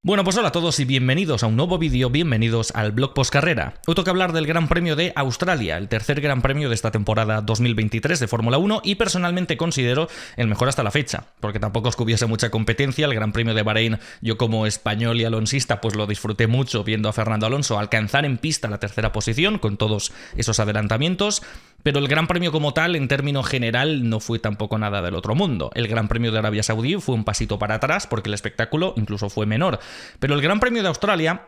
Bueno, pues hola a todos y bienvenidos a un nuevo vídeo, bienvenidos al Blog Postcarrera. Hoy toca hablar del Gran Premio de Australia, el tercer Gran Premio de esta temporada 2023 de Fórmula 1 y personalmente considero el mejor hasta la fecha, porque tampoco es que hubiese mucha competencia. El Gran Premio de Bahrein, yo como español y alonsista, pues lo disfruté mucho viendo a Fernando Alonso alcanzar en pista la tercera posición con todos esos adelantamientos, pero el Gran Premio como tal, en término general, no fue tampoco nada del otro mundo. El Gran Premio de Arabia Saudí fue un pasito para atrás porque el espectáculo incluso fue menor. Pero el Gran Premio de Australia,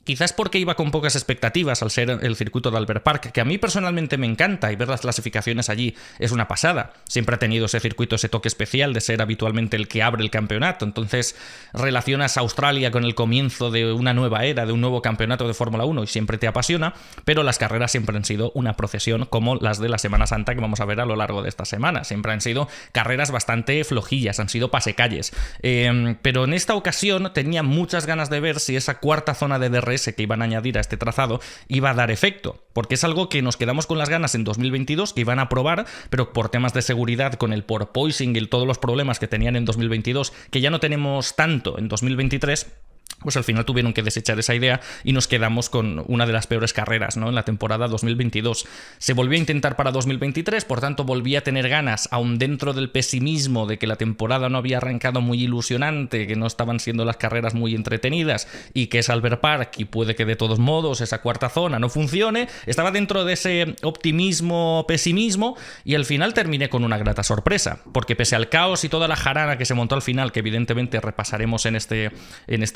quizás porque iba con pocas expectativas al ser el circuito de Albert Park, que a mí personalmente me encanta y ver las clasificaciones allí es una pasada. Siempre ha tenido ese circuito, ese toque especial de ser habitualmente el que abre el campeonato. Entonces relacionas a Australia con el comienzo de una nueva era, de un nuevo campeonato de Fórmula 1 y siempre te apasiona, pero las carreras siempre han sido una procesión como las de la Semana Santa que vamos a ver a lo largo de esta semana. Siempre han sido carreras bastante flojillas, han sido pasecalles. Pero en esta ocasión tenía muchas ganas de ver si esa cuarta zona de DRS que iban a añadir a este trazado iba a dar efecto, porque es algo que nos quedamos con las ganas en 2022, que iban a probar, pero por temas de seguridad con el porpoising y todos los problemas que tenían en 2022, que ya no tenemos tanto en 2023, pues al final tuvieron que desechar esa idea y nos quedamos con una de las peores carreras, ¿no?, en la temporada 2022. Se volvió a intentar para 2023, por tanto volví a tener ganas, aun dentro del pesimismo de que la temporada no había arrancado muy ilusionante, que no estaban siendo las carreras muy entretenidas y que es Albert Park y puede que de todos modos esa cuarta zona no funcione. Estaba dentro de ese optimismo-pesimismo y al final terminé con una grata sorpresa, porque pese al caos y toda la jarana que se montó al final, que evidentemente repasaremos en este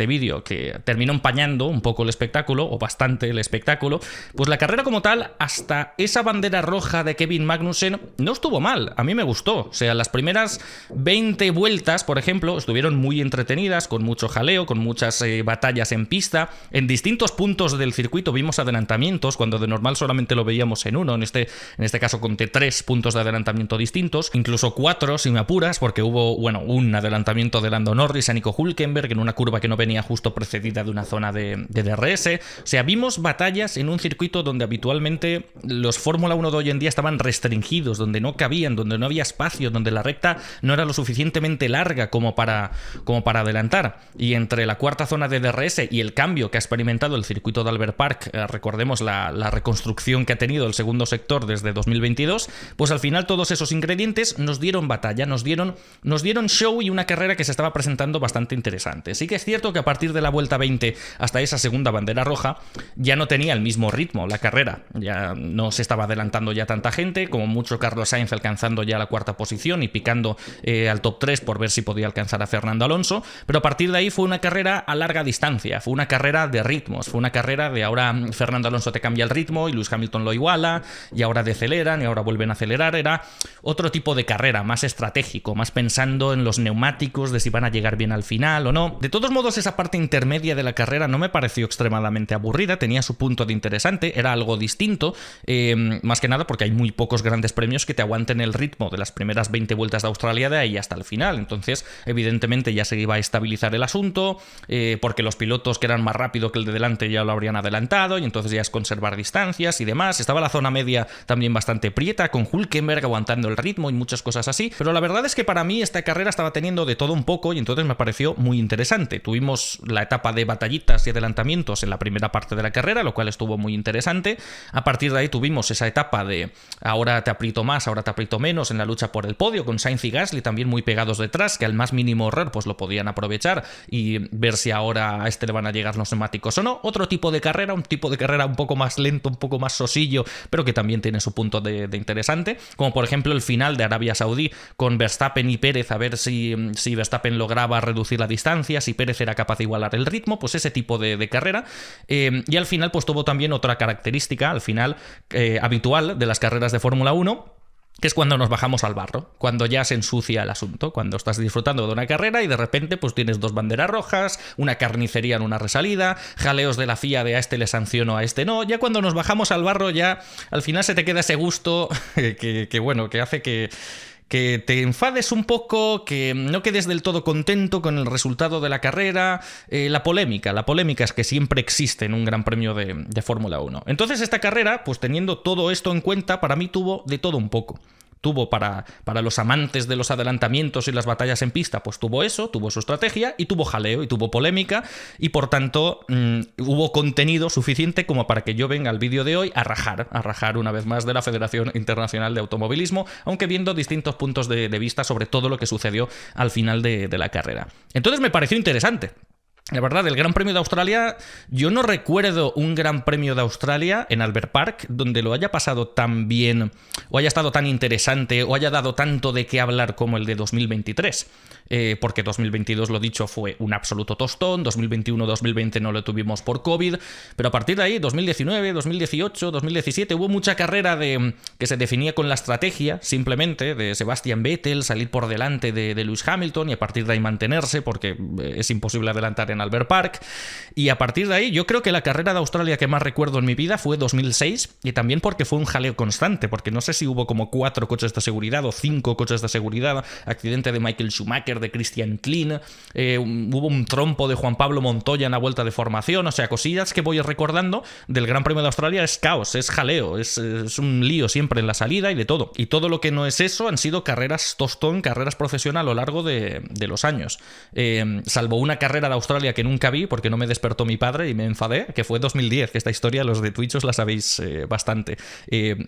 vídeo, que terminó empañando un poco el espectáculo, o bastante el espectáculo, pues la carrera como tal, hasta esa bandera roja de Kevin Magnussen, no estuvo mal, a mí me gustó. O sea, las primeras 20 vueltas, por ejemplo, estuvieron muy entretenidas, con mucho jaleo, con muchas batallas en pista. En distintos puntos del circuito vimos adelantamientos, cuando de normal solamente lo veíamos en uno. En este caso conté 3 puntos de adelantamiento distintos, incluso 4 si me apuras, porque hubo, un adelantamiento de Lando Norris a Nico Hülkenberg en una curva que no venía justo precedida de una zona de DRS. O sea, vimos batallas en un circuito donde habitualmente los Fórmula 1 de hoy en día estaban restringidos, donde no cabían, donde no había espacio, donde la recta no era lo suficientemente larga como para adelantar. Y entre la cuarta zona de DRS y el cambio que ha experimentado el circuito de Albert Park, recordemos la reconstrucción que ha tenido el segundo sector desde 2022, pues al final todos esos ingredientes nos dieron batalla, nos dieron show y una carrera que se estaba presentando bastante interesante. Sí que es cierto que a partir de la vuelta 20 hasta esa segunda bandera roja ya no tenía el mismo ritmo la carrera, ya no se estaba adelantando ya tanta gente, como mucho Carlos Sainz alcanzando ya la cuarta posición y picando al top 3 por ver si podía alcanzar a Fernando Alonso, pero a partir de ahí fue una carrera a larga distancia, fue una carrera de ritmos, fue una carrera de ahora Fernando Alonso te cambia el ritmo y Lewis Hamilton lo iguala y ahora deceleran y ahora vuelven a acelerar. Era otro tipo de carrera, más estratégico, más pensando en los neumáticos, de si van a llegar bien al final o no. De todos modos, esa parte intermedia de la carrera no me pareció extremadamente aburrida, tenía su punto de interesante, era algo distinto, más que nada porque hay muy pocos grandes premios que te aguanten el ritmo de las primeras 20 vueltas de Australia de ahí hasta el final. Entonces evidentemente ya se iba a estabilizar el asunto, porque los pilotos que eran más rápido que el de delante ya lo habrían adelantado y entonces ya es conservar distancias y demás. Estaba la zona media también bastante prieta, con Hülkenberg aguantando el ritmo y muchas cosas así, pero la verdad es que para mí esta carrera estaba teniendo de todo un poco y entonces me pareció muy interesante. Tuvimos la etapa de batallitas y adelantamientos en la primera parte de la carrera, lo cual estuvo muy interesante. A partir de ahí tuvimos esa etapa de ahora te aprieto más, ahora te aprieto menos en la lucha por el podio, con Sainz y Gasly también muy pegados detrás, que al más mínimo error pues lo podían aprovechar y ver si ahora a este le van a llegar los neumáticos o no. Otro tipo de carrera, un tipo de carrera un poco más lento, un poco más sosillo, pero que también tiene su punto de interesante, como por ejemplo el final de Arabia Saudí con Verstappen y Pérez, a ver si Verstappen lograba reducir la distancia, si Pérez era capaz de igualar el ritmo, pues ese tipo de carrera. Y al final pues tuvo también otra característica, al final habitual de las carreras de Fórmula 1, que es cuando nos bajamos al barro, cuando ya se ensucia el asunto, cuando estás disfrutando de una carrera y de repente pues tienes 2 banderas rojas, una carnicería en una resalida, jaleos de la FIA de a este le sanciono, a este no. Ya cuando nos bajamos al barro ya al final se te queda ese gusto que hace que te enfades un poco, que no quedes del todo contento con el resultado de la carrera, la polémica es que siempre existe en un gran premio de Fórmula 1. Entonces esta carrera, pues teniendo todo esto en cuenta, para mí tuvo de todo un poco. tuvo para los amantes de los adelantamientos y las batallas en pista, pues tuvo eso, tuvo su estrategia y tuvo jaleo y tuvo polémica y por tanto hubo contenido suficiente como para que yo venga al vídeo de hoy a rajar una vez más de la Federación Internacional de Automovilismo, aunque viendo distintos puntos de vista sobre todo lo que sucedió al final de la carrera. Entonces me pareció interesante. La verdad, el Gran Premio de Australia, yo no recuerdo un Gran Premio de Australia en Albert Park donde lo haya pasado tan bien, o haya estado tan interesante, o haya dado tanto de qué hablar como el de 2023. Porque 2022, lo dicho, fue un absoluto tostón, 2021-2020 no lo tuvimos por COVID, pero a partir de ahí, 2019, 2018, 2017, hubo mucha carrera que se definía con la estrategia, simplemente, de Sebastian Vettel, salir por delante de Lewis Hamilton y a partir de ahí mantenerse, porque es imposible adelantar en Albert Park. Y a partir de ahí, yo creo que la carrera de Australia que más recuerdo en mi vida fue 2006, y también porque fue un jaleo constante, porque no sé si hubo como 4 coches de seguridad o 5 coches de seguridad, accidente de Michael Schumacher, de Christian Klein, hubo un trompo de Juan Pablo Montoya en la vuelta de formación, o sea, cosillas que voy recordando del Gran Premio de Australia. Es caos, es jaleo, es un lío siempre en la salida y de todo. Y todo lo que no es eso han sido carreras tostón, carreras profesionales a lo largo de los años. Salvo una carrera de Australia que nunca vi porque no me despertó mi padre y me enfadé, que fue 2010, que esta historia los de Twitch os la sabéis bastante.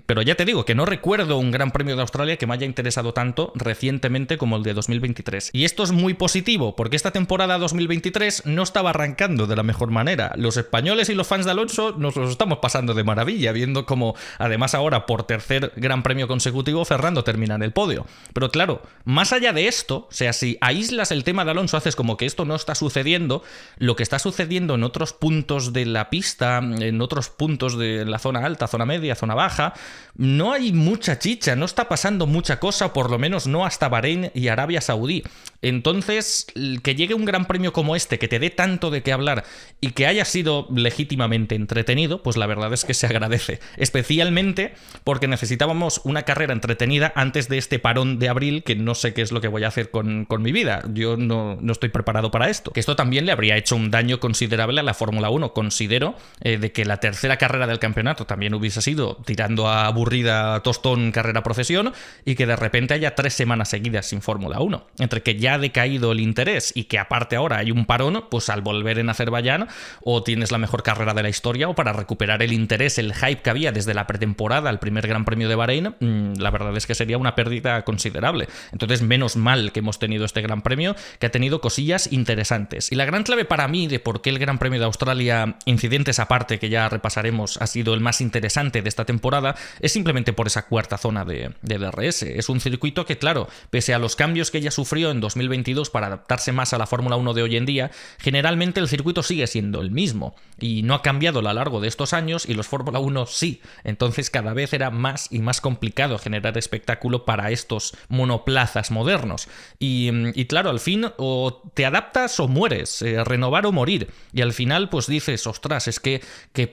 Pero ya te digo que no recuerdo un Gran Premio de Australia que me haya interesado tanto recientemente como el de 2023. Y esto es muy positivo porque esta temporada 2023 no estaba arrancando de la mejor manera. Los españoles y los fans de Alonso nos los estamos pasando de maravilla, viendo cómo además ahora por tercer Gran Premio consecutivo Fernando termina en el podio. Pero claro, más allá de esto, o sea, si aíslas el tema de Alonso, haces como que esto no está sucediendo, lo que está sucediendo en otros puntos de la pista, en otros puntos de la zona alta, zona media, zona baja, no hay mucha chicha, no está pasando mucha cosa, por lo menos no hasta Bahrein y Arabia Saudí. Entonces, que llegue un Gran Premio como este, que te dé tanto de qué hablar y que haya sido legítimamente entretenido, pues la verdad es que se agradece. Especialmente porque necesitábamos una carrera entretenida antes de este parón de abril, que no sé qué es lo que voy a hacer con mi vida. Yo no estoy preparado para esto. Que esto también le habría hecho un daño considerable a la Fórmula 1. Considero de que la tercera carrera del campeonato también hubiese sido tirando a aburrida tostón carrera procesión y que de repente haya 3 semanas seguidas sin Fórmula 1. Entre que ya ha decaído el interés y que aparte ahora hay un parón, pues al volver en Azerbaiyán o tienes la mejor carrera de la historia o para recuperar el interés, el hype que había desde la pretemporada al primer Gran Premio de Bahrein, la verdad es que sería una pérdida considerable. Entonces, menos mal que hemos tenido este Gran Premio, que ha tenido cosillas interesantes. Y la gran clave para mí de por qué el Gran Premio de Australia, incidentes aparte que ya repasaremos, ha sido el más interesante de esta temporada, es simplemente por esa cuarta zona de DRS. Es un circuito que, claro, pese a los cambios que ya sufrió en 2022 para adaptarse más a la Fórmula 1 de hoy en día, generalmente el circuito sigue siendo el mismo y no ha cambiado a lo largo de estos años y los Fórmula 1 sí. Entonces cada vez era más y más complicado generar espectáculo para estos monoplazas modernos. Y claro, al fin o te adaptas o mueres, renovar o morir. Y al final pues dices, ostras, es que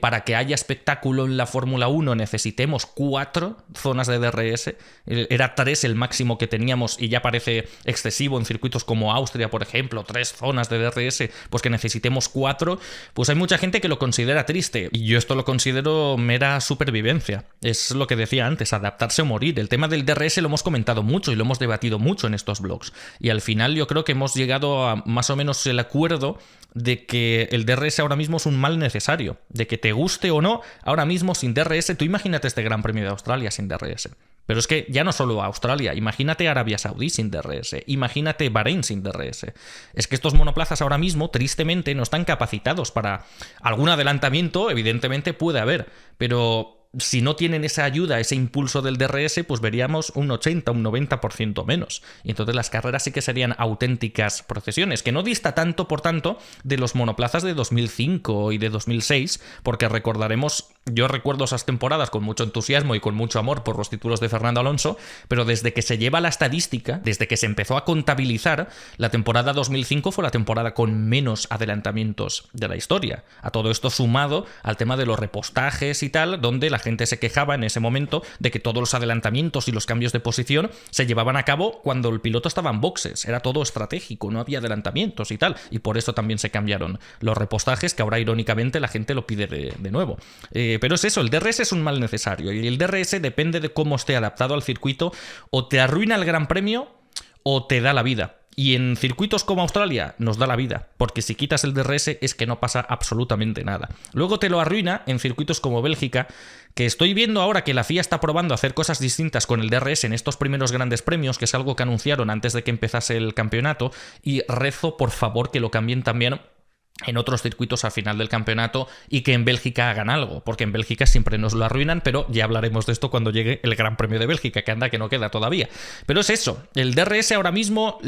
para que haya espectáculo en la Fórmula 1 necesitemos 4 zonas de DRS. Era 3 el máximo que teníamos y ya parece excesivo en circuitos como Austria, por ejemplo, 3 zonas de DRS, pues que necesitemos 4. Pues hay mucha gente que lo considera triste y yo esto lo considero mera supervivencia. Es lo que decía antes, adaptarse o morir. El tema del DRS lo hemos comentado mucho y lo hemos debatido mucho en estos blogs y al final yo creo que hemos llegado a más o menos el acuerdo de que el DRS ahora mismo es un mal necesario, de que te guste o no, ahora mismo sin DRS, tú imagínate este Gran Premio de Australia sin DRS. Pero es que ya no solo Australia, imagínate Arabia Saudí sin DRS, imagínate Bahrein sin DRS. Es que estos monoplazas ahora mismo, tristemente, no están capacitados para algún adelantamiento, evidentemente puede haber, pero si no tienen esa ayuda, ese impulso del DRS, pues veríamos un 80, un 90% menos. Y entonces las carreras sí que serían auténticas procesiones, que no dista tanto, por tanto, de los monoplazas de 2005 y de 2006, porque recordaremos, yo recuerdo esas temporadas con mucho entusiasmo y con mucho amor por los títulos de Fernando Alonso, pero desde que se lleva la estadística, desde que se empezó a contabilizar, la temporada 2005 fue la temporada con menos adelantamientos de la historia. A todo esto sumado al tema de los repostajes y tal, donde la gente se quejaba en ese momento de que todos los adelantamientos y los cambios de posición se llevaban a cabo cuando el piloto estaba en boxes, era todo estratégico, no había adelantamientos y tal, y por eso también se cambiaron los repostajes, que ahora irónicamente la gente lo pide de nuevo. Pero es eso, el DRS es un mal necesario, y el DRS depende de cómo esté adaptado al circuito, o te arruina el Gran Premio o te da la vida. Y en circuitos como Australia nos da la vida, porque si quitas el DRS es que no pasa absolutamente nada. Luego te lo arruina en circuitos como Bélgica, que estoy viendo ahora que la FIA está probando hacer cosas distintas con el DRS en estos primeros grandes premios, que es algo que anunciaron antes de que empezase el campeonato, y rezo por favor que lo cambien también en otros circuitos al final del campeonato y que en Bélgica hagan algo, porque en Bélgica siempre nos lo arruinan, pero ya hablaremos de esto cuando llegue el Gran Premio de Bélgica, que anda que no queda todavía. Pero es eso, el DRS ahora mismo,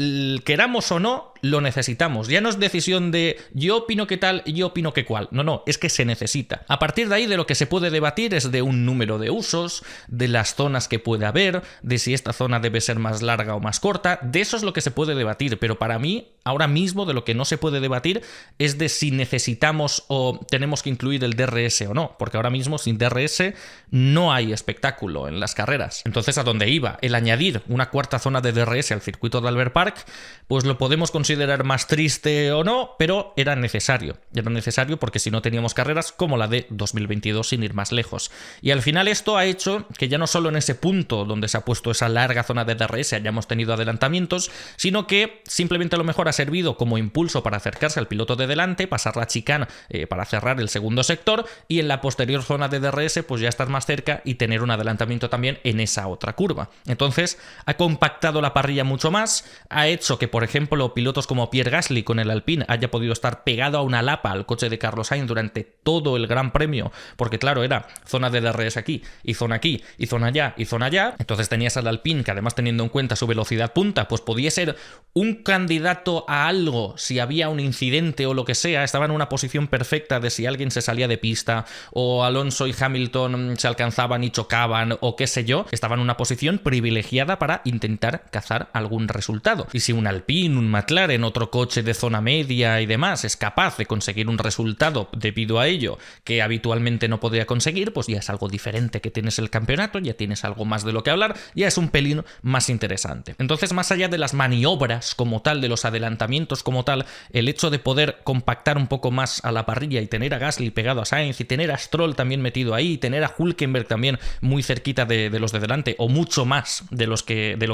queramos o no, lo necesitamos. Ya no es decisión de yo opino que tal y yo opino que cual. No, es que se necesita. A partir de ahí, de lo que se puede debatir es de un número de usos, de las zonas que puede haber, de si esta zona debe ser más larga o más corta. De eso es lo que se puede debatir, pero para mí, ahora mismo, de lo que no se puede debatir es de si necesitamos o tenemos que incluir el DRS o no, porque ahora mismo sin DRS no hay espectáculo en las carreras. Entonces, ¿a dónde iba? El añadir una cuarta zona de DRS al circuito de Albert Park, pues lo podemos considerar más triste o no, pero era necesario. Era necesario porque si no teníamos carreras como la de 2022 sin ir más lejos. Y al final esto ha hecho que ya no solo en ese punto donde se ha puesto esa larga zona de DRS hayamos tenido adelantamientos, sino que simplemente a lo mejor ha servido como impulso para acercarse al piloto de delante, pasar la chicane para cerrar el segundo sector, y en la posterior zona de DRS pues ya estar más cerca y tener un adelantamiento también en esa otra curva. Entonces ha compactado la parrilla mucho más, ha hecho que por ejemplo pilotos como Pierre Gasly con el Alpine haya podido estar pegado a una lapa al coche de Carlos Sainz durante todo el Gran Premio, porque claro, era zona de DRS aquí, y zona allá, y zona allá. Entonces tenías al Alpine que además teniendo en cuenta su velocidad punta, pues podía ser un candidato a algo si había un incidente o lo que sea, estaba en una posición perfecta de si alguien se salía de pista o Alonso y Hamilton se alcanzaban y chocaban o qué sé yo, estaba en una posición privilegiada para intentar cazar algún resultado. Y si un Alpine, un McLaren, otro coche de zona media y demás es capaz de conseguir un resultado debido a ello que habitualmente no podría conseguir, pues ya es algo diferente que tienes el campeonato, ya tienes algo más de lo que hablar, ya es un pelín más interesante. Entonces, más allá de las maniobras como tal, de los adelantamientos como tal, el hecho de poder compactar un poco más a la parrilla y tener a Gasly pegado a Sainz y tener a Stroll también metido ahí y tener a Hülkenberg también muy cerquita de los de delante o mucho más de lo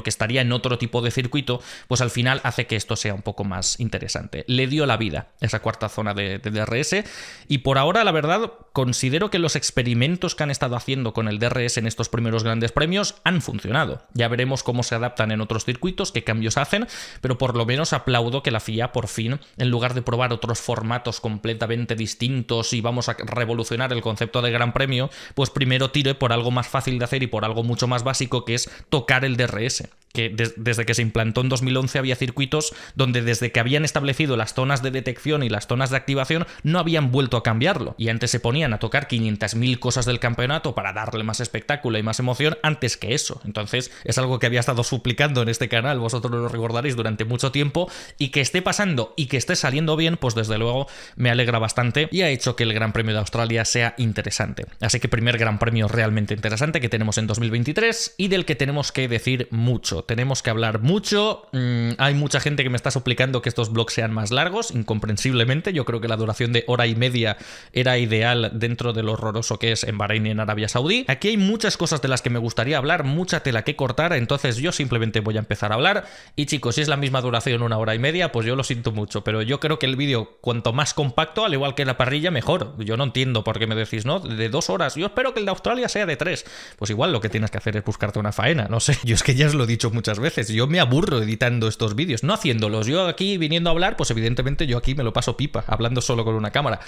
que estaría en otro tipo de circuito, pues al final hace que esto sea un poco más interesante. Le dio la vida esa cuarta zona de DRS y por ahora la verdad considero que los experimentos que han estado haciendo con el DRS en estos primeros grandes premios han funcionado. Ya veremos cómo se adaptan en otros circuitos, qué cambios hacen, pero por lo menos aplaudo que la FIA por fin, en lugar de probar otros formatos completamente distintos y vamos a revolucionar el concepto de Gran Premio, pues primero tire por algo más fácil de hacer y por algo mucho más básico, que es tocar el DRS. Que desde que se implantó en 2011 había circuitos donde desde que habían establecido las zonas de detección y las zonas de activación no habían vuelto a cambiarlo, y antes se ponían a tocar 500.000 cosas del campeonato para darle más espectáculo y más emoción antes que eso. Entonces es algo que había estado suplicando en este canal, vosotros lo recordaréis, durante mucho tiempo, y que esté pasando y que esté saliendo bien, pues desde luego me alegra bastante y ha hecho que el Gran Premio de Australia sea interesante. Así que primer Gran Premio realmente interesante que tenemos en 2023 y del que tenemos que decir mucho. Tenemos que hablar mucho. Hay mucha gente que me está suplicando que estos vlogs sean más largos, incomprensiblemente. Yo creo que la duración de hora y media era ideal dentro de lo horroroso que es en Bahrein y en Arabia Saudí. Aquí hay muchas cosas de las que me gustaría hablar, mucha tela que cortar, entonces yo simplemente voy a empezar a hablar. Y chicos, si es la misma duración, una hora y media, pues yo lo siento mucho, pero yo creo que el vídeo, cuanto más compacto, al igual que la parrilla, mejor. Yo no entiendo por qué me decís, ¿no? De 2 horas. Yo espero que el de Australia sea de 3. Pues igual lo que tienes que hacer es buscarte una faena, no sé. Yo es que ya os lo he dicho muchas veces, yo me aburro editando estos vídeos, no haciéndolos. Yo aquí viniendo a hablar, pues evidentemente yo aquí me lo paso pipa, hablando solo con una cámara,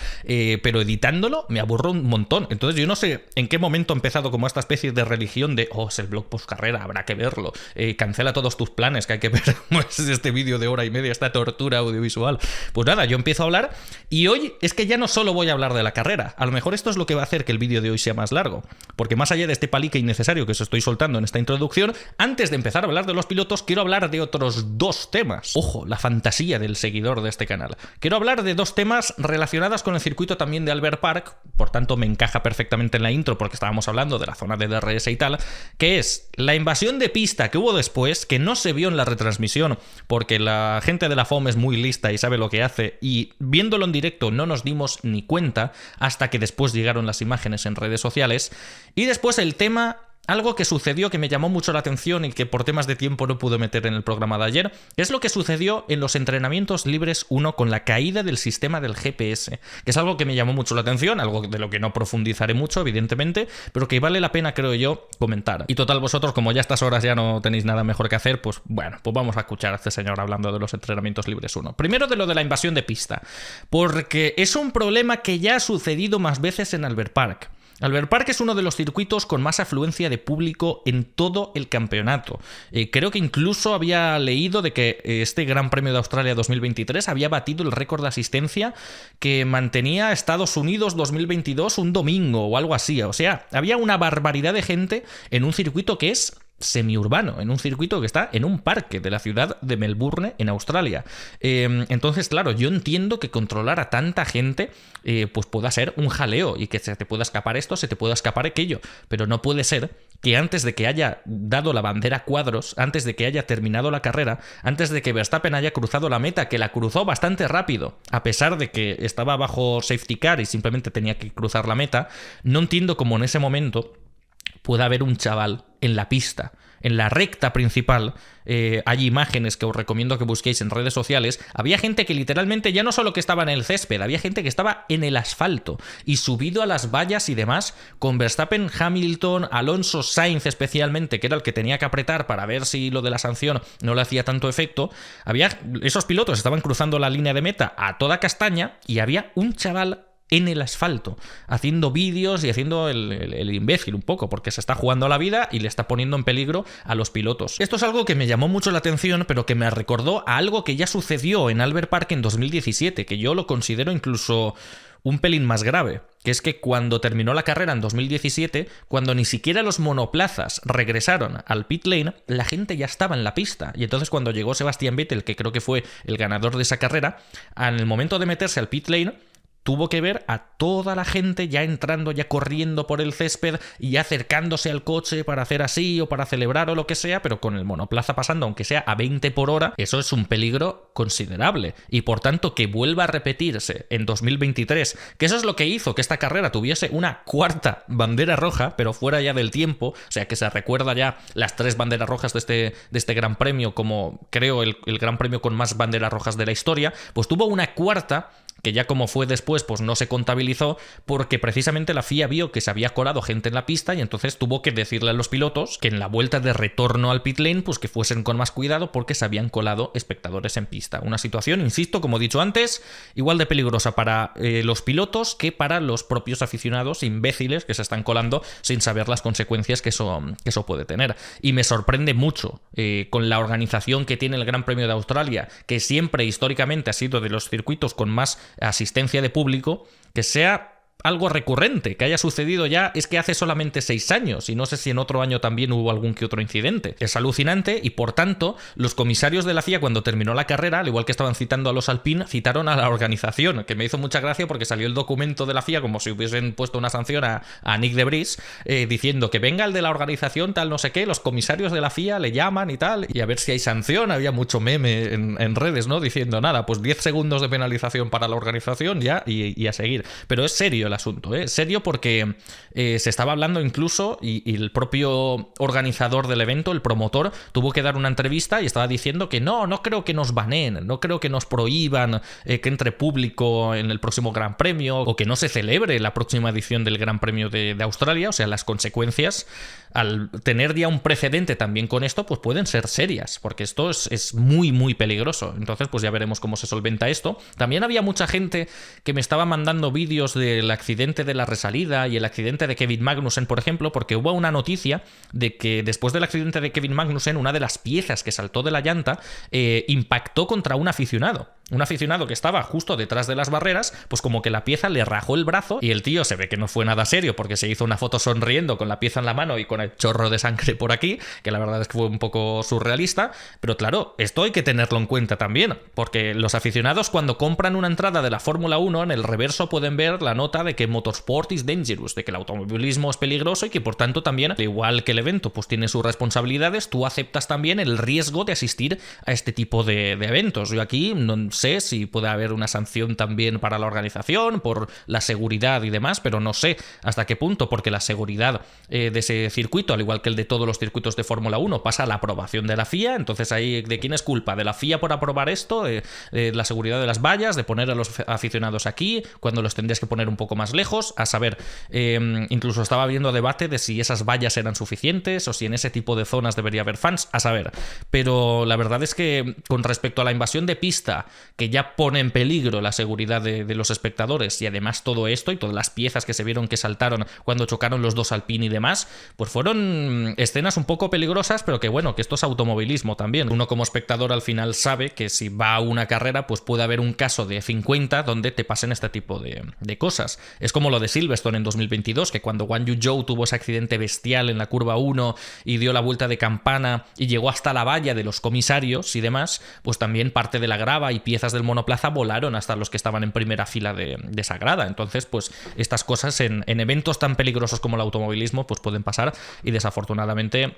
pero editándolo me aburro un montón. Entonces yo no sé en qué momento he empezado como esta especie de religión de, es el blog post carrera, habrá que verlo, cancela todos tus planes, que hay que ver pues, este vídeo de hora y media esta tortura audiovisual. Pues nada, yo empiezo a hablar y hoy es que ya no solo voy a hablar de la carrera. A lo mejor esto es lo que va a hacer que el vídeo de hoy sea más largo. Porque más allá de este palique innecesario que os estoy soltando en esta introducción, antes de empezar a hablar de los pilotos, quiero hablar de otros dos temas. Ojo, la fantasía del seguidor de este canal. Quiero hablar de dos temas relacionados con el circuito también de Albert Park, por tanto me encaja perfectamente en la intro porque estábamos hablando de la zona de DRS y tal, que es la invasión de pista que hubo después, que no se vio en la retransmisión porque la gente de la FOM es muy lista y sabe lo que hace, y viéndolo en directo no nos dimos ni cuenta hasta que después llegaron las imágenes en redes sociales. Y después el tema, algo que sucedió que me llamó mucho la atención y que por temas de tiempo no pude meter en el programa de ayer, es lo que sucedió en los entrenamientos libres 1 con la caída del sistema del GPS, que es algo que me llamó mucho la atención, algo de lo que no profundizaré mucho, evidentemente, pero que vale la pena, creo yo, comentar. Y total, vosotros, como ya a estas horas ya no tenéis nada mejor que hacer, pues bueno, pues vamos a escuchar a este señor hablando de los entrenamientos libres 1. Primero de lo de la invasión de pista, porque es un problema que ya ha sucedido más veces en Albert Park. Albert Park es uno de los circuitos con más afluencia de público en todo el campeonato. Creo que incluso había leído de que este Gran Premio de Australia 2023 había batido el récord de asistencia que mantenía Estados Unidos 2022 un domingo o algo así. O sea, había una barbaridad de gente en un circuito que es semiurbano, en un circuito que está en un parque de la ciudad de Melbourne, en Australia. Entonces, claro, yo entiendo que controlar a tanta gente pues pueda ser un jaleo y que se te pueda escapar esto, se te pueda escapar aquello, pero no puede ser que antes de que haya dado la bandera a cuadros, antes de que haya terminado la carrera, antes de que Verstappen haya cruzado la meta, que la cruzó bastante rápido, a pesar de que estaba bajo safety car y simplemente tenía que cruzar la meta, no entiendo cómo en ese momento pueda haber un chaval en la pista, en la recta principal. Hay imágenes que os recomiendo que busquéis en redes sociales. Había gente que literalmente ya no solo que estaba en el césped, había gente que estaba en el asfalto y subido a las vallas y demás, con Verstappen, Hamilton, Alonso, Sainz especialmente, que era el que tenía que apretar para ver si lo de la sanción no le hacía tanto efecto. Esos pilotos estaban cruzando la línea de meta a toda castaña y había un chaval en el asfalto, haciendo vídeos y haciendo el imbécil un poco, porque se está jugando la vida y le está poniendo en peligro a los pilotos. Esto es algo que me llamó mucho la atención, pero que me recordó a algo que ya sucedió en Albert Park en 2017, que yo lo considero incluso un pelín más grave, que es que cuando terminó la carrera en 2017, cuando ni siquiera los monoplazas regresaron al pit lane, la gente ya estaba en la pista. Y entonces cuando llegó Sebastian Vettel, que creo que fue el ganador de esa carrera, en el momento de meterse al pit lane, tuvo que ver a toda la gente ya entrando, ya corriendo por el césped y ya acercándose al coche para hacer así o para celebrar o lo que sea, pero con el monoplaza pasando, aunque sea a 20 por hora, eso es un peligro considerable. Y por tanto, que vuelva a repetirse en 2023, que eso es lo que hizo que esta carrera tuviese una cuarta bandera roja, pero fuera ya del tiempo, o sea que se recuerda ya las 3 banderas rojas de este Gran Premio como, creo, el Gran Premio con más banderas rojas de la historia, pues tuvo una cuarta que ya como fue después, pues no se contabilizó porque precisamente la FIA vio que se había colado gente en la pista y entonces tuvo que decirle a los pilotos que en la vuelta de retorno al pit lane, pues que fuesen con más cuidado porque se habían colado espectadores en pista. Una situación, insisto, como he dicho antes, igual de peligrosa para los pilotos que para los propios aficionados imbéciles que se están colando sin saber las consecuencias que eso puede tener. Y me sorprende mucho con la organización que tiene el Gran Premio de Australia, que siempre históricamente ha sido de los circuitos con más asistencia de público, que sea algo recurrente, que haya sucedido ya, es que hace solamente 6 años, y no sé si en otro año también hubo algún que otro incidente. Es alucinante y, por tanto, los comisarios de la FIA, cuando terminó la carrera, al igual que estaban citando a los Alpine, citaron a la organización, que me hizo mucha gracia porque salió el documento de la FIA como si hubiesen puesto una sanción a Nick de Vries, diciendo que venga el de la organización, tal no sé qué, los comisarios de la FIA le llaman y tal, y a ver si hay sanción. Había mucho meme en redes, ¿no? Diciendo, nada, pues 10 segundos de penalización para la organización ya y a seguir. Pero es serio el asunto, ¿eh? Serio porque se estaba hablando incluso y el propio organizador del evento, el promotor, tuvo que dar una entrevista y estaba diciendo que no creo que nos baneen, no creo que nos prohíban que entre público en el próximo Gran Premio o que no se celebre la próxima edición del Gran Premio de Australia. O sea, las consecuencias al tener ya un precedente también con esto, pues pueden ser serias, porque esto es muy, muy peligroso. Entonces, pues ya veremos cómo se solventa esto. También había mucha gente que me estaba mandando vídeos de la accidente de la resalida y el accidente de Kevin Magnussen, por ejemplo, porque hubo una noticia de que después del accidente de Kevin Magnussen, una de las piezas que saltó de la llanta impactó contra un aficionado. Un aficionado que estaba justo detrás de las barreras, pues como que la pieza le rajó el brazo y el tío se ve que no fue nada serio porque se hizo una foto sonriendo con la pieza en la mano y con el chorro de sangre por aquí, que la verdad es que fue un poco surrealista, pero claro, esto hay que tenerlo en cuenta también, porque los aficionados cuando compran una entrada de la Fórmula 1, en el reverso pueden ver la nota de que motorsport is dangerous, de que el automovilismo es peligroso y que por tanto también, igual que el evento pues tiene sus responsabilidades, tú aceptas también el riesgo de asistir a este tipo de eventos. Yo aquí no sé si puede haber una sanción también para la organización por la seguridad y demás, pero no sé hasta qué punto, porque la seguridad de ese circuito, al igual que el de todos los circuitos de Fórmula 1, pasa a la aprobación de la FIA. Entonces ahí, ¿de quién es culpa? ¿De la FIA por aprobar esto? La seguridad de las vallas, de poner a los aficionados aquí cuando los tendrías que poner un poco más lejos, a saber, incluso estaba habiendo debate de si esas vallas eran suficientes o si en ese tipo de zonas debería haber fans, a saber. Pero la verdad es que con respecto a la invasión de pista, que ya pone en peligro la seguridad de los espectadores, y además todo esto y todas las piezas que se vieron que saltaron cuando chocaron los dos Alpine y demás, pues fueron escenas un poco peligrosas, pero que bueno, que esto es automovilismo también. Uno como espectador al final sabe que si va a una carrera pues puede haber un caso de 50 donde te pasen este tipo de cosas. Es como lo de Silverstone en 2022, que cuando Guan Yu Zhou tuvo ese accidente bestial en la curva 1 y dio la vuelta de campana y llegó hasta la valla de los comisarios y demás, pues también parte de la grava y piezas del monoplaza volaron hasta los que estaban en primera fila de esa grada. Entonces pues estas cosas en eventos tan peligrosos como el automovilismo pues pueden pasar, y desafortunadamente,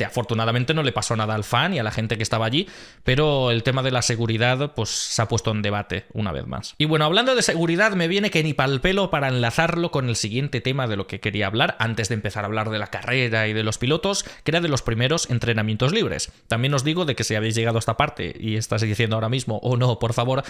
afortunadamente no le pasó nada al fan y a la gente que estaba allí, pero el tema de la seguridad pues se ha puesto en debate una vez más. Y bueno, hablando de seguridad, me viene que ni pa'l pelo para enlazarlo con el siguiente tema de lo que quería hablar antes de empezar a hablar de la carrera y de los pilotos, que era de los primeros entrenamientos libres. También os digo de que si habéis llegado a esta parte y estás diciendo ahora mismo o no, por favor,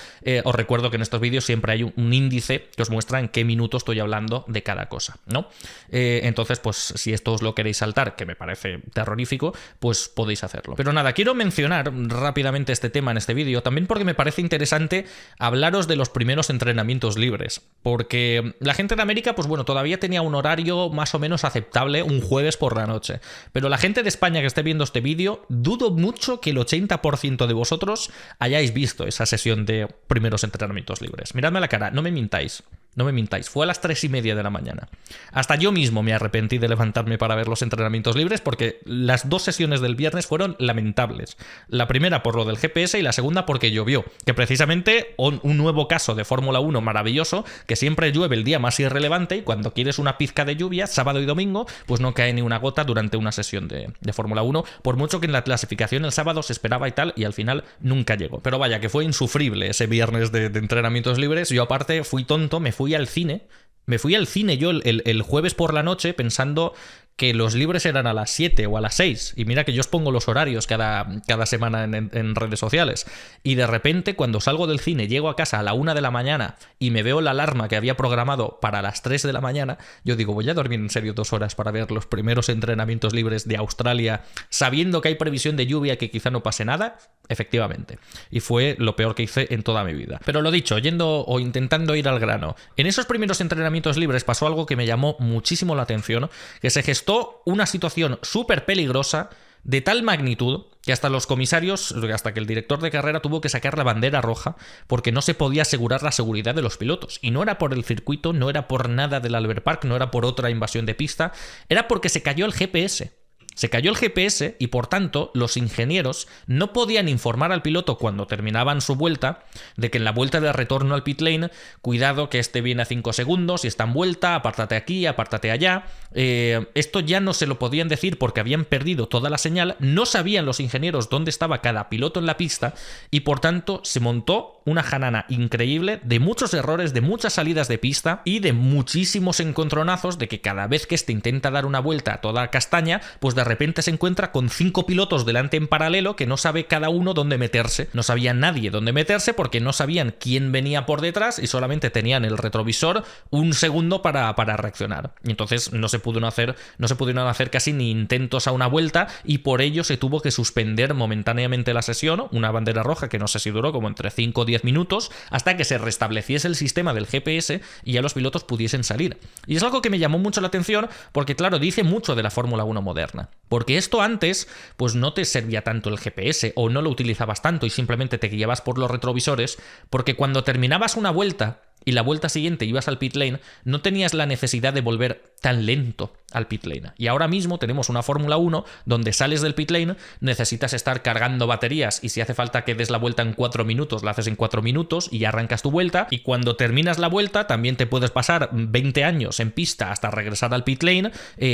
os recuerdo que en estos vídeos siempre hay un índice que os muestra en qué minuto estoy hablando de cada cosa, ¿no? Entonces, pues si esto os lo queréis saltar, que me parece terrorífico, pues podéis hacerlo. Pero nada, quiero mencionar rápidamente este tema en este vídeo, también porque me parece interesante hablaros de los primeros entrenamientos libres, porque la gente de América, pues bueno, todavía tenía un horario más o menos aceptable un jueves por la noche, pero la gente de España que esté viendo este vídeo, dudo mucho que el 80% de vosotros hayáis visto esa sesión de primeros entrenamientos libres. Miradme la cara, no me mintáis. No me mintáis, fue a las 3:30 de la mañana. Hasta yo mismo me arrepentí de levantarme para ver los entrenamientos libres porque las dos sesiones del viernes fueron lamentables. La primera por lo del GPS y la segunda porque llovió. Que precisamente un nuevo caso de Fórmula 1 maravilloso, que siempre llueve el día más irrelevante y cuando quieres una pizca de lluvia, sábado y domingo, pues no cae ni una gota durante una sesión de Fórmula 1, por mucho que en la clasificación el sábado se esperaba y tal, y al final nunca llegó. Pero vaya, que fue insufrible ese viernes de entrenamientos libres. Yo aparte fui tonto, me fui al cine yo el jueves por la noche pensando que los libres eran a las 7 o a las 6, y mira que yo os pongo los horarios cada semana en redes sociales, y de repente cuando salgo del cine llego a casa a la 1 de la mañana y me veo la alarma que había programado para las 3 de la mañana, yo digo, voy a dormir en serio 2 horas para ver los primeros entrenamientos libres de Australia, sabiendo que hay previsión de lluvia, que quizá no pase nada. Efectivamente, y fue lo peor que hice en toda mi vida. Pero lo dicho, yendo o intentando ir al grano, en esos primeros entrenamientos libres pasó algo que me llamó muchísimo la atención, que se gestó una situación súper peligrosa de tal magnitud que hasta los comisarios, hasta que el director de carrera tuvo que sacar la bandera roja porque no se podía asegurar la seguridad de los pilotos. Y no era por el circuito, no era por nada del Albert Park, no era por otra invasión de pista, era porque se cayó el GPS. Se cayó el GPS y por tanto los ingenieros no podían informar al piloto cuando terminaban su vuelta de que en la vuelta de retorno al pit lane, cuidado que este viene a 5 segundos y está en vuelta, apártate aquí, apártate allá. Esto ya no se lo podían decir porque habían perdido toda la señal, no sabían los ingenieros dónde estaba cada piloto en la pista y por tanto se montó una janana increíble de muchos errores, de muchas salidas de pista y de muchísimos encontronazos, de que cada vez que este intenta dar una vuelta a toda castaña, pues de repente se encuentra con 5 pilotos delante en paralelo que no sabe cada uno dónde meterse. No sabía nadie dónde meterse porque no sabían quién venía por detrás y solamente tenían el retrovisor un segundo para reaccionar. Y entonces no se pudieron hacer casi ni intentos a una vuelta y por ello se tuvo que suspender momentáneamente la sesión, una bandera roja que no sé si duró como entre 5 o 10 minutos hasta que se restableciese el sistema del GPS y ya los pilotos pudiesen salir. Y es algo que me llamó mucho la atención porque, claro, dice mucho de la Fórmula 1 moderna. Porque esto antes, pues no te servía tanto el GPS o no lo utilizabas tanto y simplemente te guiabas por los retrovisores, porque cuando terminabas una vuelta y la vuelta siguiente ibas al pit lane, no tenías la necesidad de volver tan lento al pit lane. Y ahora mismo tenemos una Fórmula 1 donde sales del pit lane, necesitas estar cargando baterías y si hace falta que des la vuelta en 4 minutos, la haces en 4 minutos y ya arrancas tu vuelta. Y cuando terminas la vuelta también te puedes pasar 20 años en pista hasta regresar al pit lane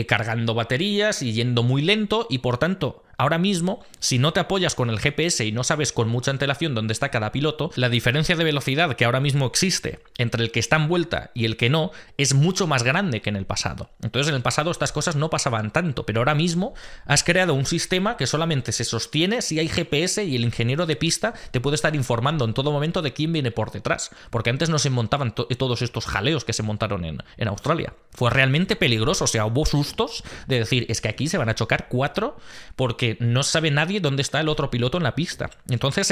cargando baterías y yendo muy lento y por tanto... Ahora mismo, si no te apoyas con el GPS y no sabes con mucha antelación dónde está cada piloto, la diferencia de velocidad que ahora mismo existe entre el que está en vuelta y el que no es mucho más grande que en el pasado. Entonces, en el pasado estas cosas no pasaban tanto, pero ahora mismo has creado un sistema que solamente se sostiene si hay GPS y el ingeniero de pista te puede estar informando en todo momento de quién viene por detrás. Porque antes no se montaban todos estos jaleos que se montaron en Australia. Fue realmente peligroso, o sea, hubo sustos de decir, es que aquí se van a chocar 4 porque no sabe nadie dónde está el otro piloto en la pista. Entonces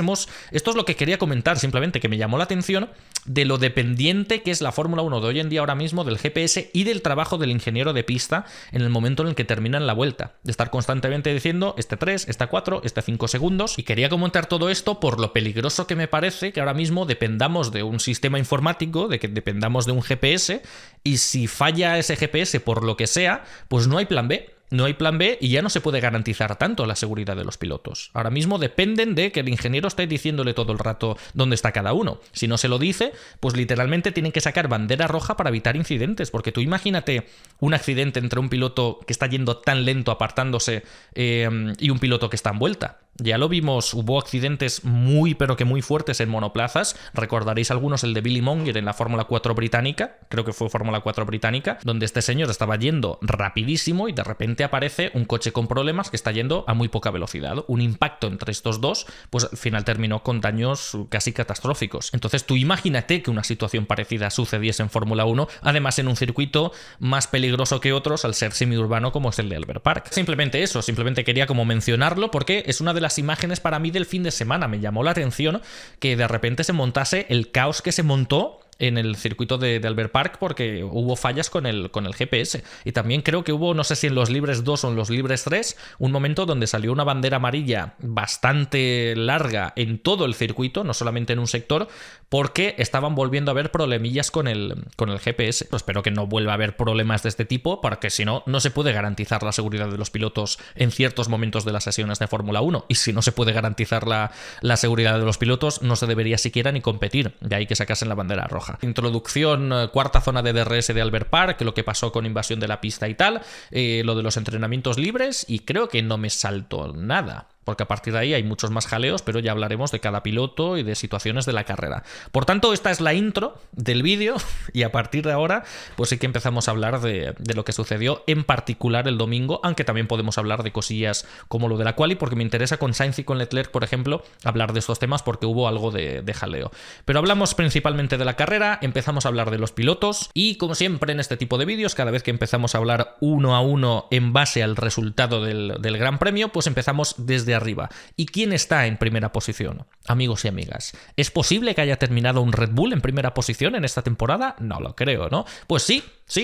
esto es lo que quería comentar, simplemente que me llamó la atención de lo dependiente que es la Fórmula 1 de hoy en día ahora mismo del GPS y del trabajo del ingeniero de pista en el momento en el que terminan la vuelta. De estar constantemente diciendo, este 3, este 4, este 5 segundos. Y quería comentar todo esto por lo peligroso que me parece que ahora mismo dependamos de un sistema informático, de que dependamos de un GPS, y si falla ese GPS por lo que sea, pues no hay plan B. No hay plan B y ya no se puede garantizar tanto la seguridad de los pilotos. Ahora mismo dependen de que el ingeniero esté diciéndole todo el rato dónde está cada uno. Si no se lo dice, pues literalmente tienen que sacar bandera roja para evitar incidentes. Porque tú imagínate un accidente entre un piloto que está yendo tan lento apartándose y un piloto que está en vuelta. Ya lo vimos, hubo accidentes muy pero que muy fuertes en monoplazas. Recordaréis algunos, el de Billy Monger en la Fórmula 4 británica, creo que fue Fórmula 4 británica, donde este señor estaba yendo rapidísimo y de repente aparece un coche con problemas que está yendo a muy poca velocidad. Un impacto entre estos dos, pues al final terminó con daños casi catastróficos. Entonces tú imagínate que una situación parecida sucediese en Fórmula 1, además en un circuito más peligroso que otros al ser semiurbano como es el de Albert Park. Simplemente eso, simplemente quería como mencionarlo porque es una de las imágenes para mí del fin de semana. Me llamó la atención que de repente se montase el caos que se montó en el circuito de Albert Park porque hubo fallas con el GPS. Y también creo que hubo, no sé si en los libres 2 o en los libres 3, un momento donde salió una bandera amarilla bastante larga en todo el circuito, no solamente en un sector, porque estaban volviendo a haber problemillas con el GPS. Pues espero que no vuelva a haber problemas de este tipo, porque si no, no se puede garantizar la seguridad de los pilotos en ciertos momentos de las sesiones de Fórmula 1. Y si no se puede garantizar la seguridad de los pilotos, no se debería siquiera ni competir. De ahí que sacasen la bandera roja. Introducción, cuarta zona de DRS de Albert Park, lo que pasó con invasión de la pista y tal, lo de los entrenamientos libres, y creo que no me saltó nada. Porque a partir de ahí hay muchos más jaleos, pero ya hablaremos de cada piloto y de situaciones de la carrera. Por tanto, esta es la intro del vídeo y a partir de ahora pues sí que empezamos a hablar de lo que sucedió en particular el domingo, aunque también podemos hablar de cosillas como lo de la quali, porque me interesa con Sainz y con Leclerc, por ejemplo, hablar de estos temas porque hubo algo de jaleo. Pero hablamos principalmente de la carrera, empezamos a hablar de los pilotos y como siempre en este tipo de vídeos, cada vez que empezamos a hablar uno a uno en base al resultado del Gran Premio, pues empezamos desde arriba. ¿Y quién está en primera posición? Amigos y amigas, ¿es posible que haya terminado un Red Bull en primera posición en esta temporada? No lo creo, ¿no? Pues sí,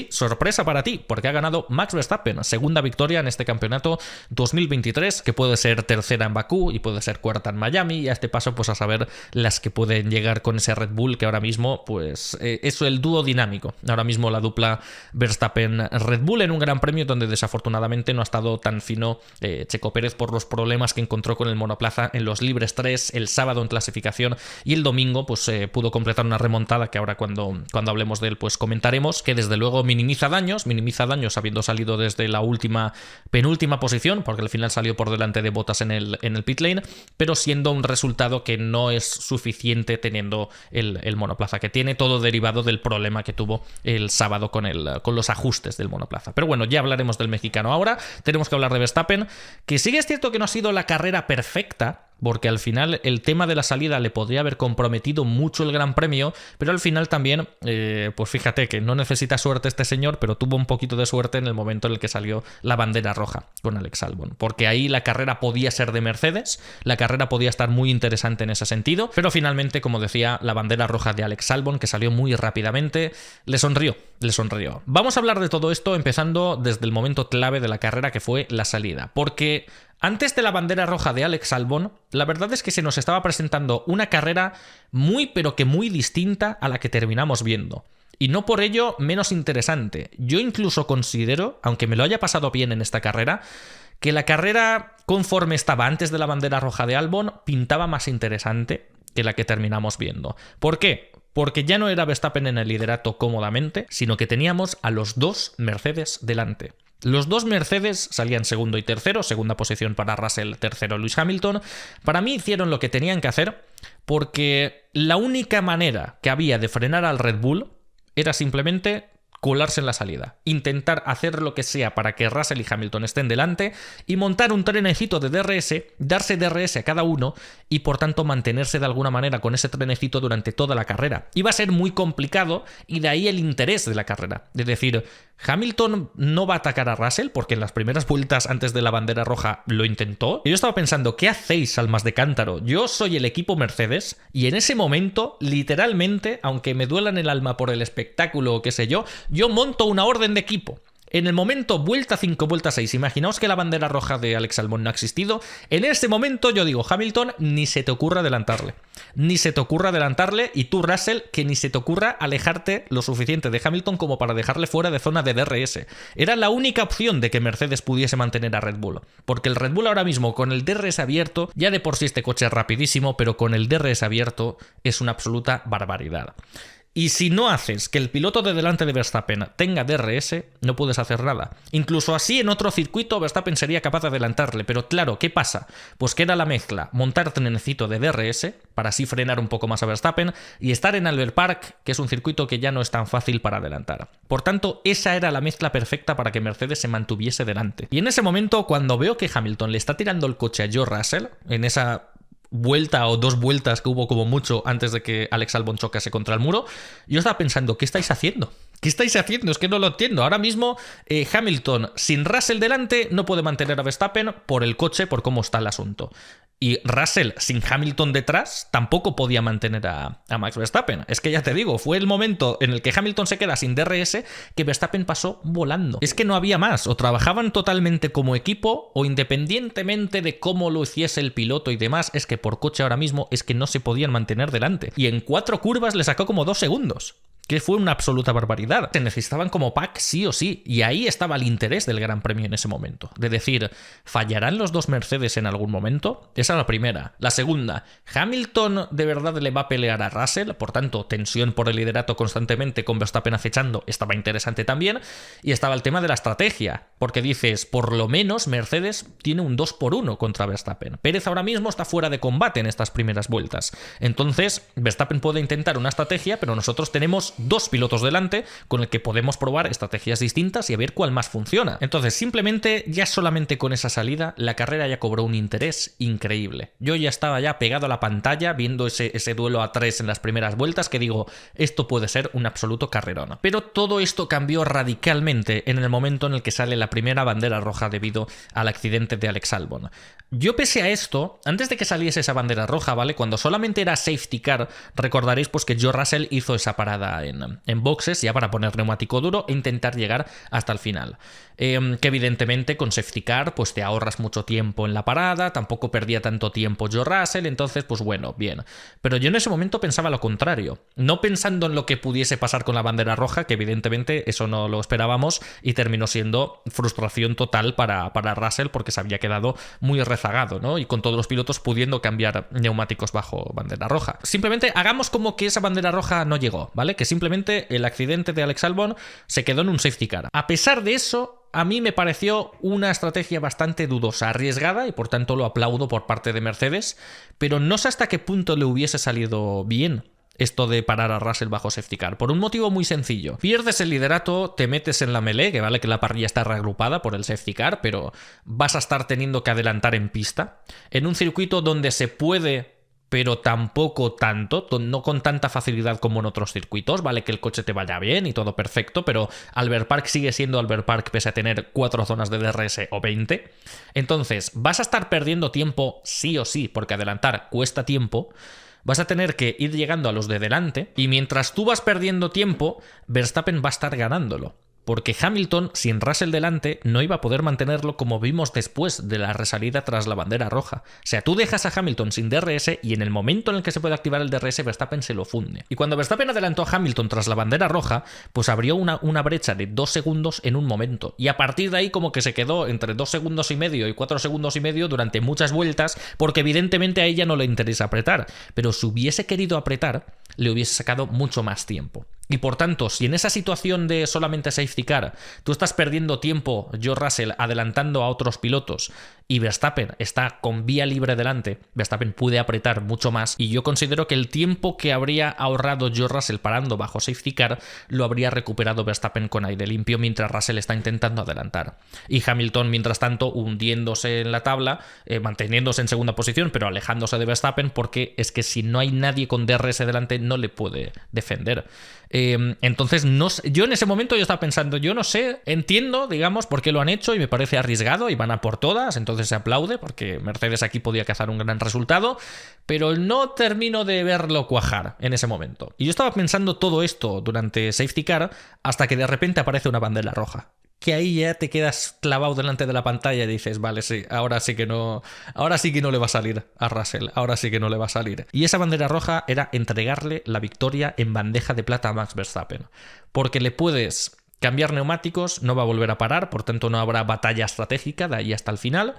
sorpresa para ti, porque ha ganado Max Verstappen, segunda victoria en este campeonato 2023, que puede ser tercera en Bakú y puede ser cuarta en Miami, y a este paso pues a saber las que pueden llegar con ese Red Bull, que ahora mismo pues es el dúo dinámico. Ahora mismo la dupla Verstappen-Red Bull en un gran premio donde desafortunadamente no ha estado tan fino Checo Pérez por los problemas que encontró con el monoplaza en los libres 3, el sábado en clasificación, y el domingo pues pudo completar una remontada que ahora cuando hablemos de él pues comentaremos, que desde luego minimiza daños habiendo salido desde la penúltima posición, porque al final salió por delante de Bottas en el pit lane, pero siendo un resultado que no es suficiente teniendo el monoplaza que tiene, todo derivado del problema que tuvo el sábado con los ajustes del monoplaza. Pero bueno, ya hablaremos del mexicano ahora. Tenemos que hablar de Verstappen, que sí que es cierto que no ha sido la carrera perfecta, porque al final el tema de la salida le podría haber comprometido mucho el Gran Premio, pero al final también, pues fíjate que no necesita suerte este señor, pero tuvo un poquito de suerte en el momento en el que salió la bandera roja con Alex Albon, porque ahí la carrera podía ser de Mercedes, la carrera podía estar muy interesante en ese sentido, pero finalmente, como decía, la bandera roja de Alex Albon, que salió muy rápidamente, le sonrió. Vamos a hablar de todo esto empezando desde el momento clave de la carrera, que fue la salida, porque antes de la bandera roja de Alex Albon, la verdad es que se nos estaba presentando una carrera muy pero que muy distinta a la que terminamos viendo. Y no por ello menos interesante. Yo incluso considero, aunque me lo haya pasado bien en esta carrera, que la carrera conforme estaba antes de la bandera roja de Albon pintaba más interesante que la que terminamos viendo. ¿Por qué? Porque ya no era Verstappen en el liderato cómodamente, sino que teníamos a los dos Mercedes delante. Los dos Mercedes salían segundo y tercero, segunda posición para Russell, tercero Lewis Hamilton. Para mí hicieron lo que tenían que hacer porque la única manera que había de frenar al Red Bull era simplemente colarse en la salida, intentar hacer lo que sea para que Russell y Hamilton estén delante y montar un trenecito de DRS, darse DRS a cada uno y por tanto mantenerse de alguna manera con ese trenecito durante toda la carrera. Iba a ser muy complicado y de ahí el interés de la carrera. Es decir, Hamilton no va a atacar a Russell porque en las primeras vueltas antes de la bandera roja lo intentó. Y yo estaba pensando, ¿qué hacéis, almas de cántaro? Yo soy el equipo Mercedes y en ese momento, literalmente, aunque me duela en el alma por el espectáculo o qué sé yo monto una orden de equipo. En el momento vuelta 5, vuelta 6, imaginaos que la bandera roja de Alex Albon no ha existido. En ese momento yo digo, Hamilton, ni se te ocurra adelantarle. Ni se te ocurra adelantarle y tú, Russell, que ni se te ocurra alejarte lo suficiente de Hamilton como para dejarle fuera de zona de DRS. Era la única opción de que Mercedes pudiese mantener a Red Bull. Porque el Red Bull ahora mismo con el DRS abierto, ya de por sí este coche es rapidísimo, pero con el DRS abierto es una absoluta barbaridad. Y si no haces que el piloto de delante de Verstappen tenga DRS, no puedes hacer nada. Incluso así en otro circuito Verstappen sería capaz de adelantarle, pero claro, ¿qué pasa? Pues que era la mezcla, montarte en el necesito de DRS, para así frenar un poco más a Verstappen, y estar en Albert Park, que es un circuito que ya no es tan fácil para adelantar. Por tanto, esa era la mezcla perfecta para que Mercedes se mantuviese delante. Y en ese momento, cuando veo que Hamilton le está tirando el coche a George Russell, en esa vuelta o dos vueltas que hubo como mucho antes de que Alex Albon chocase contra el muro, yo estaba pensando, ¿qué estáis haciendo? ¿Qué estáis haciendo? Es que no lo entiendo. Ahora mismo Hamilton sin Russell delante no puede mantener a Verstappen por el coche, por cómo está el asunto. Y Russell sin Hamilton detrás tampoco podía mantener a Max Verstappen. Es que ya te digo, fue el momento en el que Hamilton se queda sin DRS que Verstappen pasó volando. Es que no había más. O trabajaban totalmente como equipo o independientemente de cómo lo hiciese el piloto y demás, es que por coche ahora mismo es que no se podían mantener delante. Y en 4 curvas le sacó como 2 segundos. Que fue una absoluta barbaridad. Se necesitaban como pack sí o sí. Y ahí estaba el interés del Gran Premio en ese momento. De decir, ¿fallarán los dos Mercedes en algún momento? Esa es la primera. La segunda, ¿Hamilton de verdad le va a pelear a Russell? Por tanto, tensión por el liderato constantemente con Verstappen acechando. Estaba interesante también. Y estaba el tema de la estrategia. Porque dices, por lo menos Mercedes tiene un 2-1 contra Verstappen. Pérez ahora mismo está fuera de combate en estas primeras vueltas. Entonces, Verstappen puede intentar una estrategia, pero nosotros tenemos 2 pilotos delante con el que podemos probar estrategias distintas y a ver cuál más funciona. Entonces, simplemente, ya solamente con esa salida, la carrera ya cobró un interés increíble. Yo ya estaba ya pegado a la pantalla viendo ese duelo a 3 en las primeras vueltas que digo, esto puede ser un absoluto carrerón. Pero todo esto cambió radicalmente en el momento en el que sale la primera bandera roja debido al accidente de Alex Albon. Yo pese a esto, antes de que saliese esa bandera roja, ¿vale? Cuando solamente era safety car, recordaréis pues que George Russell hizo esa parada en boxes ya para poner neumático duro e intentar llegar hasta el final. Que evidentemente con safety car pues te ahorras mucho tiempo en la parada, tampoco perdía tanto tiempo George Russell, entonces pues bueno, bien. Pero yo en ese momento pensaba lo contrario, no pensando en lo que pudiese pasar con la bandera roja, que evidentemente eso no lo esperábamos y terminó siendo frustración total para Russell porque se había quedado muy rezagado, ¿no? Y con todos los pilotos pudiendo cambiar neumáticos bajo bandera roja. Simplemente hagamos como que esa bandera roja no llegó, ¿vale? Que simplemente el accidente de Alex Albon se quedó en un safety car. A pesar de eso, a mí me pareció una estrategia bastante dudosa, arriesgada, y por tanto lo aplaudo por parte de Mercedes, pero no sé hasta qué punto le hubiese salido bien. esto de parar a Russell bajo safety car? Por un motivo muy sencillo. Pierdes el liderato, te metes en la melee, que vale que la parrilla está reagrupada por el safety car, pero vas a estar teniendo que adelantar en pista, en un circuito donde se puede, pero tampoco tanto, no con tanta facilidad como en otros circuitos, vale que el coche te vaya bien y todo perfecto, pero Albert Park sigue siendo Albert Park pese a tener 4 zonas de DRS o 20. Entonces, vas a estar perdiendo tiempo sí o sí, porque adelantar cuesta tiempo. Vas a tener que ir llegando a los de delante y mientras tú vas perdiendo tiempo, Verstappen va a estar ganándolo. Porque Hamilton, sin Russell delante, no iba a poder mantenerlo como vimos después de la resalida tras la bandera roja. O sea, tú dejas a Hamilton sin DRS y en el momento en el que se puede activar el DRS, Verstappen se lo funde. Y cuando Verstappen adelantó a Hamilton tras la bandera roja, pues abrió una brecha de 2 segundos en un momento. Y a partir de ahí como que se quedó entre 2 segundos y medio y 4 segundos y medio durante muchas vueltas, porque evidentemente a ella no le interesa apretar. Pero si hubiese querido apretar, le hubiese sacado mucho más tiempo. Y por tanto, si en esa situación de solamente safety car tú estás perdiendo tiempo, George Russell, adelantando a otros pilotos y Verstappen está con vía libre delante, Verstappen puede apretar mucho más y yo considero que el tiempo que habría ahorrado George Russell parando bajo safety car lo habría recuperado Verstappen con aire limpio mientras Russell está intentando adelantar. Y Hamilton, mientras tanto, hundiéndose en la tabla, manteniéndose en segunda posición, pero alejándose de Verstappen porque es que si no hay nadie con DRS delante no le puede defender. Entonces, yo en ese momento yo estaba pensando, yo no sé, entiendo, digamos, por qué lo han hecho y me parece arriesgado y van a por todas, entonces se aplaude porque Mercedes aquí podía cazar un gran resultado, pero no termino de verlo cuajar en ese momento. Y yo estaba pensando todo esto durante safety car hasta que de repente aparece una bandera roja. Que ahí ya te quedas clavado delante de la pantalla y dices, vale, sí, ahora sí que no le va a salir a Russell, ahora sí que no le va a salir. Y esa bandera roja era entregarle la victoria en bandeja de plata a Max Verstappen, porque le puedes cambiar neumáticos, no va a volver a parar, por tanto no habrá batalla estratégica de ahí hasta el final,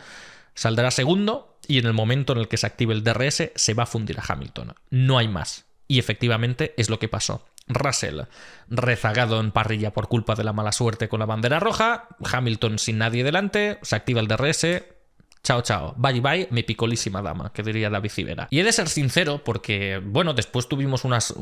saldrá segundo y en el momento en el que se active el DRS se va a fundir a Hamilton, no hay más. Y efectivamente es lo que pasó. Russell rezagado en parrilla por culpa de la mala suerte con la bandera roja, Hamilton sin nadie delante, se activa el DRS, chao chao, bye bye, mi picolísima dama, que diría David Civera. Y he de ser sincero porque, bueno, después tuvimos unas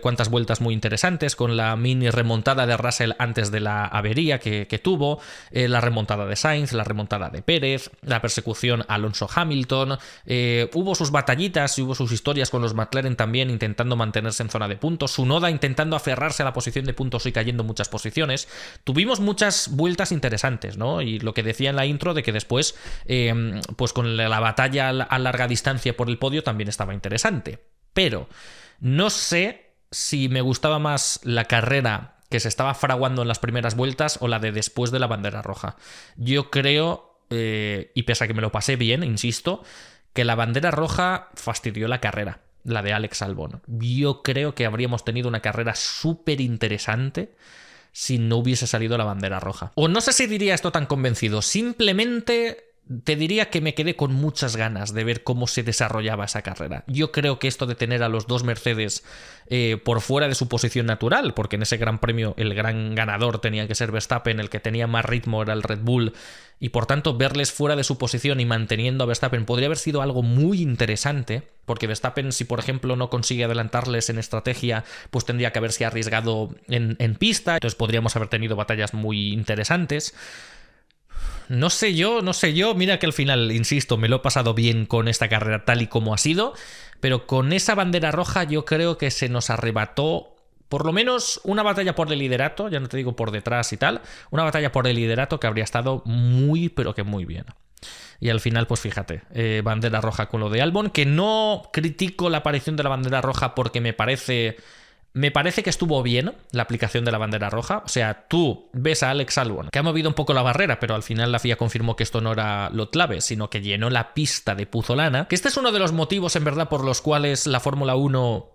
cuantas vueltas muy interesantes con la mini remontada de Russell antes de la avería que tuvo, la remontada de Sainz, la remontada de Pérez, la persecución a Alonso-Hamilton, hubo sus batallitas y hubo sus historias con los McLaren también intentando mantenerse en zona de puntos, Tsunoda intentando aferrarse a la posición de puntos y cayendo muchas posiciones. Tuvimos muchas vueltas interesantes, ¿no? Y lo que decía en la intro de que después pues con la batalla a larga distancia por el podio también estaba interesante. Pero no sé si me gustaba más la carrera que se estaba fraguando en las primeras vueltas o la de después de la bandera roja. Yo creo, y pese a que me lo pasé bien, insisto, que la bandera roja fastidió la carrera, la de Alex Albon. Yo creo que habríamos tenido una carrera súper interesante si no hubiese salido la bandera roja. O no sé si diría esto tan convencido, simplemente te diría que me quedé con muchas ganas de ver cómo se desarrollaba esa carrera. Yo creo que esto de tener a los dos Mercedes por fuera de su posición natural, porque en ese gran premio el gran ganador tenía que ser Verstappen, el que tenía más ritmo era el Red Bull, y por tanto verles fuera de su posición y manteniendo a Verstappen podría haber sido algo muy interesante, porque Verstappen, si por ejemplo no consigue adelantarles en estrategia, pues tendría que haberse arriesgado en pista, entonces podríamos haber tenido batallas muy interesantes. No sé yo, mira que al final, insisto, me lo he pasado bien con esta carrera tal y como ha sido, pero con esa bandera roja yo creo que se nos arrebató por lo menos una batalla por el liderato, ya no te digo por detrás y tal, una batalla por el liderato que habría estado muy, pero que muy bien. Y al final, pues fíjate, bandera roja con lo de Albon, que no critico la aparición de la bandera roja porque me parece que estuvo bien la aplicación de la bandera roja. O sea, tú ves a Alex Albon, que ha movido un poco la barrera, pero al final la FIA confirmó que esto no era lo clave, sino que llenó la pista de puzolana. Que este es uno de los motivos, en verdad, por los cuales la Fórmula 1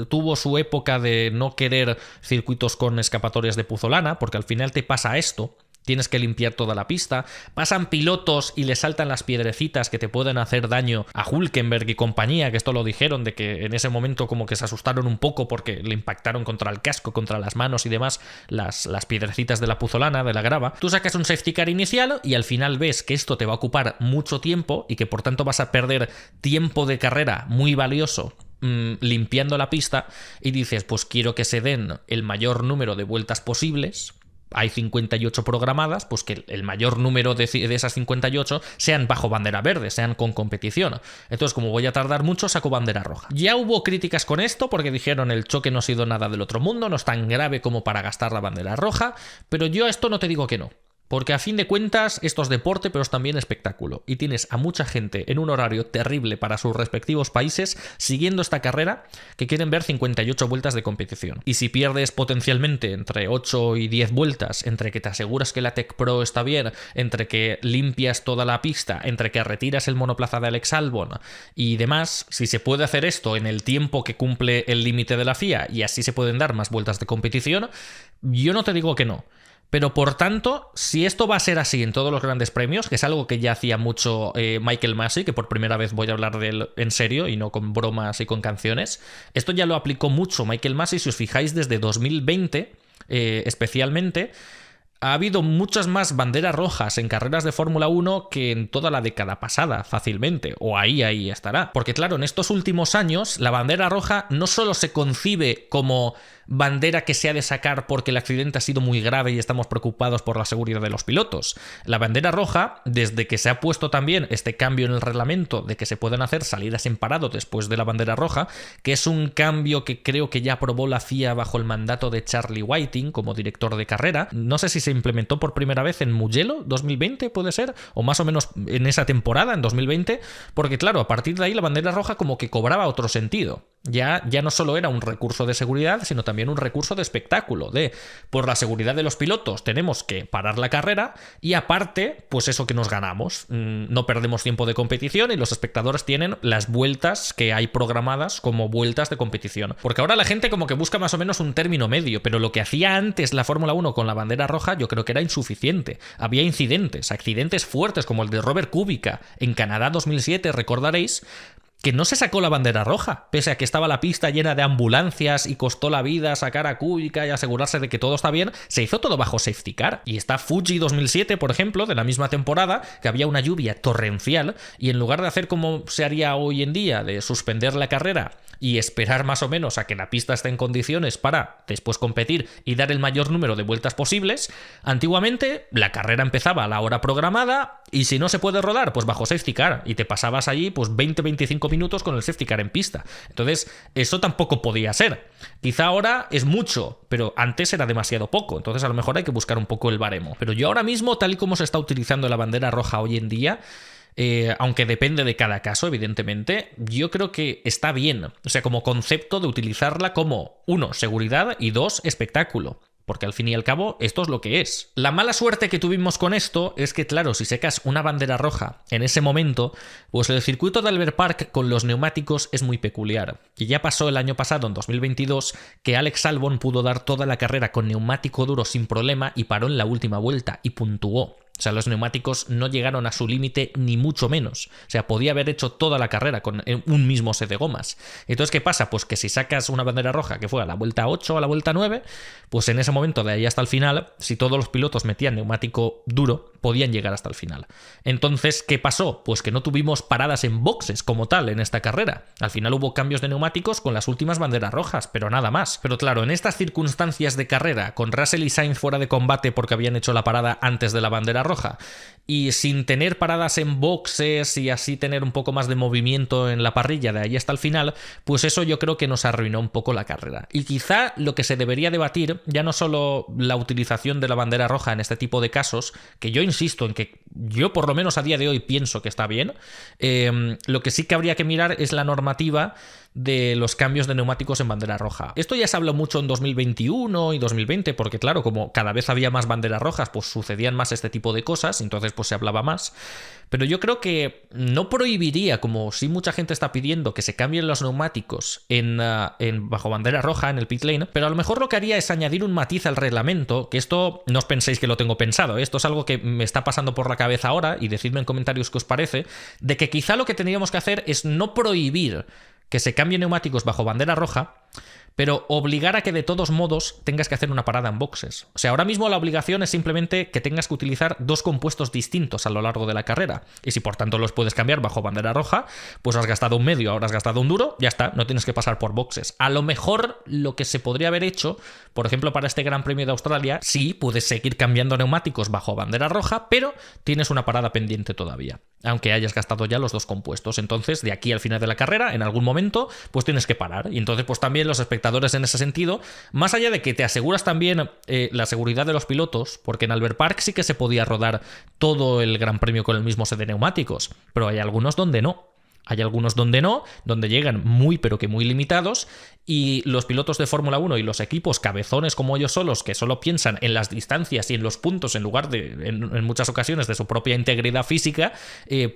tuvo su época de no querer circuitos con escapatorias de puzolana, porque al final te pasa esto. Tienes que limpiar toda la pista, pasan pilotos y le saltan las piedrecitas que te pueden hacer daño a Hülkenberg y compañía, que esto lo dijeron, de que en ese momento como que se asustaron un poco porque le impactaron contra el casco, contra las manos y demás, las piedrecitas de la puzolana, de la grava. Tú sacas un safety car inicial y al final ves que esto te va a ocupar mucho tiempo y que por tanto vas a perder tiempo de carrera muy valioso limpiando la pista y dices, pues quiero que se den el mayor número de vueltas posibles. Hay 58 programadas, pues que el mayor número de esas 58 sean bajo bandera verde, sean con competición. Entonces, como voy a tardar mucho, saco bandera roja. Ya hubo críticas con esto porque dijeron el choque no ha sido nada del otro mundo, no es tan grave como para gastar la bandera roja, pero yo a esto no te digo que no. Porque a fin de cuentas esto es deporte, pero es también espectáculo. Y tienes a mucha gente en un horario terrible para sus respectivos países siguiendo esta carrera que quieren ver 58 vueltas de competición. Y si pierdes potencialmente entre 8 y 10 vueltas, entre que te aseguras que la Tech Pro está bien, entre que limpias toda la pista, entre que retiras el monoplaza de Alex Albon y demás, si se puede hacer esto en el tiempo que cumple el límite de la FIA y así se pueden dar más vueltas de competición, yo no te digo que no. Pero por tanto, si esto va a ser así en todos los grandes premios, que es algo que ya hacía mucho Michael Masi, que por primera vez voy a hablar de él en serio y no con bromas y con canciones, esto ya lo aplicó mucho Michael Masi, si os fijáis, desde 2020 especialmente. Ha habido muchas más banderas rojas en carreras de Fórmula 1 que en toda la década pasada, fácilmente, o ahí estará. Porque claro, en estos últimos años la bandera roja no solo se concibe como bandera que se ha de sacar porque el accidente ha sido muy grave y estamos preocupados por la seguridad de los pilotos. La bandera roja, desde que se ha puesto también este cambio en el reglamento de que se pueden hacer salidas en parado después de la bandera roja, que es un cambio que creo que ya aprobó la FIA bajo el mandato de Charlie Whiting como director de carrera. No sé si se implementó por primera vez en Mugello 2020, puede ser, o más o menos en esa temporada, en 2020, porque claro, a partir de ahí la bandera roja como que cobraba otro sentido. Ya no solo era un recurso de seguridad, sino también un recurso de espectáculo, de por la seguridad de los pilotos tenemos que parar la carrera y aparte, pues eso que nos ganamos, no perdemos tiempo de competición y los espectadores tienen las vueltas que hay programadas como vueltas de competición. Porque ahora la gente como que busca más o menos un término medio, pero lo que hacía antes la Fórmula 1 con la bandera roja yo creo que era insuficiente. Había accidentes fuertes como el de Robert Kubica en Canadá 2007, recordaréis, que no se sacó la bandera roja, pese a que estaba la pista llena de ambulancias y costó la vida sacar a Kubica y asegurarse de que todo está bien, se hizo todo bajo safety car. Y está Fuji 2007, por ejemplo, de la misma temporada, que había una lluvia torrencial y en lugar de hacer como se haría hoy en día, de suspender la carrera y esperar más o menos a que la pista esté en condiciones para después competir y dar el mayor número de vueltas posibles, antiguamente la carrera empezaba a la hora programada y si no se puede rodar, pues bajo safety car y te pasabas allí pues 20-25 minutos con el safety car en pista. Entonces eso tampoco podía ser. Quizá ahora es mucho, pero antes era demasiado poco, entonces a lo mejor hay que buscar un poco el baremo. Pero yo ahora mismo, tal y como se está utilizando la bandera roja hoy en día, aunque depende de cada caso, evidentemente, yo creo que está bien. O sea, como concepto de utilizarla como, 1, seguridad y 2, espectáculo. Porque al fin y al cabo esto es lo que es. La mala suerte que tuvimos con esto es que, claro, si sacas una bandera roja en ese momento, pues el circuito de Albert Park con los neumáticos es muy peculiar. Y ya pasó el año pasado, en 2022, que Alex Albon pudo dar toda la carrera con neumático duro sin problema y paró en la última vuelta y puntuó. O sea, los neumáticos no llegaron a su límite ni mucho menos. O sea, podía haber hecho toda la carrera con un mismo set de gomas. Entonces, ¿qué pasa? Pues que si sacas una bandera roja que fue a la vuelta 8 o a la vuelta 9, pues en ese momento de ahí hasta el final, si todos los pilotos metían neumático duro, podían llegar hasta el final. Entonces, ¿qué pasó? Pues que no tuvimos paradas en boxes como tal en esta carrera. Al final hubo cambios de neumáticos con las últimas banderas rojas, pero nada más. Pero claro, en estas circunstancias de carrera, con Russell y Sainz fuera de combate porque habían hecho la parada antes de la bandera roja, y sin tener paradas en boxes y así tener un poco más de movimiento en la parrilla de ahí hasta el final, pues eso yo creo que nos arruinó un poco la carrera. Y quizá lo que se debería debatir, ya no solo la utilización de la bandera roja en este tipo de casos, que yo insisto en que yo por lo menos a día de hoy pienso que está bien, lo que sí que habría que mirar es la normativa de los cambios de neumáticos en bandera roja. Esto ya se habló mucho en 2021 y 2020 porque claro, como cada vez había más banderas rojas, pues sucedían más este tipo de cosas, entonces pues se hablaba más. Pero yo creo que no prohibiría, como sí mucha gente está pidiendo, que se cambien los neumáticos en bajo bandera roja en el pit lane, pero a lo mejor lo que haría es añadir un matiz al reglamento, que esto no os penséis que lo tengo pensado, esto es algo que me está pasando por la cabeza ahora y decidme en comentarios qué os parece, de que quizá lo que tendríamos que hacer es no prohibir que se cambien neumáticos bajo bandera roja, pero obligar a que de todos modos tengas que hacer una parada en boxes. O sea, ahora mismo la obligación es simplemente que tengas que utilizar dos compuestos distintos a lo largo de la carrera. Y si por tanto los puedes cambiar bajo bandera roja, pues has gastado un medio, ahora has gastado un duro, ya está, no tienes que pasar por boxes. A lo mejor lo que se podría haber hecho, por ejemplo, para este Gran Premio de Australia, sí, puedes seguir cambiando neumáticos bajo bandera roja, pero tienes una parada pendiente todavía, aunque hayas gastado ya los dos compuestos. Entonces, de aquí al final de la carrera, en algún momento, pues tienes que parar. Y entonces, pues también los espectadores en ese sentido, más allá de que te aseguras también la seguridad de los pilotos, porque en Albert Park sí que se podía rodar todo el Gran Premio con el mismo set de neumáticos, pero hay algunos donde no. Hay algunos donde no, donde llegan muy pero que muy limitados, y los pilotos de Fórmula 1 y los equipos cabezones como ellos solos, que solo piensan en las distancias y en los puntos en lugar de, en muchas ocasiones, de su propia integridad física,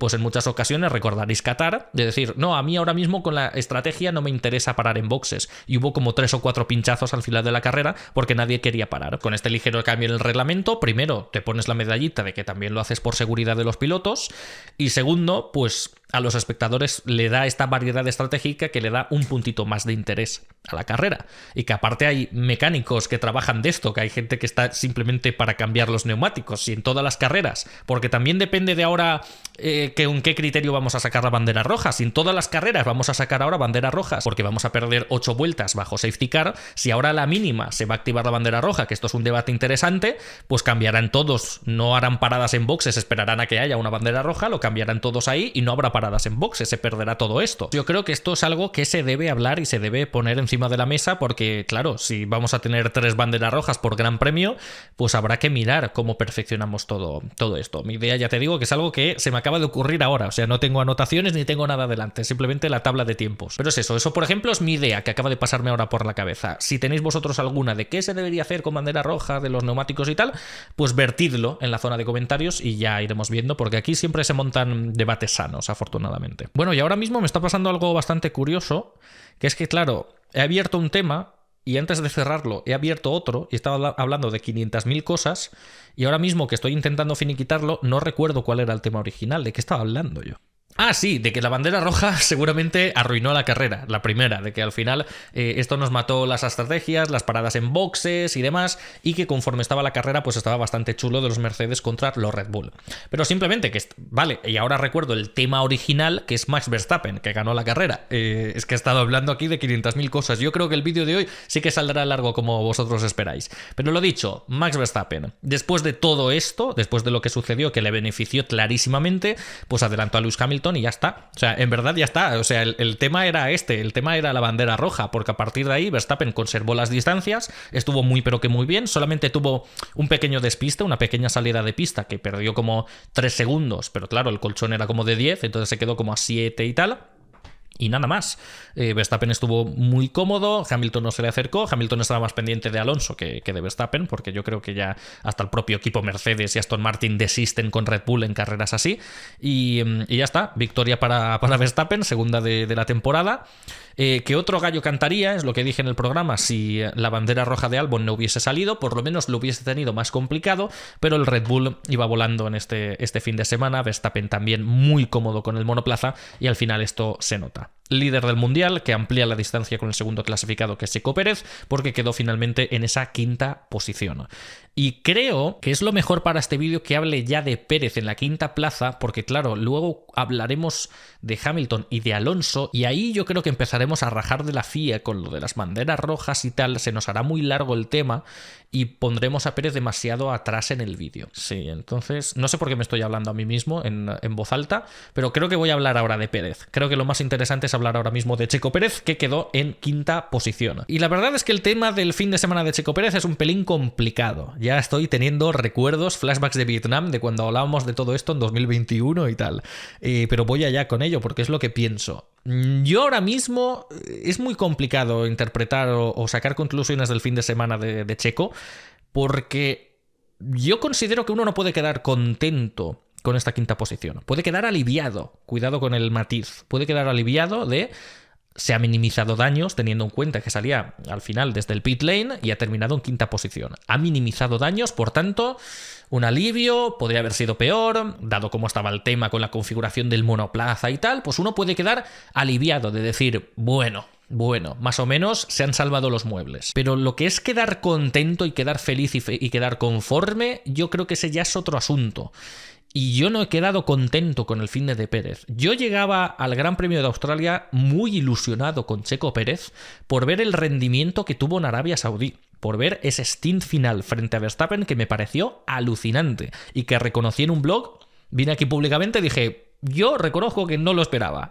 pues en muchas ocasiones recordaréis Qatar, de decir, no, a mí ahora mismo con la estrategia no me interesa parar en boxes, y hubo como 3 o 4 pinchazos al final de la carrera porque nadie quería parar. Con este ligero cambio en el reglamento, primero te pones la medallita de que también lo haces por seguridad de los pilotos, y segundo, pues a los espectadores le da esta variedad estratégica que le da un puntito más de interés a la carrera. Y que aparte hay mecánicos que trabajan de esto, que hay gente que está simplemente para cambiar los neumáticos, y en todas las carreras, porque también depende de ahora en qué criterio vamos a sacar la bandera roja. Si en todas las carreras vamos a sacar ahora banderas rojas, porque vamos a perder 8 vueltas bajo safety car, si ahora a la mínima se va a activar la bandera roja, que esto es un debate interesante, pues cambiarán todos, no harán paradas en boxes, esperarán a que haya una bandera roja, lo cambiarán todos ahí y no habrá paradas en boxes, se perderá todo esto. Yo creo que esto es algo que se debe hablar y se debe poner encima de la mesa, porque claro, si vamos a tener 3 banderas rojas por Gran Premio, pues habrá que mirar cómo perfeccionamos todo esto. Mi idea, ya te digo, que es algo que se me acaba de ocurrir ahora, o sea, no tengo anotaciones ni tengo nada delante, simplemente la tabla de tiempos. Pero es eso por ejemplo es mi idea que acaba de pasarme ahora por la cabeza. Si tenéis vosotros alguna de qué se debería hacer con bandera roja, de los neumáticos y tal, pues vertidlo en la zona de comentarios y ya iremos viendo, porque aquí siempre se montan debates sanos, afortunadamente. Bueno, y ahora mismo me está pasando algo bastante curioso, que es que, claro, he abierto un tema y antes de cerrarlo he abierto otro y estaba hablando de 500.000 cosas, y ahora mismo que estoy intentando finiquitarlo no recuerdo cuál era el tema original, de qué estaba hablando yo. Ah, sí, de que la bandera roja seguramente arruinó la carrera, la primera, de que al final esto nos mató las estrategias, las paradas en boxes y demás, y que conforme estaba la carrera pues estaba bastante chulo de los Mercedes contra los Red Bull. Pero simplemente que, vale, y ahora recuerdo el tema original, que es Max Verstappen, que ganó la carrera. Es que he estado hablando aquí de 500.000 cosas. Yo creo que el vídeo de hoy sí que saldrá largo como vosotros esperáis. Pero lo dicho, Max Verstappen, después de todo esto, después de lo que sucedió, que le benefició clarísimamente, pues adelantó a Lewis Hamilton y ya está. O sea, en verdad ya está. O sea, el tema era el tema era la bandera roja, porque a partir de ahí Verstappen conservó las distancias, estuvo muy pero que muy bien, solamente tuvo un pequeño despiste, una pequeña salida de pista que perdió como 3 segundos, pero claro, el colchón era como de 10, entonces se quedó como a 7 y tal. Y nada más. Verstappen estuvo muy cómodo, Hamilton no se le acercó, Hamilton estaba más pendiente de Alonso que de Verstappen, porque yo creo que ya hasta el propio equipo Mercedes y Aston Martin desisten con Red Bull en carreras así. Y ya está, victoria para Verstappen, segunda de la temporada. Que otro gallo cantaría, es lo que dije en el programa, si la bandera roja de Albon no hubiese salido, por lo menos lo hubiese tenido más complicado, pero el Red Bull iba volando en este fin de semana, Verstappen también muy cómodo con el monoplaza, y al final esto se nota. Líder del Mundial, que amplía la distancia con el segundo clasificado, que es Checo Pérez, porque quedó finalmente en esa 5ª posición. Y creo que es lo mejor para este vídeo que hable ya de Pérez en la 5ª plaza, porque claro, luego hablaremos de Hamilton y de Alonso, y ahí yo creo que empezaremos a rajar de la FIA con lo de las banderas rojas y tal, se nos hará muy largo el tema y pondremos a Pérez demasiado atrás en el vídeo. Sí, entonces no sé por qué me estoy hablando a mí mismo en voz alta, pero creo que voy a hablar ahora de Pérez. Creo que lo más interesante es hablar ahora mismo de Checo Pérez, que quedó en 5ª posición. Y la verdad es que el tema del fin de semana de Checo Pérez es un pelín complicado. Ya estoy teniendo recuerdos, flashbacks de Vietnam, de cuando hablábamos de todo esto en 2021 y tal. Pero voy allá con ello, porque es lo que pienso. Yo ahora mismo es muy complicado interpretar o sacar conclusiones del fin de semana de Checo, porque yo considero que uno no puede quedar contento con esta 5ª posición. Puede quedar aliviado, cuidado con el matiz, puede quedar aliviado de se ha minimizado daños teniendo en cuenta que salía al final desde el pit lane y ha terminado en 5ª posición. Ha minimizado daños, por tanto, un alivio, podría haber sido peor, dado cómo estaba el tema con la configuración del monoplaza y tal, pues uno puede quedar aliviado de decir, bueno, bueno, más o menos se han salvado los muebles. Pero lo que es quedar contento y quedar feliz y quedar conforme, yo creo que ese ya es otro asunto. Y yo no he quedado contento con el fin de Pérez. Yo llegaba al Gran Premio de Australia muy ilusionado con Checo Pérez por ver el rendimiento que tuvo en Arabia Saudí, por ver ese stint final frente a Verstappen que me pareció alucinante y que reconocí en un blog, vine aquí públicamente y dije... Yo reconozco que no lo esperaba,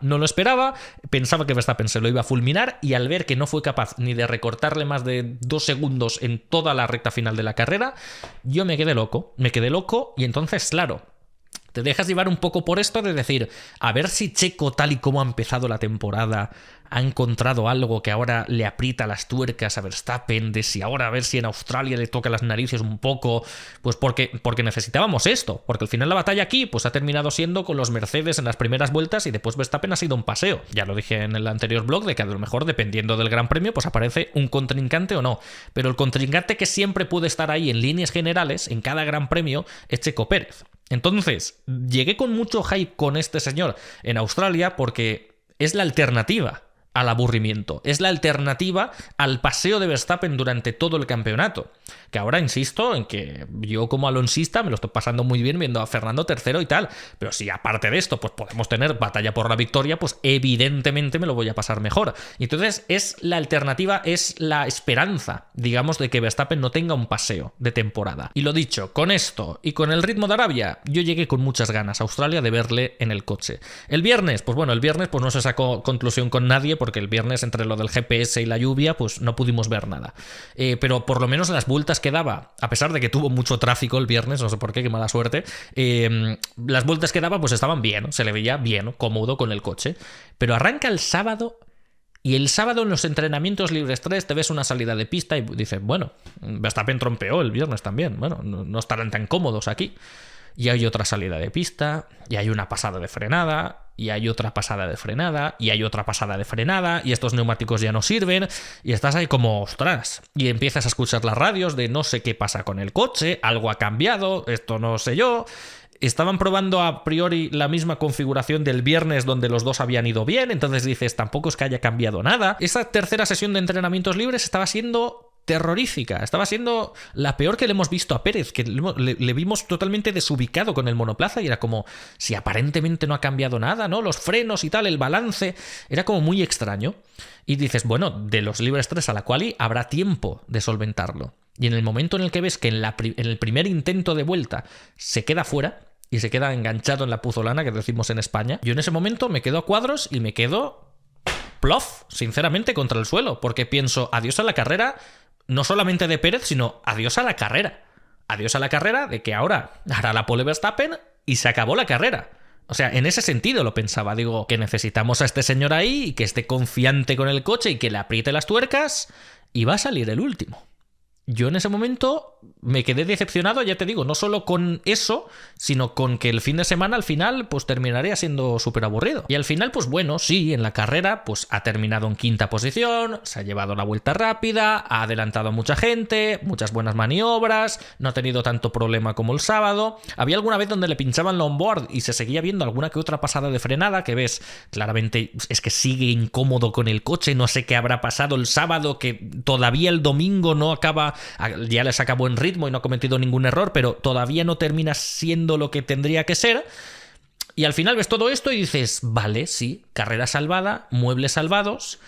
pensaba que Verstappen se lo iba a fulminar y al ver que no fue capaz ni de recortarle más de 2 segundos en toda la recta final de la carrera, yo me quedé loco y entonces, claro, te dejas llevar un poco por esto de decir, a ver si Checo, tal y como ha empezado la temporada, ha encontrado algo que ahora le aprieta las tuercas a Verstappen, de si ahora a ver si en Australia le toca las narices un poco, pues porque necesitábamos esto, porque al final la batalla aquí pues ha terminado siendo con los Mercedes en las primeras vueltas y después Verstappen ha sido un paseo. Ya lo dije en el anterior blog de que a lo mejor dependiendo del Gran Premio pues aparece un contrincante o no, pero el contrincante que siempre puede estar ahí en líneas generales en cada Gran Premio es Checo Pérez. Entonces, llegué con mucho hype con este señor en Australia porque es la alternativa al aburrimiento, es la alternativa al paseo de Verstappen durante todo el campeonato. Que ahora insisto en que yo como alonsista me lo estoy pasando muy bien viendo a Fernando tercero y tal, pero si aparte de esto pues podemos tener batalla por la victoria, pues evidentemente me lo voy a pasar mejor. Y entonces es la alternativa, es la esperanza, digamos, de que Verstappen no tenga un paseo de temporada. Y lo dicho, con esto y con el ritmo de Arabia, yo llegué con muchas ganas a Australia de verle en el coche. El viernes pues no se sacó conclusión con nadie porque el viernes entre lo del GPS y la lluvia pues no pudimos ver nada. Pero por lo menos las vueltas que daba, a pesar de que tuvo mucho tráfico el viernes, no sé por qué mala suerte, las vueltas que daba pues estaban bien, se le veía bien, cómodo con el coche. Pero arranca el sábado y el sábado en los entrenamientos libres 3 te ves una salida de pista y dices, bueno, Verstappen trompeó el viernes también, bueno, no estarán tan cómodos aquí. Y hay otra salida de pista, y hay una pasada de frenada, y hay otra pasada de frenada, y hay otra pasada de frenada, y estos neumáticos ya no sirven, y estás ahí como, ostras, y empiezas a escuchar las radios de no sé qué pasa con el coche, algo ha cambiado, esto no sé yo. Estaban probando a priori la misma configuración del viernes donde los dos habían ido bien, entonces dices, tampoco es que haya cambiado nada. Esa tercera sesión de entrenamientos libres estaba siendo terrorífica, estaba siendo la peor que le hemos visto a Pérez, que le vimos totalmente desubicado con el monoplaza y era como si aparentemente no ha cambiado nada, ¿no? Los frenos y tal, el balance, era como muy extraño. Y dices, bueno, de los libres 3 a la quali habrá tiempo de solventarlo. Y en el momento en el que ves que en el primer intento de vuelta se queda fuera y se queda enganchado en la puzolana, que decimos en España, yo en ese momento me quedo a cuadros y me quedo plof, sinceramente, contra el suelo, porque pienso, adiós a la carrera, no solamente de Pérez, sino adiós a la carrera. Adiós a la carrera de que ahora hará la pole Verstappen y se acabó la carrera. O sea, en ese sentido lo pensaba. Digo, que necesitamos a este señor ahí y que esté confiante con el coche y que le apriete las tuercas y va a salir el último. Yo en ese momento me quedé decepcionado, ya te digo, no solo con eso, sino con que el fin de semana al final pues terminaría siendo súper aburrido. Y al final, pues bueno, sí, en la carrera pues ha terminado en 5ª posición, se ha llevado la vuelta rápida, ha adelantado a mucha gente, muchas buenas maniobras, no ha tenido tanto problema como el sábado. Había alguna vez donde le pinchaban la onboard y se seguía viendo alguna que otra pasada de frenada que ves claramente es que sigue incómodo con el coche, no sé qué habrá pasado el sábado, que todavía el domingo no acaba, ya le saca buen ritmo y no ha cometido ningún error, pero todavía no termina siendo lo que tendría que ser. Y al final ves todo esto y dices, vale, sí, carrera salvada, muebles salvados,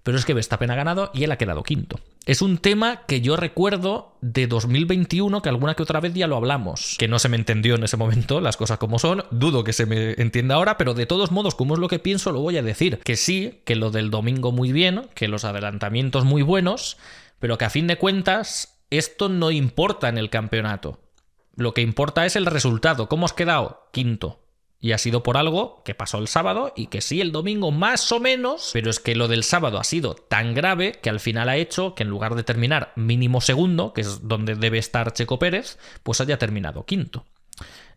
pero es que Verstappen ha ganado y él ha quedado quinto. Es un tema que yo recuerdo de 2021, que alguna que otra vez ya lo hablamos, que no se me entendió en ese momento, las cosas como son, dudo que se me entienda ahora, pero de todos modos, como es lo que pienso, lo voy a decir. Que sí, que lo del domingo muy bien, que los adelantamientos muy buenos, pero que a fin de cuentas esto no importa en el campeonato. Lo que importa es el resultado. ¿Cómo has quedado? Quinto. Y ha sido por algo que pasó el sábado y que sí, el domingo más o menos, pero es que lo del sábado ha sido tan grave que al final ha hecho que en lugar de terminar mínimo segundo, que es donde debe estar Checo Pérez, pues haya terminado quinto.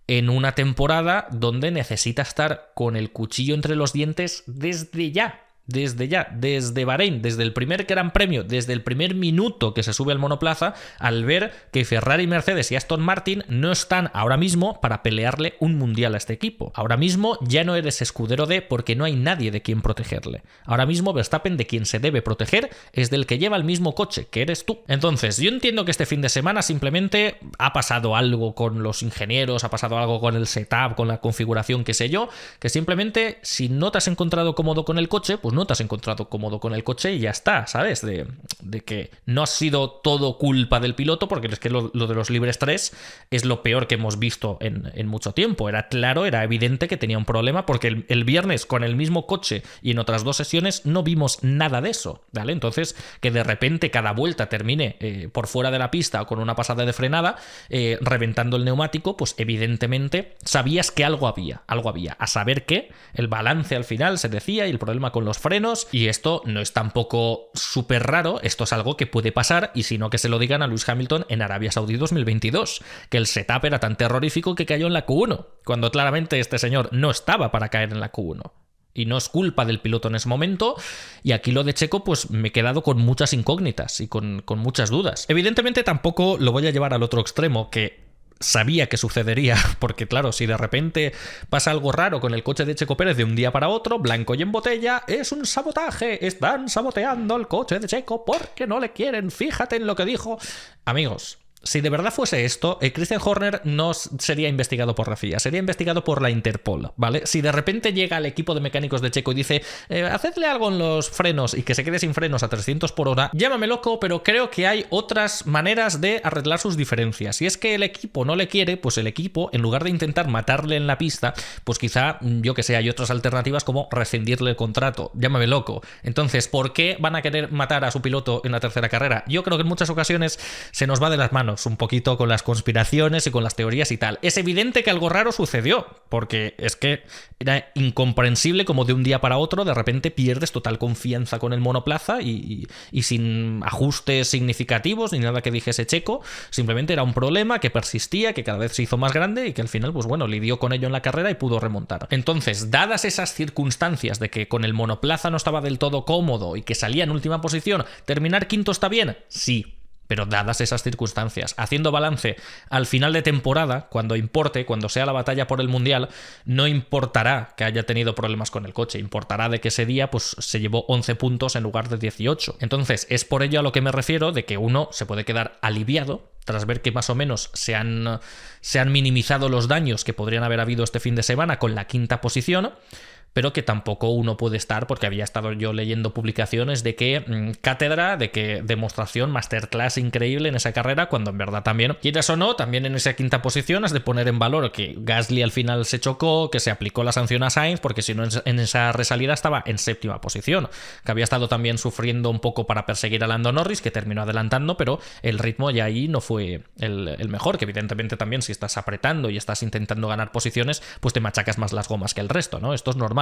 En una temporada donde necesita estar con el cuchillo entre los dientes desde ya. desde Bahrein, desde el primer Gran Premio, desde el primer minuto que se sube al monoplaza, al ver que Ferrari, Mercedes y Aston Martin no están ahora mismo para pelearle un mundial a este equipo. Ahora mismo ya no eres escudero de, porque no hay nadie de quien protegerle. Ahora mismo Verstappen, de quien se debe proteger, es del que lleva el mismo coche, que eres tú. Entonces, yo entiendo que este fin de semana simplemente ha pasado algo con los ingenieros, ha pasado algo con el setup, con la configuración, qué sé yo, que simplemente si no te has encontrado cómodo con el coche, pues no te has encontrado cómodo con el coche y ya está, ¿sabes? De que no ha sido todo culpa del piloto, porque es que lo de los libres 3 es lo peor que hemos visto en mucho tiempo. Era claro, era evidente que tenía un problema, porque el viernes con el mismo coche y en otras 2 sesiones no vimos nada de eso, ¿vale? Entonces, que de repente cada vuelta termine por fuera de la pista o con una pasada de frenada, reventando el neumático, pues evidentemente sabías que algo había. A saber que el balance al final se decía, y el problema con los frenos, y esto no es tampoco súper raro, esto es algo que puede pasar, y si no, que se lo digan a Lewis Hamilton en Arabia Saudí 2022, que el setup era tan terrorífico que cayó en la Q1, cuando claramente este señor no estaba para caer en la Q1. Y no es culpa del piloto en ese momento, y aquí lo de Checo pues me he quedado con muchas incógnitas y con muchas dudas. Evidentemente tampoco lo voy a llevar al otro extremo, que sabía que sucedería, porque claro, si de repente pasa algo raro con el coche de Checo Pérez de un día para otro, blanco y en botella, es un sabotaje, están saboteando el coche de Checo porque no le quieren, fíjate en lo que dijo. Amigos, si de verdad fuese esto, Christian Horner no sería investigado por la FIA, sería investigado por la Interpol, ¿vale? Si de repente llega el equipo de mecánicos de Checo y dice hacedle algo en los frenos y que se quede sin frenos a 300 por hora, llámame loco, pero creo que hay otras maneras de arreglar sus diferencias. Si es que el equipo no le quiere, pues el equipo, en lugar de intentar matarle en la pista, pues quizá, yo que sé, hay otras alternativas como rescindirle el contrato. Llámame loco. Entonces, ¿por qué van a querer matar a su piloto en la tercera carrera? Yo creo que en muchas ocasiones se nos va de las manos un poquito con las conspiraciones y con las teorías y tal. Es evidente que algo raro sucedió, porque es que era incomprensible como de un día para otro de repente pierdes total confianza con el monoplaza y sin ajustes significativos ni nada que dijese Checo, simplemente era un problema que persistía, que cada vez se hizo más grande y que al final, pues bueno, lidió con ello en la carrera y pudo remontar. Entonces, dadas esas circunstancias de que con el monoplaza no estaba del todo cómodo y que salía en última posición, ¿terminar quinto está bien? Sí. Pero dadas esas circunstancias, haciendo balance al final de temporada, cuando importe, cuando sea la batalla por el Mundial, no importará que haya tenido problemas con el coche, importará de que ese día pues, se llevó 11 puntos en lugar de 18. Entonces, es por ello a lo que me refiero, de que uno se puede quedar aliviado tras ver que más o menos se han minimizado los daños que podrían haber habido este fin de semana con la quinta posición, pero que tampoco uno puede estar, porque había estado yo leyendo publicaciones de que cátedra, de que demostración, masterclass increíble en esa carrera, cuando en verdad también, quieras o no, también en esa quinta posición has de poner en valor que Gasly al final se chocó, que se aplicó la sanción a Sainz, porque si no en esa resalida estaba en séptima posición, que había estado también sufriendo un poco para perseguir a Lando Norris, que terminó adelantando, pero el ritmo ya ahí no fue el mejor, que evidentemente también si estás apretando y estás intentando ganar posiciones, pues te machacas más las gomas que el resto, ¿no? Esto es normal.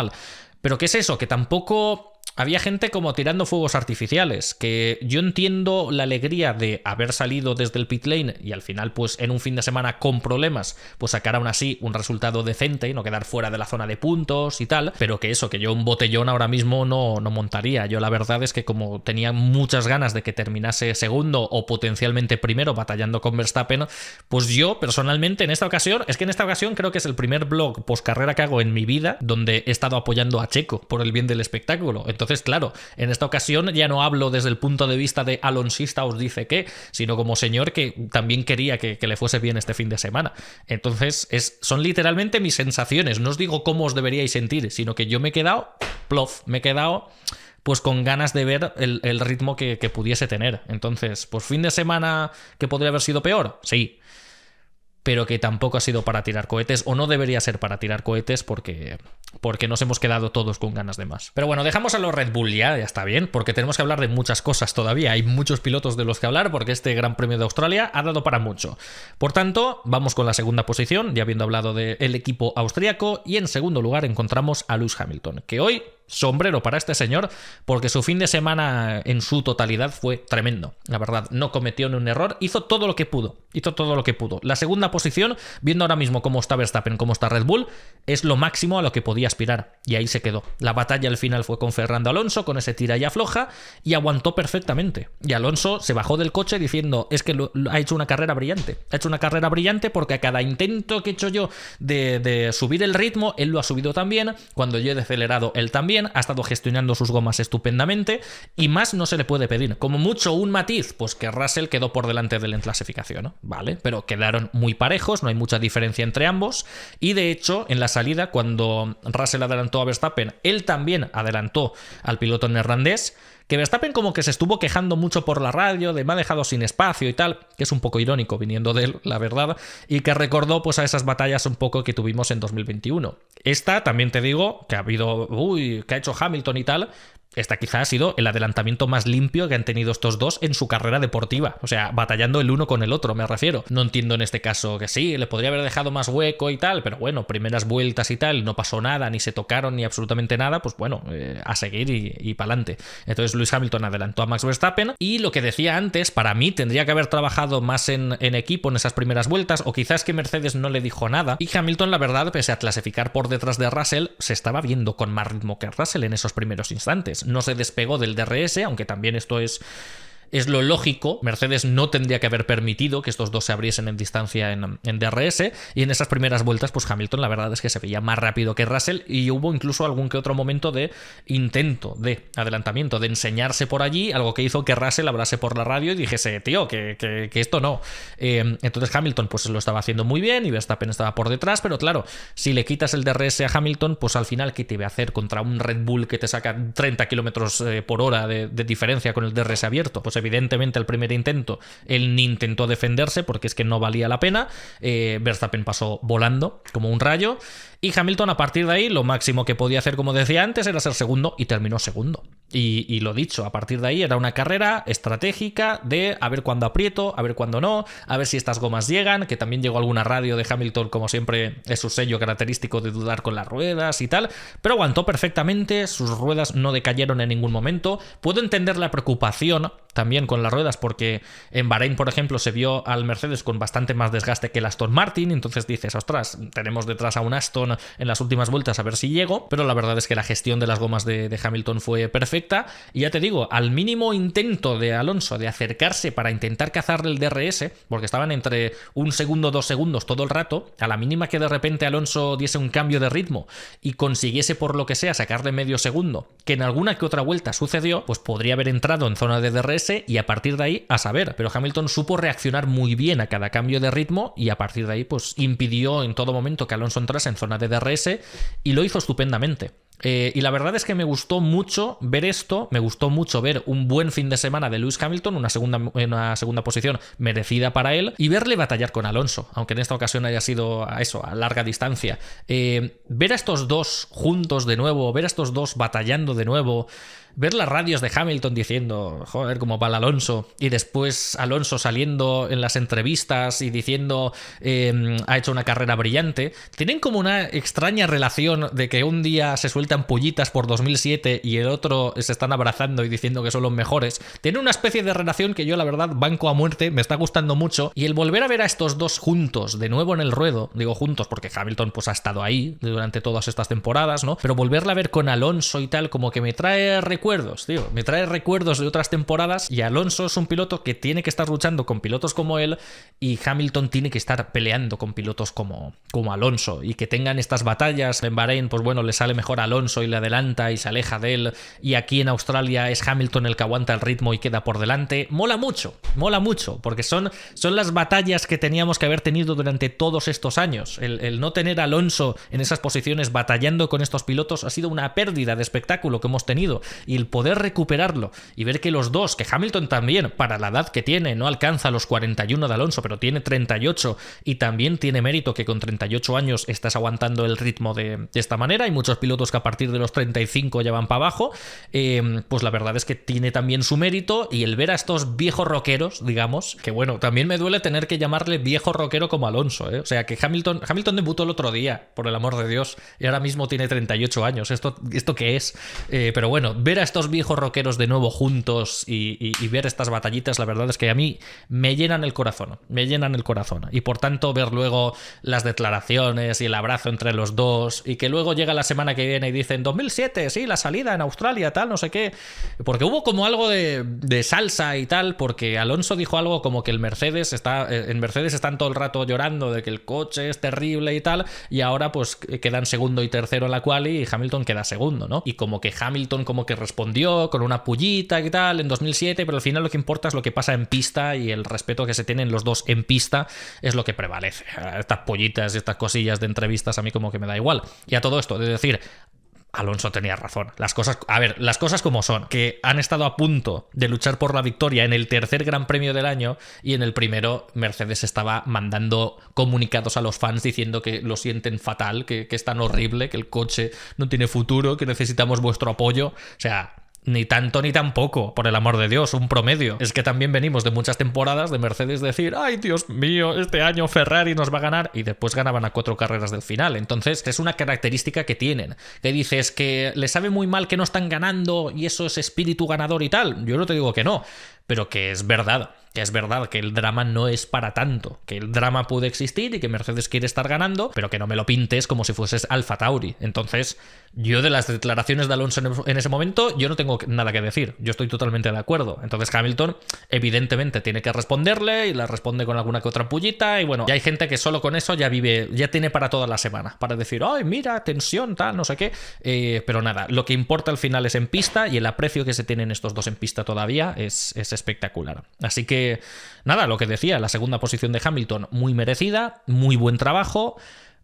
Pero ¿qué es eso? Que tampoco había gente como tirando fuegos artificiales, que yo entiendo la alegría de haber salido desde el pit lane y al final pues en un fin de semana con problemas pues sacar aún así un resultado decente y no quedar fuera de la zona de puntos y tal, pero que eso, que yo un botellón ahora mismo no montaría. Yo la verdad es que como tenía muchas ganas de que terminase segundo o potencialmente primero batallando con Verstappen, pues yo personalmente en esta ocasión creo que es el primer vlog postcarrera que hago en mi vida donde he estado apoyando a Checo por el bien del espectáculo. Entonces, claro, en esta ocasión ya no hablo desde el punto de vista de alonsista os dice que, sino como señor que también quería que le fuese bien este fin de semana. Entonces, son literalmente mis sensaciones. No os digo cómo os deberíais sentir, sino que yo me he quedado, pues con ganas de ver el ritmo que pudiese tener. Entonces, pues fin de semana que podría haber sido peor, sí, pero que tampoco ha sido para tirar cohetes, o no debería ser para tirar cohetes porque nos hemos quedado todos con ganas de más. Pero bueno, dejamos a los Red Bull ya está bien, porque tenemos que hablar de muchas cosas todavía. Hay muchos pilotos de los que hablar, porque este Gran Premio de Australia ha dado para mucho. Por tanto, vamos con la segunda posición, ya habiendo hablado del equipo austríaco, y en segundo lugar encontramos a Lewis Hamilton, que hoy sombrero para este señor, porque su fin de semana en su totalidad fue tremendo, la verdad. No cometió ni un error, hizo todo lo que pudo. La segunda posición, viendo ahora mismo cómo está Verstappen, cómo está Red Bull, es lo máximo a lo que podía aspirar, y ahí se quedó. La batalla al final fue con Fernando Alonso, con ese tira y afloja, y aguantó perfectamente. Y Alonso se bajó del coche diciendo, es que ha hecho una carrera brillante. Ha hecho una carrera brillante porque a cada intento que he hecho yo de subir el ritmo, él lo ha subido también. Cuando yo he decelerado, él también. Ha estado gestionando sus gomas estupendamente, y más no se le puede pedir. Como mucho un matiz, pues que Russell quedó por delante de él en clasificación, ¿no? Vale, pero quedaron muy parejos, no hay mucha diferencia entre ambos, y de hecho en la salida, cuando Russell adelantó a Verstappen, él también adelantó al piloto neerlandés, que Verstappen como que se estuvo quejando mucho por la radio de me ha dejado sin espacio y tal, que es un poco irónico viniendo de él, la verdad, y que recordó pues a esas batallas un poco que tuvimos en 2021. Esta, también te digo, que ha habido, que ha hecho Hamilton y tal. Esta quizá ha sido el adelantamiento más limpio que han tenido estos dos en su carrera deportiva. O sea, batallando el uno con el otro, me refiero. No entiendo en este caso que sí, le podría haber dejado más hueco y tal, pero bueno, primeras vueltas y tal, no pasó nada, ni se tocaron ni absolutamente nada, pues bueno, a seguir y pa'lante. Entonces Lewis Hamilton adelantó a Max Verstappen, y lo que decía antes, para mí tendría que haber trabajado más en equipo en esas primeras vueltas, o quizás que Mercedes no le dijo nada, y Hamilton, la verdad, pese a clasificar por detrás de Russell, se estaba viendo con más ritmo que Russell en esos primeros instantes. No se despegó del DRS, aunque también esto es lo lógico. Mercedes no tendría que haber permitido que estos dos se abriesen en distancia en DRS, y en esas primeras vueltas pues Hamilton la verdad es que se veía más rápido que Russell, y hubo incluso algún que otro momento de intento de adelantamiento, de enseñarse por allí, algo que hizo que Russell hablase por la radio y dijese, tío, que esto no. Entonces Hamilton pues lo estaba haciendo muy bien y Verstappen estaba por detrás, pero claro, si le quitas el DRS a Hamilton, pues al final ¿qué te va a hacer contra un Red Bull que te saca 30 km por hora de diferencia con el DRS abierto? Pues evidentemente el primer intento él ni intentó defenderse porque es que no valía la pena. Verstappen pasó volando como un rayo, y Hamilton a partir de ahí lo máximo que podía hacer, como decía antes, era ser segundo, y terminó segundo. Y lo dicho, a partir de ahí era una carrera estratégica de a ver cuándo aprieto, a ver cuándo no, a ver si estas gomas llegan, que también llegó alguna radio de Hamilton, como siempre es su sello característico de dudar con las ruedas y tal, pero aguantó perfectamente, sus ruedas no decayeron en ningún momento. Puedo entender la preocupación también con las ruedas, porque en Bahrein, por ejemplo, se vio al Mercedes con bastante más desgaste que el Aston Martin, entonces dices, ostras, tenemos detrás a un Aston en las últimas vueltas, a ver si llego, pero la verdad es que la gestión de las gomas de Hamilton fue perfecta, y ya te digo, al mínimo intento de Alonso de acercarse para intentar cazarle el DRS, porque estaban entre 1 segundo, 2 segundos todo el rato, a la mínima que de repente Alonso diese un cambio de ritmo y consiguiese por lo que sea sacarle medio segundo, que en alguna que otra vuelta sucedió, pues podría haber entrado en zona de DRS, y a partir de ahí a saber. Pero Hamilton supo reaccionar muy bien a cada cambio de ritmo, y a partir de ahí pues impidió en todo momento que Alonso entrase en zona de DRS, y lo hizo estupendamente. Y la verdad es que me gustó mucho ver esto, me gustó mucho ver un buen fin de semana de Lewis Hamilton, una segunda posición merecida para él, y verle batallar con Alonso, aunque en esta ocasión haya sido a larga distancia. Ver a estos dos juntos de nuevo, ver a estos dos batallando de nuevo, ver las radios de Hamilton diciendo, joder, cómo va el Alonso, y después Alonso saliendo en las entrevistas y diciendo, ha hecho una carrera brillante. Tienen como una extraña relación de que un día se sueltan pollitas por 2007 y el otro se están abrazando y diciendo que son los mejores. Tienen una especie de relación que yo, la verdad, banco a muerte, me está gustando mucho, y el volver a ver a estos dos juntos de nuevo en el ruedo, digo juntos porque Hamilton pues ha estado ahí durante todas estas temporadas, ¿no? Pero volverla a ver con Alonso y tal, como que me trae recuerdos, tío. Me trae recuerdos de otras temporadas, y Alonso es un piloto que tiene que estar luchando con pilotos como él, y Hamilton tiene que estar peleando con pilotos como Alonso, y que tengan estas batallas. En Bahrein, pues bueno, le sale mejor a Alonso y le adelanta y se aleja de él, y aquí en Australia es Hamilton el que aguanta el ritmo y queda por delante. Mola mucho, porque son las batallas que teníamos que haber tenido durante todos estos años. El no tener a Alonso en esas posiciones batallando con estos pilotos ha sido una pérdida de espectáculo que hemos tenido, y el poder recuperarlo y ver que los dos, que Hamilton también, para la edad que tiene, no alcanza los 41 de Alonso, pero tiene 38 y también tiene mérito que con 38 años estás aguantando el ritmo de esta manera. Hay muchos pilotos que a partir de los 35 ya van para abajo, pues la verdad es que tiene también su mérito, y el ver a estos viejos rockeros, digamos, que bueno, también me duele tener que llamarle viejo rockero como Alonso, ¿eh? O sea, que Hamilton debutó el otro día, por el amor de Dios, y ahora mismo tiene 38 años. ¿Esto qué es? Pero bueno, ver a estos viejos rockeros de nuevo juntos y ver estas batallitas, la verdad es que a mí me llenan el corazón, y por tanto ver luego las declaraciones y el abrazo entre los dos, y que luego llega la semana que viene y dicen 2007, sí, la salida en Australia, tal, no sé qué, porque hubo como algo de salsa y tal, porque Alonso dijo algo como que en Mercedes están todo el rato llorando de que el coche es terrible y tal, y ahora pues quedan segundo y tercero en la quali y Hamilton queda segundo, ¿no? Y como que Hamilton como que respondió con una pullita y tal en 2007, pero al final lo que importa es lo que pasa en pista, y el respeto que se tienen los dos en pista es lo que prevalece. Estas pollitas y estas cosillas de entrevistas a mí como que me da igual. Y a todo esto, de decir, Alonso tenía razón. Las cosas como son, que han estado a punto de luchar por la victoria en el tercer Gran Premio del año, y en el primero Mercedes estaba mandando comunicados a los fans diciendo que lo sienten fatal, que es tan horrible, que el coche no tiene futuro, que necesitamos vuestro apoyo. O sea, ni tanto ni tampoco, por el amor de Dios, un promedio. Es que también venimos de muchas temporadas de Mercedes decir, ay Dios mío, este año Ferrari nos va a ganar, y después ganaban a 4 carreras del final. Entonces es una característica que tienen, que dices que les sabe muy mal que no están ganando y eso es espíritu ganador y tal. Yo no te digo que no, pero que es verdad que el drama no es para tanto, que el drama puede existir y que Mercedes quiere estar ganando, pero que no me lo pintes como si fueses Alfa Tauri. Entonces, yo de las declaraciones de Alonso en ese momento, yo no tengo nada que decir, yo estoy totalmente de acuerdo. Entonces Hamilton evidentemente tiene que responderle, y la responde con alguna que otra pullita, y bueno, ya hay gente que solo con eso ya tiene para toda la semana, para decir, ay, mira, tensión, tal, no sé qué, pero nada, lo que importa al final es en pista, y el aprecio que se tienen estos dos en pista todavía es espectacular. Así que nada, lo que decía, la segunda posición de Hamilton muy merecida, muy buen trabajo,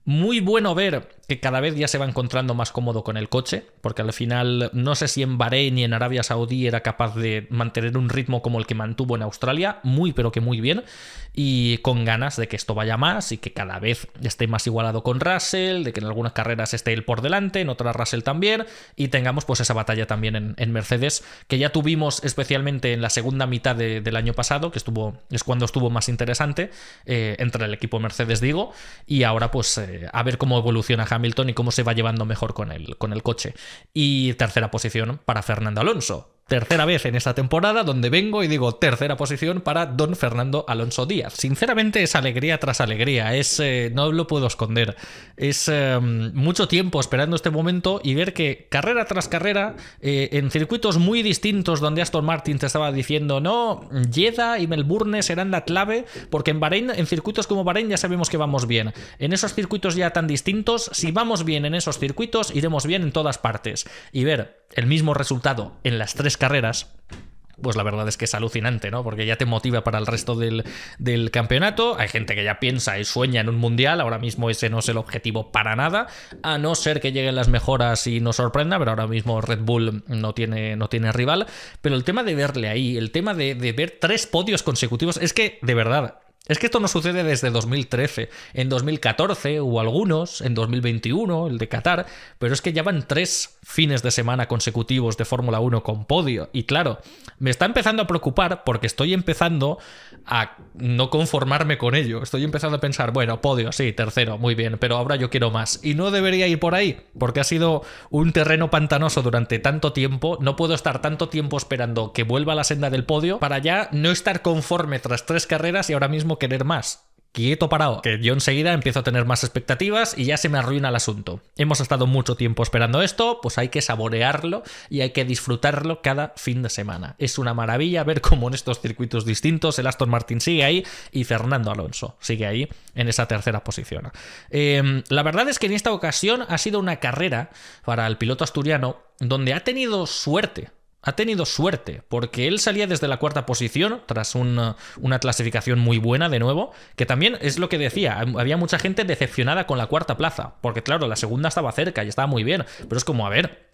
muy bueno ver que cada vez ya se va encontrando más cómodo con el coche, porque al final no sé si en Bahrein y en Arabia Saudí era capaz de mantener un ritmo como el que mantuvo en Australia, muy pero que muy bien, y con ganas de que esto vaya más y que cada vez esté más igualado con Russell, de que en algunas carreras esté él por delante, en otras Russell también, y tengamos pues esa batalla también en Mercedes, que ya tuvimos especialmente en la segunda mitad del año pasado, que es cuando estuvo más interesante, entre el equipo Mercedes digo, y ahora pues a ver cómo evoluciona Hamilton y cómo se va llevando mejor con el coche. Y tercera posición para Fernando Alonso. Tercera vez en esta temporada donde vengo y digo tercera posición para don Fernando Alonso Díaz. Sinceramente es alegría tras alegría, no lo puedo esconder. Es mucho tiempo esperando este momento y ver que carrera tras carrera, en circuitos muy distintos donde Aston Martin te estaba diciendo no, Jeddah y Melbourne serán la clave, porque en Bahrein, en circuitos como Bahrein ya sabemos que vamos bien. En esos circuitos ya tan distintos, si vamos bien en esos circuitos, iremos bien en todas partes. Y ver el mismo resultado en las 3 carreras, pues la verdad es que es alucinante, ¿no? Porque ya te motiva para el resto del campeonato. Hay gente que ya piensa y sueña en un mundial. Ahora mismo ese no es el objetivo para nada, a no ser que lleguen las mejoras y nos sorprenda, pero ahora mismo Red Bull no tiene rival. Pero el tema de verle ahí, el tema de ver 3 podios consecutivos, es que, de verdad, es que esto no sucede desde 2013. En 2014 hubo algunos, en 2021, el de Qatar, pero es que ya van 3 fines de semana consecutivos de Fórmula 1 con podio. Y claro, me está empezando a preocupar porque estoy empezando a no conformarme con ello. Estoy empezando a pensar, bueno, podio, sí, tercero, muy bien, pero ahora yo quiero más. Y no debería ir por ahí, porque ha sido un terreno pantanoso durante tanto tiempo. No puedo estar tanto tiempo esperando que vuelva a la senda del podio para ya no estar conforme tras 3 carreras y ahora mismo querer más. Quieto parado, que yo enseguida empiezo a tener más expectativas y ya se me arruina el asunto. Hemos estado mucho tiempo esperando esto, pues hay que saborearlo y hay que disfrutarlo cada fin de semana. Es una maravilla ver cómo en estos circuitos distintos el Aston Martin sigue ahí y Fernando Alonso sigue ahí en esa tercera posición. La verdad es que en esta ocasión ha sido una carrera para el piloto asturiano donde ha tenido suerte. Ha tenido suerte, porque él salía desde la 4ª posición tras una clasificación muy buena de nuevo, que también es lo que decía, había mucha gente decepcionada con la 4ª plaza, porque claro, la segunda estaba cerca y estaba muy bien, pero es como, a ver,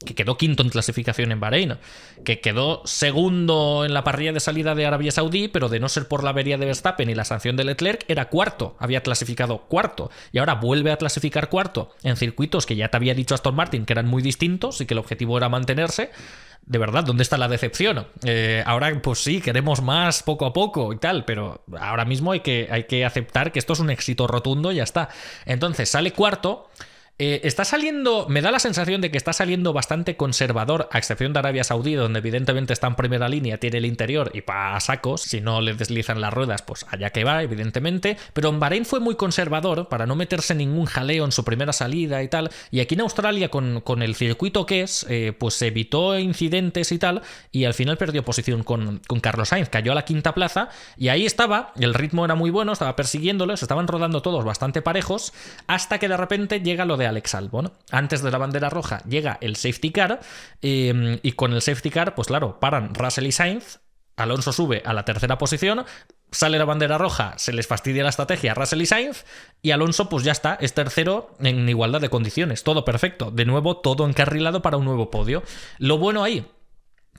que quedó quinto en clasificación en Bahrein, que quedó segundo en la parrilla de salida de Arabia Saudí, pero de no ser por la avería de Verstappen y la sanción de Leclerc, era cuarto, había clasificado cuarto, y ahora vuelve a clasificar cuarto en circuitos que ya te había dicho Aston Martin que eran muy distintos y que el objetivo era mantenerse. De verdad, ¿dónde está la decepción? Ahora, pues sí, queremos más poco a poco y tal, pero ahora mismo hay que aceptar que esto es un éxito rotundo y ya está. Entonces, sale cuarto. Está saliendo, me da la sensación de que está saliendo bastante conservador, a excepción de Arabia Saudí, donde evidentemente está en primera línea, tiene el interior y pa' sacos, si no le deslizan las ruedas, pues allá que va, evidentemente, pero en Bahrein fue muy conservador para no meterse ningún jaleo en su primera salida y tal, y aquí en Australia con el circuito que es, pues se evitó incidentes y tal, y al final perdió posición con Carlos Sainz, cayó a la quinta plaza, y ahí estaba, el ritmo era muy bueno, estaba persiguiéndolos, estaban rodando todos bastante parejos, hasta que de repente llega lo de Alex Albon. Antes de la bandera roja llega el safety car y con el safety car, pues claro, paran Russell y Sainz, Alonso sube a la tercera posición, sale la bandera roja, se les fastidia la estrategia a Russell y Sainz y Alonso pues ya está, es tercero en igualdad de condiciones, todo perfecto, de nuevo todo encarrilado para un nuevo podio. Lo bueno ahí,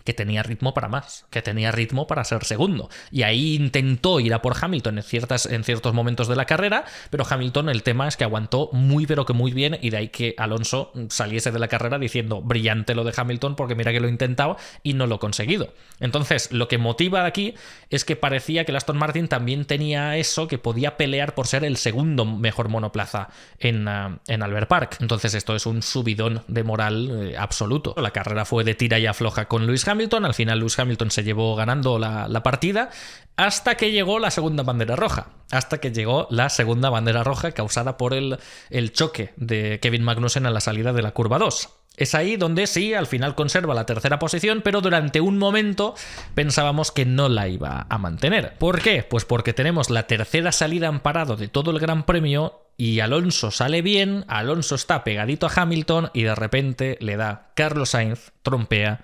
que tenía ritmo para más, que tenía ritmo para ser segundo. Y ahí intentó ir a por Hamilton en ciertos momentos de la carrera, pero Hamilton, el tema es que aguantó muy pero que muy bien, y de ahí que Alonso saliese de la carrera diciendo brillante lo de Hamilton, porque mira que lo he intentado y no lo he conseguido. Entonces, lo que motiva aquí es que parecía que el Aston Martin también tenía eso, que podía pelear por ser el segundo mejor monoplaza en Albert Park. Entonces esto es un subidón de moral absoluto. La carrera fue de tira y afloja con Lewis Hamilton, al final Lewis Hamilton se llevó ganando la partida hasta que llegó la segunda bandera roja. Hasta que llegó la segunda bandera roja causada por el choque de Kevin Magnussen a la salida de la curva 2. Es ahí donde sí, al final conserva la tercera posición, pero durante un momento pensábamos que no la iba a mantener. ¿Por qué? Pues porque tenemos la tercera salida en parado de todo el Gran Premio y Alonso sale bien, Alonso está pegadito a Hamilton y de repente le da Carlos Sainz, trompea.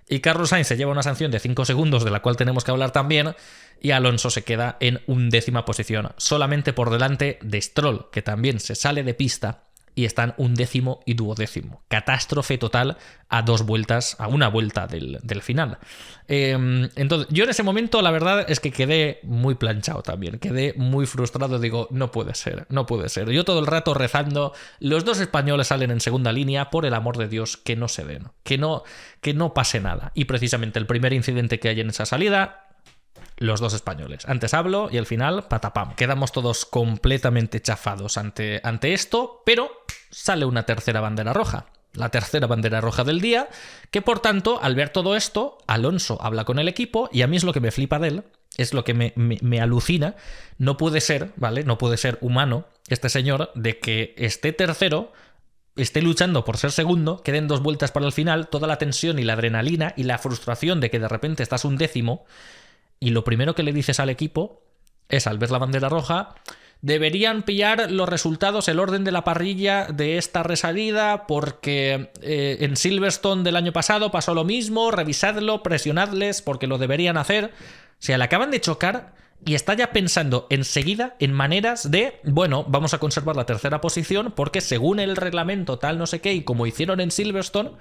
Y Carlos Sainz se lleva una sanción de 5 segundos, de la cual tenemos que hablar también, y Alonso se queda en 11ª posición, solamente por delante de Stroll, que también se sale de pista, y están 11º y 12º. Catástrofe total a una vuelta del final. Entonces, yo en ese momento la verdad es que quedé muy planchado también, quedé muy frustrado, digo, no puede ser. Yo todo el rato rezando, los dos españoles salen en segunda línea, por el amor de Dios, que no se den, que no pase nada. Y precisamente el primer incidente que hay en esa salida, los dos españoles. Antes hablo y al final, patapam. Quedamos todos completamente chafados ante esto, pero sale una tercera bandera roja. La tercera bandera roja del día, que por tanto, al ver todo esto, Alonso habla con el equipo y a mí es lo que me flipa de él, es lo que me alucina. No puede ser, ¿vale? No puede ser humano este señor de que esté tercero, esté luchando por ser segundo, queden 2 vueltas para el final, toda la tensión y la adrenalina y la frustración de que de repente estás 11º. Y lo primero que le dices al equipo es, al ver la bandera roja, deberían pillar los resultados, el orden de la parrilla de esta resalida, porque en Silverstone del año pasado pasó lo mismo, revisadlo, presionadles, porque lo deberían hacer. O sea, le acaban de chocar y está ya pensando enseguida en maneras de, bueno, vamos a conservar la tercera posición, porque según el reglamento tal no sé qué, y como hicieron en Silverstone.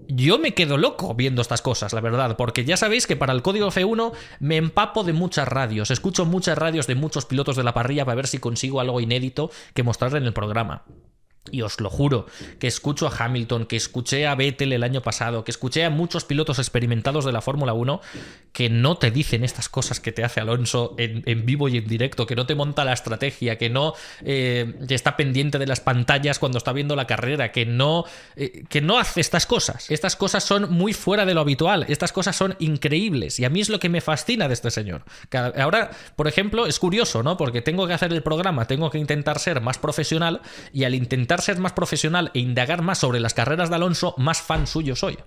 Yo me quedo loco viendo estas cosas, la verdad, porque ya sabéis que para el código F1 me empapo de muchas radios, escucho muchas radios de muchos pilotos de la parrilla para ver si consigo algo inédito que mostrar en el programa. Y os lo juro, que escucho a Hamilton, que escuché a Vettel el año pasado, que escuché a muchos pilotos experimentados de la Fórmula 1 que no te dicen estas cosas que te hace Alonso en vivo y en directo, que no te monta la estrategia, que no está pendiente de las pantallas cuando está viendo la carrera, que no hace estas cosas. Estas cosas son muy fuera de lo habitual, estas cosas son increíbles y a mí es lo que me fascina de este señor. Ahora, por ejemplo, es curioso, ¿no? Porque tengo que hacer el programa, tengo que intentar ser más profesional y al intentar ser más profesional e indagar más sobre las carreras de Alonso, más fan suyo soy.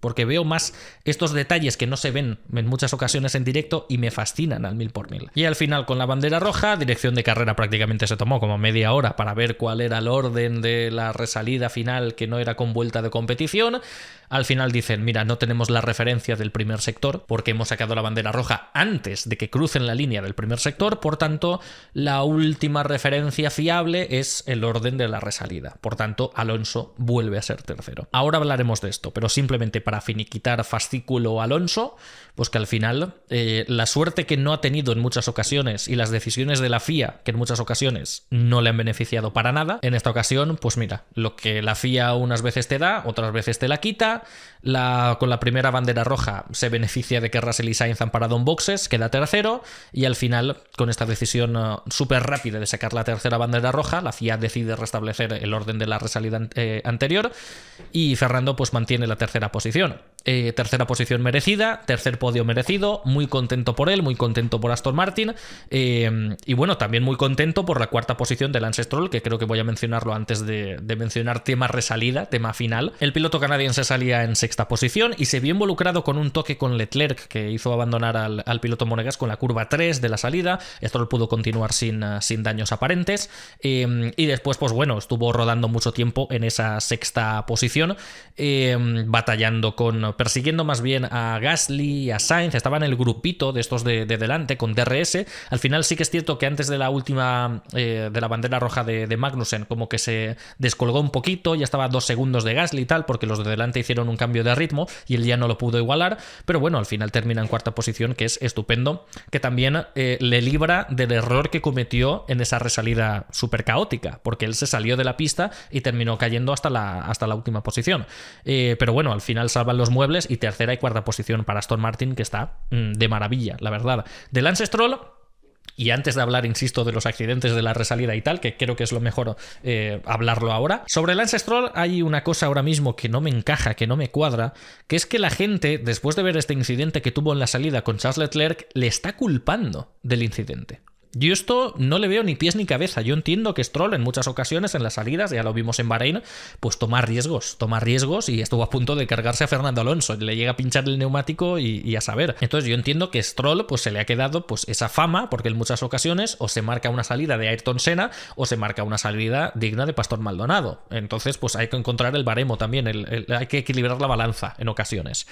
porque veo más estos detalles que no se ven en muchas ocasiones en directo y me fascinan al 1000%. Y al final, con la bandera roja, dirección de carrera prácticamente se tomó como media hora para ver cuál era el orden de la resalida final, que no era con vuelta de competición. Al final dicen, mira, no tenemos la referencia del primer sector porque hemos sacado la bandera roja antes de que crucen la línea del primer sector, por tanto, la última referencia fiable es el orden de la resalida. Por tanto, Alonso vuelve a ser tercero. Ahora hablaremos de esto, pero simplemente para finiquitar fascículo Alonso, pues que al final la suerte que no ha tenido en muchas ocasiones y las decisiones de la FIA, que en muchas ocasiones no le han beneficiado para nada, en esta ocasión, pues mira, lo que la FIA unas veces te da, otras veces te la quita. Con la primera bandera roja se beneficia de que Russell y Sainz han parado en boxes, queda tercero, y al final, con esta decisión súper rápida de sacar la tercera bandera roja, la FIA decide restablecer el orden de la resalida anterior, y Fernando pues mantiene la tercera posición. Tercera posición merecida, tercer podio merecido, muy contento por él, muy contento por Aston Martin, y bueno, también muy contento por la cuarta posición de Lance Stroll, que creo que voy a mencionarlo antes de mencionar tema resalida, tema final. El piloto canadiense salía en sexta posición y se vio involucrado con un toque con Leclerc que hizo abandonar al piloto monegasco en la curva 3 de la salida. Stroll pudo continuar sin daños aparentes, y después pues bueno, estuvo rodando mucho tiempo en esa sexta posición, batallando persiguiendo más bien a Gasly, a Sainz. Estaba en el grupito de estos de delante con DRS. Al final sí que es cierto que antes de la última de la bandera roja de Magnussen como que se descolgó un poquito, ya estaba a 2 segundos de Gasly y tal, porque los de delante hicieron un cambio de ritmo y él ya no lo pudo igualar, pero bueno, al final termina en cuarta posición, que es estupendo, que también le libra del error que cometió en esa resalida súper caótica, porque él se salió de la pista y terminó cayendo hasta la última posición, pero bueno, al final salvan los muebles y tercera y cuarta posición para Aston Martin, que está de maravilla, la verdad. De Lance Stroll, y antes de hablar, insisto, de los accidentes de la resalida y tal, que creo que es lo mejor hablarlo ahora. Sobre Lance Stroll hay una cosa ahora mismo que no me encaja, que no me cuadra, que es que la gente, después de ver este incidente que tuvo en la salida con Charles Leclerc, le está culpando del incidente. Yo esto no le veo ni pies ni cabeza. Yo entiendo que Stroll en muchas ocasiones en las salidas, ya lo vimos en Bahrein, pues toma riesgos y estuvo a punto de cargarse a Fernando Alonso. Le llega a pinchar el neumático y a saber. Entonces yo entiendo que Stroll pues se le ha quedado pues esa fama, porque en muchas ocasiones o se marca una salida de Ayrton Senna o se marca una salida digna de Pastor Maldonado. Entonces pues hay que encontrar el baremo también, hay que equilibrar la balanza en ocasiones.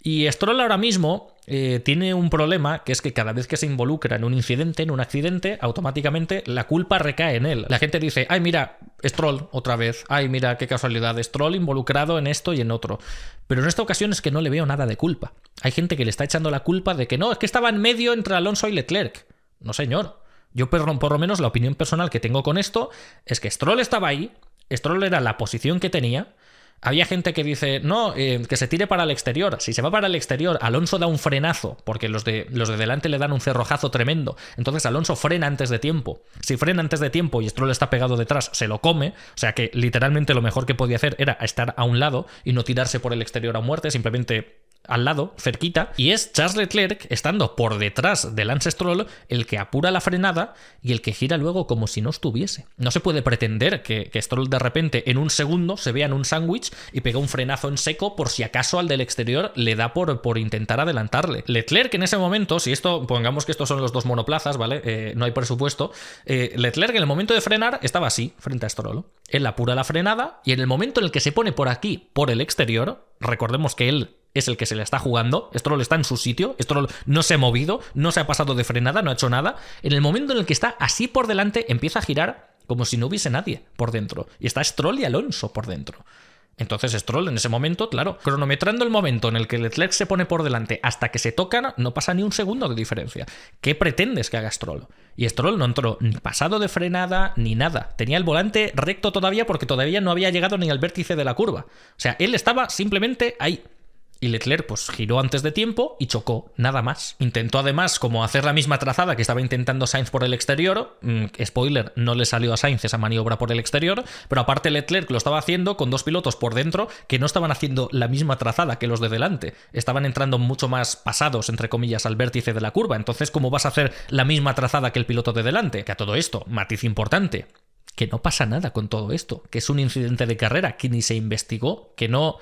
Y Stroll ahora mismo tiene un problema, que es que cada vez que se involucra en un incidente, en un accidente, automáticamente la culpa recae en él. La gente dice, ay mira, Stroll otra vez, ay mira qué casualidad, Stroll involucrado en esto y en otro. Pero en esta ocasión es que no le veo nada de culpa. Hay gente que le está echando la culpa de que no, es que estaba en medio entre Alonso y Leclerc. No señor, yo por lo menos la opinión personal que tengo con esto es que Stroll estaba ahí, Stroll era la posición que tenía. Había gente que dice, no, que se tire para el exterior. Si se va para el exterior, Alonso da un frenazo, porque los de delante le dan un cerrojazo tremendo. Entonces Alonso frena antes de tiempo. Si frena antes de tiempo y Stroll está pegado detrás, se lo come. O sea que literalmente lo mejor que podía hacer era estar a un lado y no tirarse por el exterior a muerte, simplemente al lado, cerquita, y es Charles Leclerc, estando por detrás de Lance Stroll, el que apura la frenada y el que gira luego como si no estuviese. No se puede pretender que Stroll de repente en un segundo se vea en un sándwich y pega un frenazo en seco por si acaso al del exterior le da por intentar adelantarle. Leclerc en ese momento, si esto, pongamos que estos son los dos monoplazas, ¿vale? No hay presupuesto. Leclerc en el momento de frenar estaba así, frente a Stroll. Él apura la frenada y en el momento en el que se pone por aquí, por el exterior, recordemos que él es el que se le está jugando, Stroll está en su sitio, Stroll no se ha movido, no se ha pasado de frenada, no ha hecho nada. En el momento en el que está así por delante, empieza a girar como si no hubiese nadie por dentro. Y está Stroll y Alonso por dentro. Entonces Stroll en ese momento, claro, cronometrando el momento en el que Leclerc se pone por delante hasta que se tocan, no pasa ni un segundo de diferencia. ¿Qué pretendes que haga Stroll? Y Stroll no entró ni pasado de frenada ni nada. Tenía el volante recto todavía porque todavía no había llegado ni al vértice de la curva. O sea, él estaba simplemente ahí. Y Leclerc pues giró antes de tiempo y chocó, nada más. Intentó además como hacer la misma trazada que estaba intentando Sainz por el exterior. Spoiler, no le salió a Sainz esa maniobra por el exterior, pero aparte Leclerc lo estaba haciendo con dos pilotos por dentro que no estaban haciendo la misma trazada que los de delante. Estaban entrando mucho más pasados, entre comillas, al vértice de la curva. Entonces, ¿cómo vas a hacer la misma trazada que el piloto de delante? Que a todo esto, matiz importante, que no pasa nada con todo esto, que es un incidente de carrera que ni se investigó, que no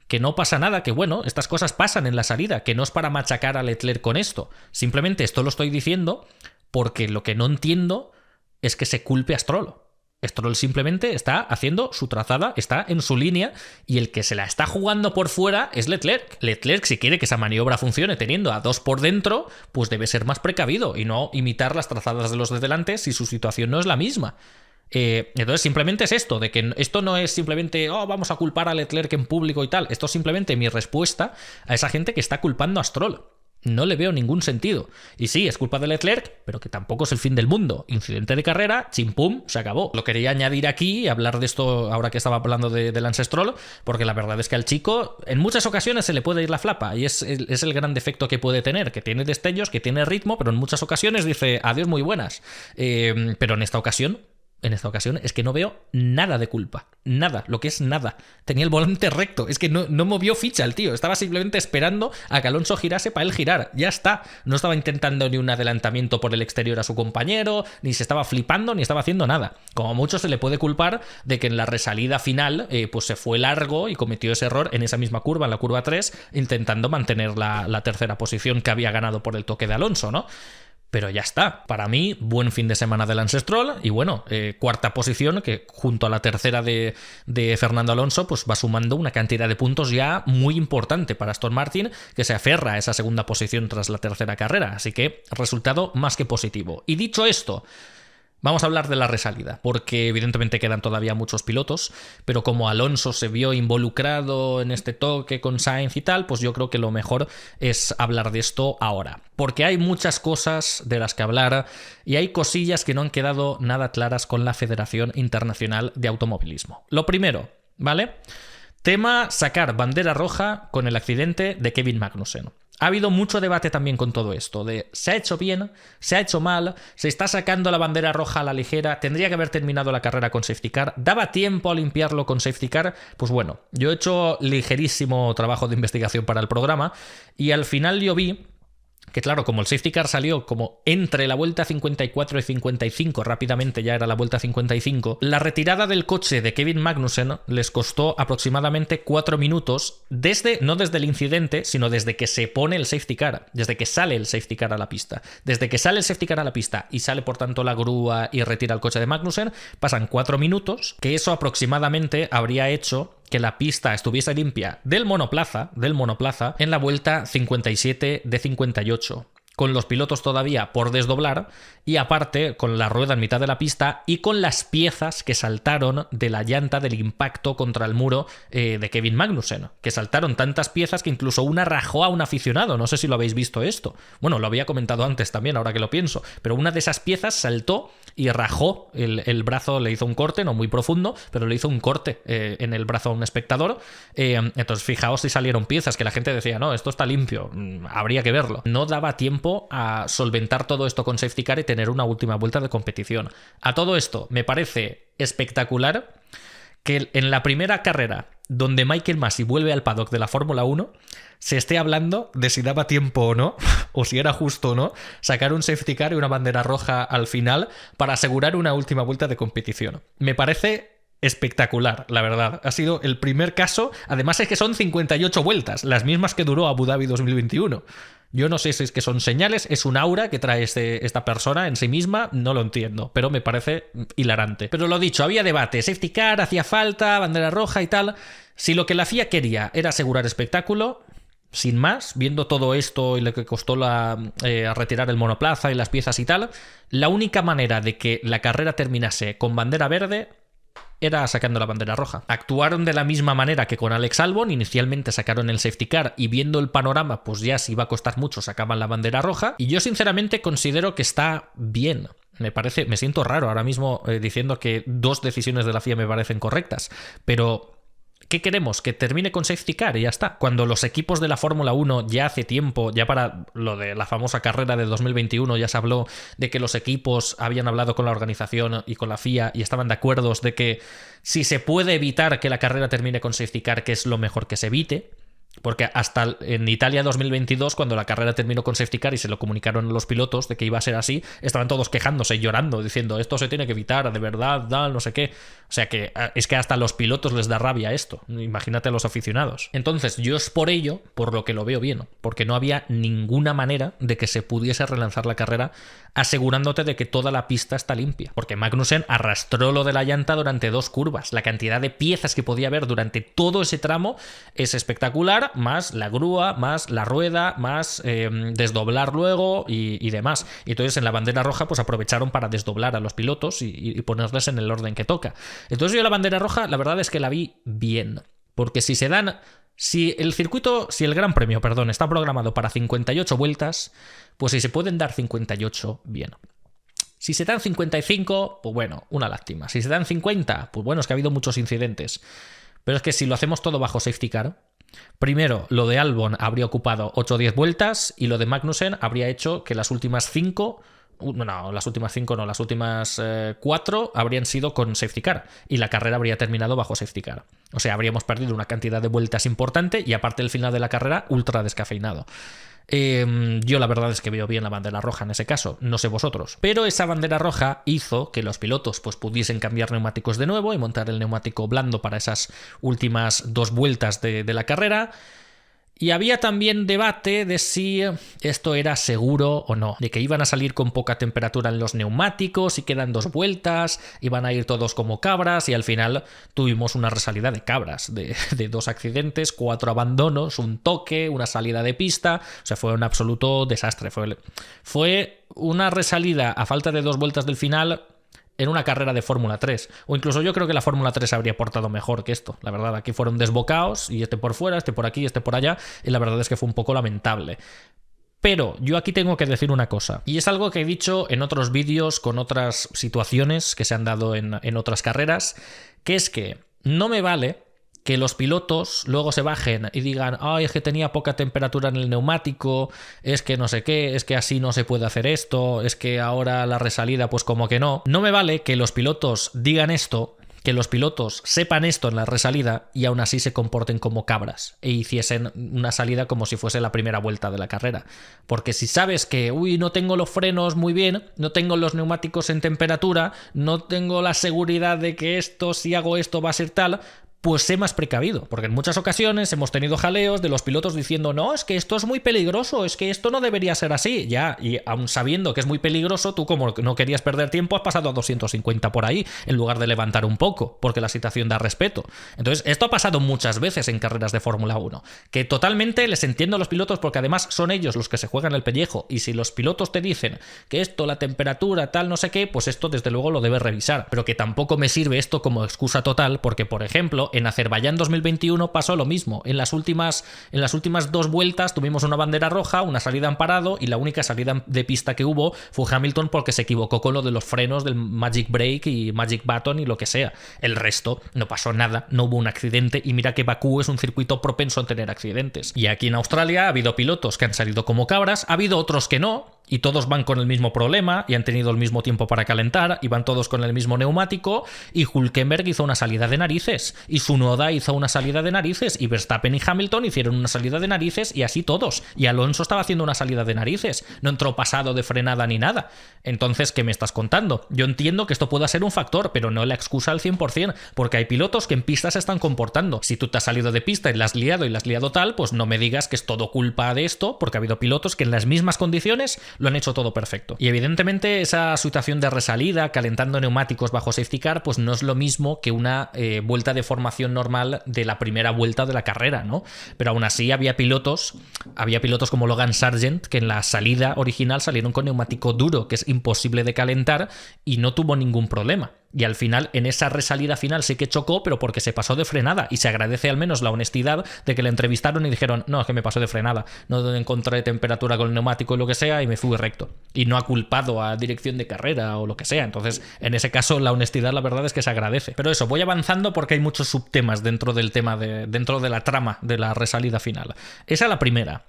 que no pasa nada, que bueno, estas cosas pasan en la salida, que no es para machacar a Leclerc con esto. Simplemente esto lo estoy diciendo porque lo que no entiendo es que se culpe a Stroll. Stroll simplemente está haciendo su trazada, está en su línea, y el que se la está jugando por fuera es Leclerc. Leclerc, si quiere que esa maniobra funcione teniendo a dos por dentro, pues debe ser más precavido y no imitar las trazadas de los de delante si su situación no es la misma. Entonces simplemente es esto, de que esto no es simplemente vamos a culpar a Leclerc en público y tal. Esto es simplemente mi respuesta a esa gente que está culpando a Stroll. No le veo ningún sentido. Y sí, es culpa de Leclerc, pero que tampoco es el fin del mundo. Incidente de carrera, chimpum, se acabó. Lo quería añadir aquí y hablar de esto ahora que estaba hablando de Lance Stroll, porque la verdad es que al chico en muchas ocasiones se le puede ir la flapa, y es el gran defecto que puede tener, que tiene destellos, que tiene ritmo, pero en muchas ocasiones dice adiós muy buenas. Pero en esta ocasión es que no veo nada de culpa. Nada, lo que es nada. Tenía el volante recto. Es que no movió ficha el tío. Estaba simplemente esperando a que Alonso girase para él girar. Ya está. No estaba intentando ni un adelantamiento por el exterior a su compañero, ni se estaba flipando, ni estaba haciendo nada. Como mucho se le puede culpar de que en la resalida final pues se fue largo y cometió ese error en esa misma curva, en la curva 3, intentando mantener la tercera posición que había ganado por el toque de Alonso, ¿no? Pero ya está. Para mí, buen fin de semana de Lance Stroll y bueno, cuarta posición que junto a la tercera de Fernando Alonso pues va sumando una cantidad de puntos ya muy importante para Aston Martin, que se aferra a esa segunda posición tras la tercera carrera. Así que resultado más que positivo. Y dicho esto, vamos a hablar de la resalida, porque evidentemente quedan todavía muchos pilotos, pero como Alonso se vio involucrado en este toque con Sainz y tal, pues yo creo que lo mejor es hablar de esto ahora, porque hay muchas cosas de las que hablar y hay cosillas que no han quedado nada claras con la Federación Internacional de Automovilismo. Lo primero, ¿vale? Tema sacar bandera roja con el accidente de Kevin Magnussen. Ha habido mucho debate también con todo esto, de se ha hecho bien, se ha hecho mal, se está sacando la bandera roja a la ligera, tendría que haber terminado la carrera con safety car, daba tiempo a limpiarlo con safety car. Pues bueno, yo he hecho ligerísimo trabajo de investigación para el programa y al final yo vi que claro, como el safety car salió como entre la vuelta 54 y 55, rápidamente ya era la vuelta 55, la retirada del coche de Kevin Magnussen les costó aproximadamente 4 minutos, no desde el incidente, sino desde que se pone el safety car, desde que sale el safety car a la pista. Desde que sale el safety car a la pista y sale por tanto la grúa y retira el coche de Magnussen, pasan 4 minutos, que eso aproximadamente habría hecho que la pista estuviese limpia del monoplaza en la vuelta 57 de 58, con los pilotos todavía por desdoblar y aparte con la rueda en mitad de la pista y con las piezas que saltaron de la llanta del impacto contra el muro de Kevin Magnussen, que saltaron tantas piezas que incluso una rajó a un aficionado. No sé si lo habéis visto esto. Bueno, lo había comentado antes también, ahora que lo pienso, pero una de esas piezas saltó y rajó el brazo, le hizo un corte, no muy profundo, pero le hizo un corte en el brazo a un espectador. Entonces fijaos si salieron piezas que la gente decía, no, esto está limpio, habría que verlo. No daba tiempo a solventar todo esto con safety car y tener una última vuelta de competición. A todo esto me parece espectacular que en la primera carrera donde Michael Masi vuelve al paddock de la Fórmula 1 se esté hablando de si daba tiempo o no, o si era justo o no, sacar un safety car y una bandera roja al final para asegurar una última vuelta de competición. Me parece espectacular, la verdad. Ha sido el primer caso, además es que son 58 vueltas, las mismas que duró Abu Dhabi 2021. Yo no sé si es que son señales, es un aura que trae esta persona en sí misma, no lo entiendo, pero me parece hilarante. Pero lo dicho, había debate, safety car, hacía falta, bandera roja y tal. Si lo que la FIA quería era asegurar espectáculo, sin más, viendo todo esto y lo que costó retirar el monoplaza y las piezas y tal, la única manera de que la carrera terminase con bandera verde era sacando la bandera roja. Actuaron de la misma manera que con Alex Albon, inicialmente sacaron el safety car y viendo el panorama, pues ya si iba a costar mucho, sacaban la bandera roja, y yo sinceramente considero que está bien. Me siento raro ahora mismo diciendo que 2 decisiones de la FIA me parecen correctas, pero ¿qué queremos? Que termine con safety car y ya está. Cuando los equipos de la Fórmula 1 ya hace tiempo, ya para lo de la famosa carrera de 2021 ya se habló de que los equipos habían hablado con la organización y con la FIA y estaban de acuerdo de que si se puede evitar que la carrera termine con safety car, que es lo mejor que se evite. Porque hasta en Italia 2022, cuando la carrera terminó con safety car y se lo comunicaron a los pilotos de que iba a ser así, estaban todos quejándose, llorando, diciendo esto se tiene que evitar, de verdad, no sé qué. O sea que es que hasta a los pilotos les da rabia esto. Imagínate a los aficionados. Entonces yo es por ello, por lo que lo veo bien, porque no había ninguna manera de que se pudiese relanzar la carrera asegurándote de que toda la pista está limpia. Porque Magnussen arrastró lo de la llanta durante 2 curvas. La cantidad de piezas que podía haber durante todo ese tramo es espectacular, más la grúa, más la rueda, más desdoblar luego y demás. Y entonces en la bandera roja pues aprovecharon para desdoblar a los pilotos y ponerles en el orden que toca. Entonces yo la bandera roja la verdad es que la vi bien, porque si el Gran Premio, perdón, está programado para 58 vueltas, pues si se pueden dar 58, bien. Si se dan 55, pues bueno, una lástima. Si se dan 50, pues bueno, es que ha habido muchos incidentes. Pero es que si lo hacemos todo bajo safety car, primero, lo de Albon habría ocupado 8 o 10 vueltas y lo de Magnussen habría hecho que las últimas 5... No, las últimas 5 no, las últimas 4 habrían sido con safety car y la carrera habría terminado bajo safety car. O sea, habríamos perdido una cantidad de vueltas importante y aparte el final de la carrera ultra descafeinado. Yo la verdad es que veo bien la bandera roja en ese caso, no sé vosotros. Pero esa bandera roja hizo que los pilotos pues pudiesen cambiar neumáticos de nuevo y montar el neumático blando para esas últimas 2 vueltas de la carrera. Y había también debate de si esto era seguro o no, de que iban a salir con poca temperatura en los neumáticos y quedan 2 vueltas, iban a ir todos como cabras y al final tuvimos una resalida de cabras, de 2 accidentes, 4 abandonos, un toque, una salida de pista, o sea, fue un absoluto desastre, fue una resalida a falta de 2 vueltas del final en una carrera de Fórmula 3. O incluso yo creo que la Fórmula 3 habría portado mejor que esto. La verdad, aquí fueron desbocados y este por fuera, este por aquí, este por allá, y la verdad es que fue un poco lamentable. Pero yo aquí tengo que decir una cosa, y es algo que he dicho en otros vídeos con otras situaciones que se han dado en otras carreras, que es que no me vale que los pilotos luego se bajen y digan ay, es que tenía poca temperatura en el neumático, es que no sé qué, es que así no se puede hacer esto, es que ahora la resalida pues como que no. No me vale que los pilotos digan esto, que los pilotos sepan esto en la resalida y aún así se comporten como cabras e hiciesen una salida como si fuese la primera vuelta de la carrera. Porque si sabes que, no tengo los frenos muy bien, no tengo los neumáticos en temperatura, no tengo la seguridad de que esto, si hago esto va a ser tal, pues sé más precavido, porque en muchas ocasiones hemos tenido jaleos de los pilotos diciendo no, es que esto es muy peligroso, es que esto no debería ser así, ya, y aun sabiendo que es muy peligroso, tú como no querías perder tiempo has pasado a 250 por ahí, en lugar de levantar un poco, porque la situación da respeto. Entonces, esto ha pasado muchas veces en carreras de Fórmula 1, que totalmente les entiendo a los pilotos porque además son ellos los que se juegan el pellejo, y si los pilotos te dicen que esto, la temperatura, tal, no sé qué, pues esto desde luego lo debes revisar, pero que tampoco me sirve esto como excusa total, porque por ejemplo, en Azerbaiyán 2021 pasó lo mismo. En las últimas 2 vueltas tuvimos una bandera roja, una salida en parado y la única salida de pista que hubo fue Hamilton porque se equivocó con lo de los frenos del Magic Brake y Magic Button y lo que sea. El resto no pasó nada, no hubo un accidente y mira que Bakú es un circuito propenso a tener accidentes. Y aquí en Australia ha habido pilotos que han salido como cabras, ha habido otros que no, y todos van con el mismo problema y han tenido el mismo tiempo para calentar y van todos con el mismo neumático y Hülkenberg hizo una salida de narices y Tsunoda hizo una salida de narices y Verstappen y Hamilton hicieron una salida de narices y así todos, y Alonso estaba haciendo una salida de narices, no entró pasado de frenada ni nada. Entonces, ¿qué me estás contando? Yo entiendo que esto pueda ser un factor, pero no la excusa al 100%, porque hay pilotos que en pista se están comportando. Si tú te has salido de pista y la has liado tal, pues no me digas que es todo culpa de esto, porque ha habido pilotos que en las mismas condiciones lo han hecho todo perfecto. Y evidentemente esa situación de resalida, calentando neumáticos bajo safety car, pues no es lo mismo que una vuelta de formación normal de la primera vuelta de la carrera, ¿no? Pero aún así había pilotos como Logan Sargent que en la salida original salieron con neumático duro, que es imposible de calentar y no tuvo ningún problema. Y al final, en esa resalida final sí que chocó, pero porque se pasó de frenada. Y se agradece al menos la honestidad de que le entrevistaron y dijeron, no, es que me pasó de frenada, no encontré temperatura con el neumático y lo que sea y me fui recto. Y no ha culpado a dirección de carrera o lo que sea. Entonces, en ese caso, la honestidad la verdad es que se agradece. Pero eso, voy avanzando porque hay muchos subtemas dentro del tema, dentro de la trama de la resalida final. Esa es la primera.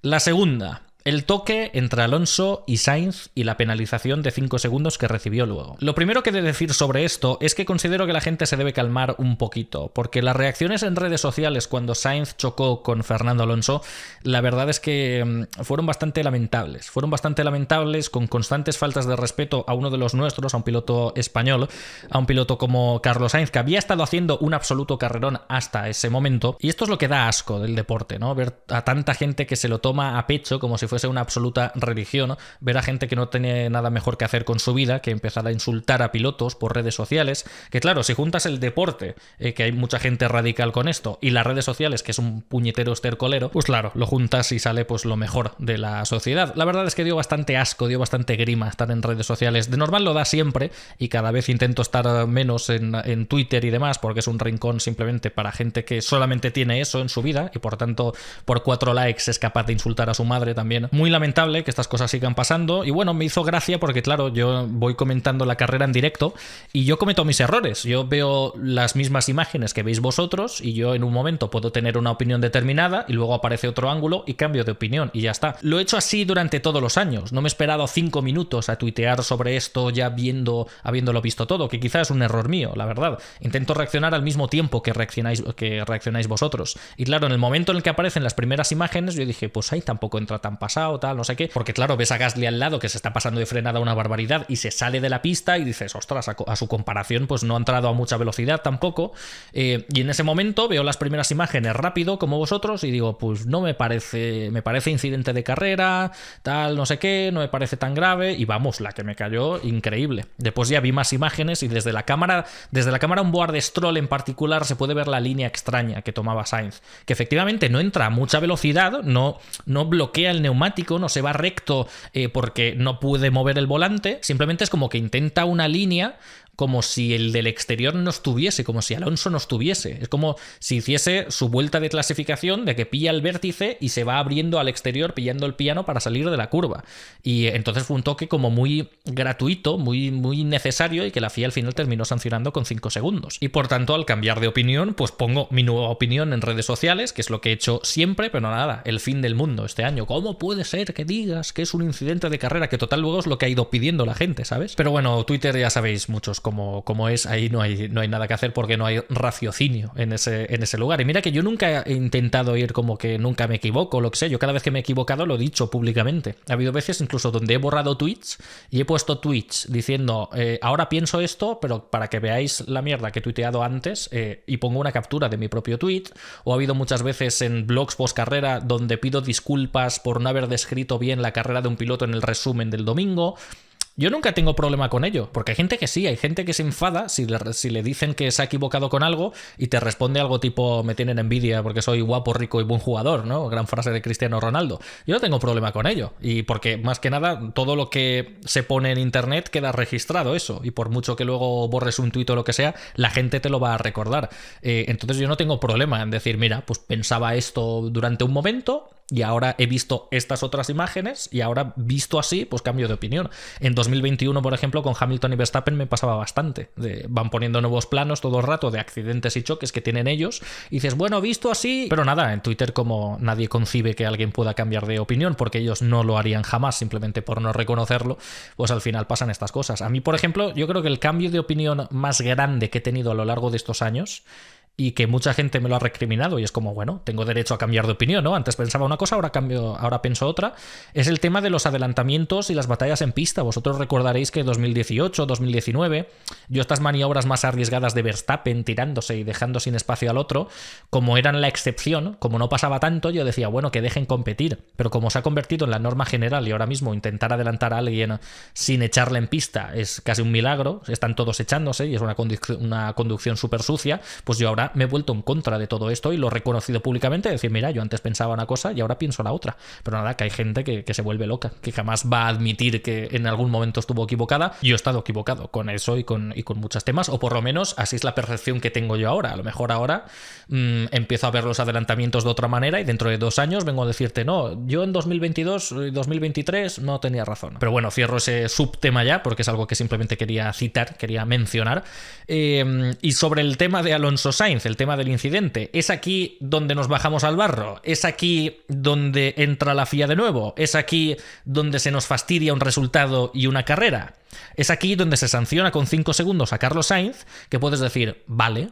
La segunda, El toque entre Alonso y Sainz y la penalización de 5 segundos que recibió luego. Lo primero que he de decir sobre esto es que considero que la gente se debe calmar un poquito, porque las reacciones en redes sociales cuando Sainz chocó con Fernando Alonso, la verdad es que fueron bastante lamentables. Fueron bastante lamentables, con constantes faltas de respeto a uno de los nuestros, a un piloto español, a un piloto como Carlos Sainz, que había estado haciendo un absoluto carrerón hasta ese momento. Y esto es lo que da asco del deporte, ¿no? Ver a tanta gente que se lo toma a pecho como si fuese una absoluta religión, ¿no? Ver a gente que no tiene nada mejor que hacer con su vida, que empezar a insultar a pilotos por redes sociales, que claro, si juntas el deporte, que hay mucha gente radical con esto, y las redes sociales, que es un puñetero estercolero, pues claro, lo juntas y sale pues lo mejor de la sociedad. La verdad es que dio bastante asco, dio bastante grima estar en redes sociales. De normal lo da siempre, y cada vez intento estar menos en Twitter y demás, porque es un rincón simplemente para gente que solamente tiene eso en su vida, y por tanto, por 4 likes es capaz de insultar a su madre también. Muy lamentable que estas cosas sigan pasando, y bueno, me hizo gracia porque claro, yo voy comentando la carrera en directo y yo cometo mis errores. Yo veo las mismas imágenes que veis vosotros y yo en un momento puedo tener una opinión determinada y luego aparece otro ángulo y cambio de opinión y ya está. Lo he hecho así durante todos los años. No me he esperado 5 minutos a tuitear sobre esto ya habiéndolo visto todo, que quizás es un error mío, la verdad. Intento reaccionar al mismo tiempo que reaccionáis vosotros. Y claro, en el momento en el que aparecen las primeras imágenes, yo dije, pues ahí tampoco entra tan pasado, tal, no sé qué. Porque claro, ves a Gasly al lado que se está pasando de frenada una barbaridad y se sale de la pista y dices, ostras, a su comparación pues no ha entrado a mucha velocidad tampoco. Y en ese momento veo las primeras imágenes rápido como vosotros y digo, pues no me parece incidente de carrera, tal, no sé qué, no me parece tan grave. Y vamos, la que me cayó, increíble. Después ya vi más imágenes y desde la cámara onboard de Stroll en particular se puede ver la línea extraña que tomaba Sainz, que efectivamente no entra a mucha velocidad, no bloquea el neumático, no se va recto porque no puede mover el volante, simplemente es como que intenta una línea como si el del exterior no estuviese, como si Alonso no estuviese. Es como si hiciese su vuelta de clasificación de que pilla el vértice y se va abriendo al exterior pillando el piano para salir de la curva. Y entonces fue un toque como muy gratuito, muy, muy innecesario y que la FIA al final terminó sancionando con 5 segundos. Y por tanto, al cambiar de opinión, pues pongo mi nueva opinión en redes sociales, que es lo que he hecho siempre, pero nada, el fin del mundo este año. ¿Cómo puede ser que digas que es un incidente de carrera? Que total luego es lo que ha ido pidiendo la gente, ¿sabes? Pero bueno, Twitter ya sabéis muchos como es, ahí no hay nada que hacer porque no hay raciocinio en ese lugar. Y mira que yo nunca he intentado ir como que nunca me equivoco o lo que sé. Yo cada vez que me he equivocado lo he dicho públicamente. Ha habido veces incluso donde he borrado tweets y he puesto tweets diciendo ahora pienso esto, pero para que veáis la mierda que he tuiteado antes y pongo una captura de mi propio tweet. O ha habido muchas veces en blogs post carrera donde pido disculpas por no haber descrito bien la carrera de un piloto en el resumen del domingo. Yo nunca tengo problema con ello, porque hay gente que sí, hay gente que se enfada si le dicen que se ha equivocado con algo y te responde algo tipo me tienen envidia porque soy guapo, rico y buen jugador, ¿no? Gran frase de Cristiano Ronaldo. Yo no tengo problema con ello, y porque más que nada todo lo que se pone en internet queda registrado eso, y por mucho que luego borres un tuit o lo que sea, la gente te lo va a recordar. Entonces yo no tengo problema en decir, mira, pues pensaba esto durante un momento y ahora he visto estas otras imágenes y ahora visto así, pues cambio de opinión. En 2021, por ejemplo, con Hamilton y Verstappen me pasaba bastante. Van poniendo nuevos planos todo el rato de accidentes y choques que tienen ellos y dices, bueno, visto así, pero nada, en Twitter como nadie concibe que alguien pueda cambiar de opinión porque ellos no lo harían jamás simplemente por no reconocerlo, pues al final pasan estas cosas. A mí, por ejemplo, yo creo que el cambio de opinión más grande que he tenido a lo largo de estos años y que mucha gente me lo ha recriminado y es como, bueno, tengo derecho a cambiar de opinión, ¿no? Antes pensaba una cosa, ahora pienso otra. Es el tema de los adelantamientos y las batallas en pista. Vosotros recordaréis que 2018, 2019, yo estas maniobras más arriesgadas de Verstappen tirándose y dejando sin espacio al otro, como eran la excepción, como no pasaba tanto, yo decía, bueno, que dejen competir. Pero como se ha convertido en la norma general y ahora mismo intentar adelantar a alguien sin echarle en pista es casi un milagro, están todos echándose y es una conducción súper sucia, pues yo ahora me he vuelto en contra de todo esto y lo he reconocido públicamente, decir, mira, yo antes pensaba una cosa y ahora pienso la otra. Pero nada, que hay gente que se vuelve loca, que jamás va a admitir que en algún momento estuvo equivocada. Yo he estado equivocado con eso y con muchos temas, o por lo menos así es la percepción que tengo yo ahora. A lo mejor ahora empiezo a ver los adelantamientos de otra manera y dentro de 2 años vengo a decirte, no, yo en 2022 y 2023 no tenía razón. Pero bueno, cierro ese subtema ya porque es algo que simplemente quería citar, quería mencionar. Y sobre el tema de Alonso Sainz, Sainz el tema del incidente. ¿Es aquí donde nos bajamos al barro? ¿Es aquí donde entra la FIA de nuevo? ¿Es aquí donde se nos fastidia un resultado y una carrera? ¿Es aquí donde se sanciona con 5 segundos a Carlos Sainz? Que puedes decir, vale,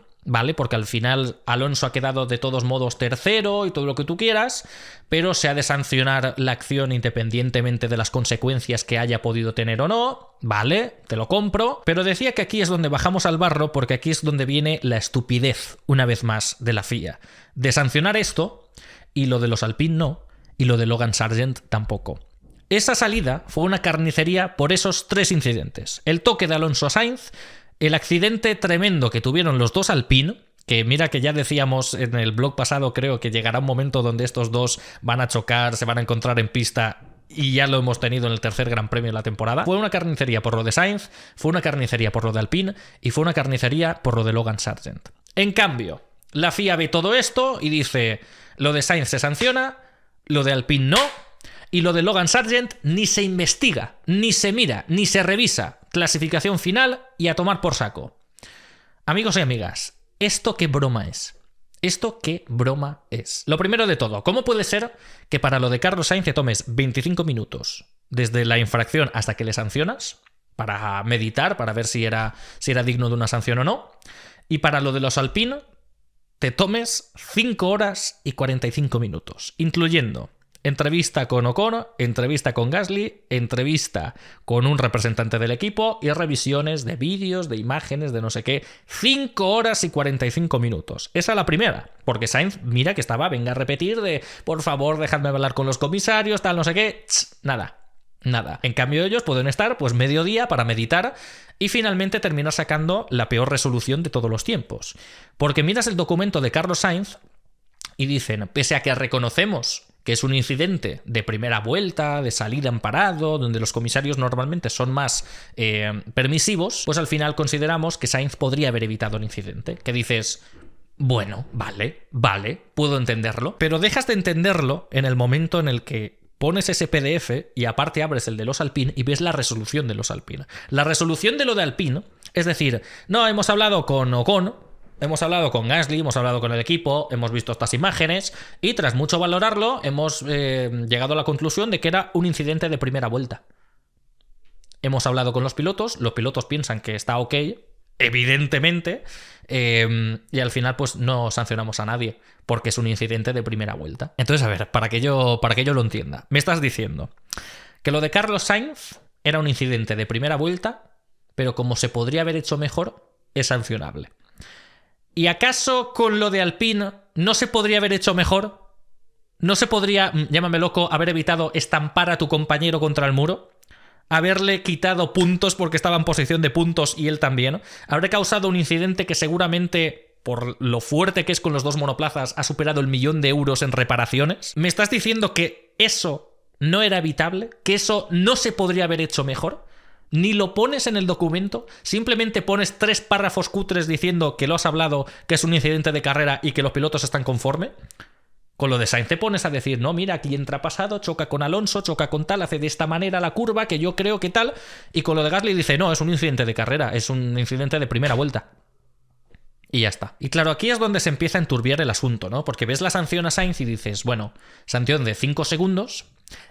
porque al final Alonso ha quedado de todos modos tercero y todo lo que tú quieras, pero se ha de sancionar la acción independientemente de las consecuencias que haya podido tener o no. Vale, te lo compro. Pero decía que aquí es donde bajamos al barro, porque aquí es donde viene la estupidez, una vez más, de la FIA. De sancionar esto, y lo de los Alpine no, y lo de Logan Sargent tampoco. Esa salida fue una carnicería por esos 3 incidentes. El toque de Alonso a Sainz, el accidente tremendo que tuvieron los dos Alpine, que mira que ya decíamos en el blog pasado, creo que llegará un momento donde estos dos van a chocar, se van a encontrar en pista, y ya lo hemos tenido en el tercer Gran Premio de la temporada. Fue una carnicería por lo de Sainz, fue una carnicería por lo de Alpine y fue una carnicería por lo de Logan Sargent. En cambio, la FIA ve todo esto y dice, lo de Sainz se sanciona, lo de Alpine no, y lo de Logan Sargent ni se investiga, ni se mira, ni se revisa. Clasificación final y a tomar por saco. Amigos y amigas, ¿esto qué broma es? ¿Esto qué broma es? Lo primero de todo, ¿cómo puede ser que para lo de Carlos Sainz te tomes 25 minutos desde la infracción hasta que le sancionas para meditar, para ver si era digno de una sanción o no, y para lo de los Alpine te tomes 5 horas y 45 minutos, incluyendo entrevista con Ocon, entrevista con Gasly, entrevista con un representante del equipo y revisiones de vídeos, de imágenes, de no sé qué. 5 horas y 45 minutos. Esa es la primera. Porque Sainz, mira que estaba, venga a repetir de, por favor, dejadme hablar con los comisarios, tal, no sé qué. Nada. En cambio ellos pueden estar pues medio día para meditar y finalmente terminar sacando la peor resolución de todos los tiempos. Porque miras el documento de Carlos Sainz y dicen, pese a que reconocemos que es un incidente de primera vuelta, de salida en parado, donde los comisarios normalmente son más permisivos, pues al final consideramos que Sainz podría haber evitado el incidente. Que dices, bueno, vale, puedo entenderlo, pero dejas de entenderlo en el momento en el que pones ese PDF y aparte abres el de los Alpine y ves la resolución de los Alpine. La resolución de lo de Alpine, es decir, no, hemos hablado con Ocon, hemos hablado con Gasly, hemos hablado con el equipo, hemos visto estas imágenes y tras mucho valorarlo hemos llegado a la conclusión de que era un incidente de primera vuelta. Hemos hablado con los pilotos piensan que está ok, evidentemente, y al final pues no sancionamos a nadie porque es un incidente de primera vuelta. Entonces, a ver, para que yo lo entienda, me estás diciendo que lo de Carlos Sainz era un incidente de primera vuelta, pero como se podría haber hecho mejor, es sancionable. ¿Y acaso con lo de Alpine no se podría haber hecho mejor? ¿No se podría, llámame loco, haber evitado estampar a tu compañero contra el muro? ¿Haberle quitado puntos porque estaba en posición de puntos y él también? ¿Habré causado un incidente que seguramente, por lo fuerte que es con los dos monoplazas, ha superado el 1.000.000 de euros en reparaciones? ¿Me estás diciendo que eso no era evitable? ¿Que eso no se podría haber hecho mejor? Ni lo pones en el documento, simplemente pones 3 párrafos cutres diciendo que lo has hablado, que es un incidente de carrera y que los pilotos están conformes. Con lo de Sainz te pones a decir, no, mira, aquí entra pasado, choca con Alonso, choca con tal, hace de esta manera la curva, que yo creo que tal. Y con lo de Gasly dice, no, es un incidente de carrera, es un incidente de primera vuelta. Y ya está. Y claro, aquí es donde se empieza a enturbiar el asunto, ¿no? Porque ves la sanción a Sainz y dices, bueno, sanción de 5 segundos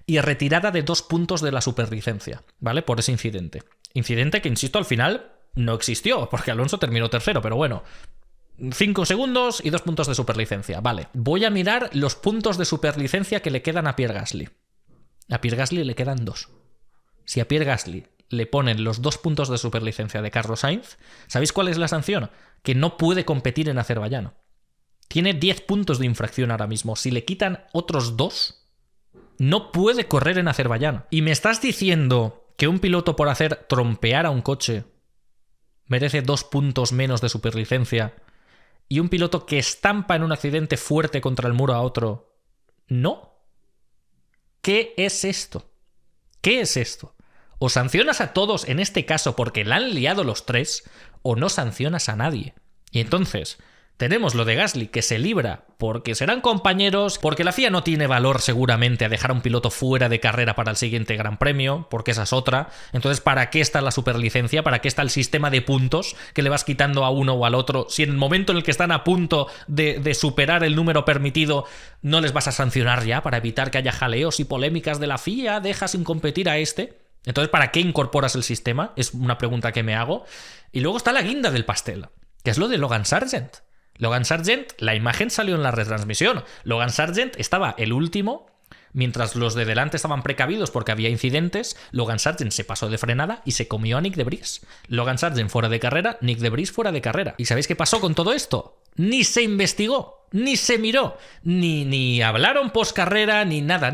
y retirada de 2 puntos de la superlicencia, ¿vale? Por ese incidente. Incidente que, insisto, al final no existió, porque Alonso terminó tercero, pero bueno, 5 segundos y 2 puntos de superlicencia. Vale, voy a mirar los puntos de superlicencia que le quedan a Pierre Gasly. A Pierre Gasly le quedan 2. Si a Pierre Gasly le ponen los 2 puntos de superlicencia de Carlos Sainz, ¿sabéis cuál es la sanción? Que no puede competir en Azerbaiyán. Tiene 10 puntos de infracción ahora mismo. Si le quitan otros 2, no puede correr en Azerbaiyán. ¿Y me estás diciendo que un piloto por hacer trompear a un coche merece 2 puntos menos de superlicencia y un piloto que estampa en un accidente fuerte contra el muro a otro no? ¿Qué es esto? ¿Qué es esto? O sancionas a todos en este caso porque la han liado los 3, o no sancionas a nadie. Y entonces, Tenemos lo de Gasly, que se libra porque serán compañeros, porque la FIA no tiene valor seguramente a dejar a un piloto fuera de carrera para el siguiente Gran Premio, porque esa es otra. Entonces, ¿para qué está la superlicencia? ¿Para qué está el sistema de puntos que le vas quitando a uno o al otro? Si en el momento en el que están a punto de superar el número permitido, no les vas a sancionar ya para evitar que haya jaleos y polémicas de la FIA, deja sin competir a este. Entonces, ¿para qué incorporas el sistema? Es una pregunta que me hago. Y luego está la guinda del pastel, que es lo de Logan Sargent. Logan Sargent, la imagen salió en la retransmisión. Logan Sargent estaba el último, mientras los de delante estaban precavidos porque había incidentes. Logan Sargent se pasó de frenada y se comió a Nick de Vries. Logan Sargent fuera de carrera, Nick de Vries fuera de carrera. ¿Y sabéis qué pasó con todo esto? Ni se investigó, ni se miró, ni hablaron post carrera, ni nada.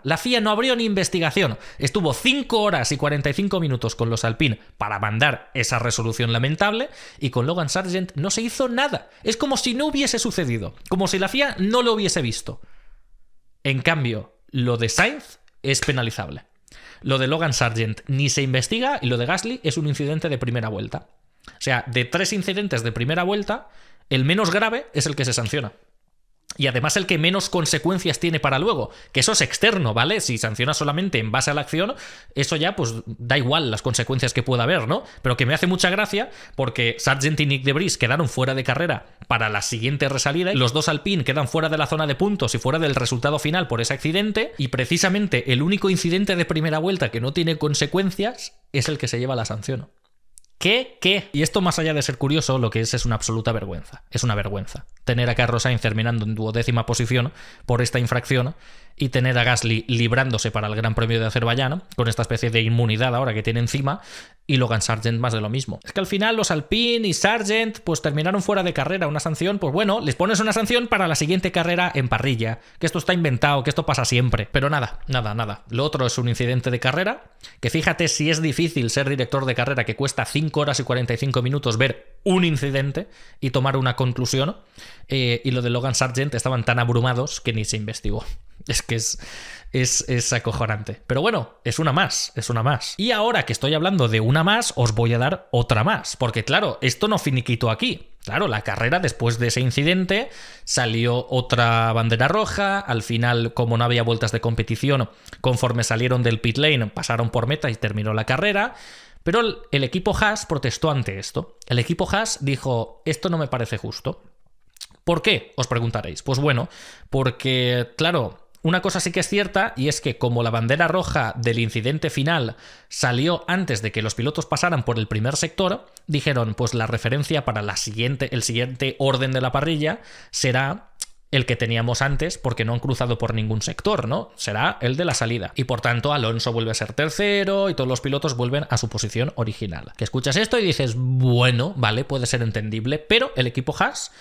La FIA no abrió ni investigación. Estuvo 5 horas y 45 minutos con los Alpine para mandar esa resolución lamentable, y con Logan Sargent no se hizo nada. Es como si no hubiese sucedido, como si la FIA no lo hubiese visto. En cambio, lo de Sainz es penalizable. Lo de Logan Sargent ni se investiga, y lo de Gasly es un incidente de primera vuelta. O sea, de 3 incidentes de primera vuelta, el menos grave es el que se sanciona. Y además el que menos consecuencias tiene para luego, que eso es externo, ¿vale? Si sancionas solamente en base a la acción, eso ya pues da igual las consecuencias que pueda haber, ¿no? Pero que me hace mucha gracia porque Sargent y Nick de Vries quedaron fuera de carrera para la siguiente resalida, y los dos Alpine quedan fuera de la zona de puntos y fuera del resultado final por ese accidente, y precisamente el único incidente de primera vuelta que no tiene consecuencias es el que se lleva la sanción. ¿Qué? Y esto, más allá de ser curioso, lo que es una absoluta vergüenza. Es una vergüenza tener a Carlos Sainz terminando en 12ª posición por esta infracción, y tener a Gasly librándose para el Gran Premio de Azerbaiyán con esta especie de inmunidad ahora que tiene encima, y Logan Sargent más de lo mismo. Es que al final los Alpine y Sargent pues terminaron fuera de carrera. Una sanción, pues bueno, les pones una sanción para la siguiente carrera en parrilla, que esto está inventado, que esto pasa siempre. Pero nada. Lo otro es un incidente de carrera, que fíjate si es difícil ser director de carrera, que cuesta 5 horas y 45 minutos ver un incidente y tomar una conclusión, y lo de Logan Sargent estaban tan abrumados que ni se investigó. Es que es acojonante. Pero bueno, es una más. Y ahora que estoy hablando de una más, os voy a dar otra más. Porque claro, esto no finiquitó aquí. Claro, la carrera, después de ese incidente, salió otra bandera roja. Al final, como no había vueltas de competición, conforme salieron del pit lane, pasaron por meta y terminó la carrera. Pero el equipo Haas protestó ante esto. El equipo Haas dijo, esto no me parece justo. ¿Por qué? Os preguntaréis. Pues bueno, porque, claro, una cosa sí que es cierta, y es que como la bandera roja del incidente final salió antes de que los pilotos pasaran por el primer sector, dijeron, pues la referencia para el siguiente orden de la parrilla será el que teníamos antes, porque no han cruzado por ningún sector, ¿no? Será el de la salida. Y por tanto, Alonso vuelve a ser tercero y todos los pilotos vuelven a su posición original. Que escuchas esto y dices, bueno, vale, puede ser entendible, pero el equipo Haas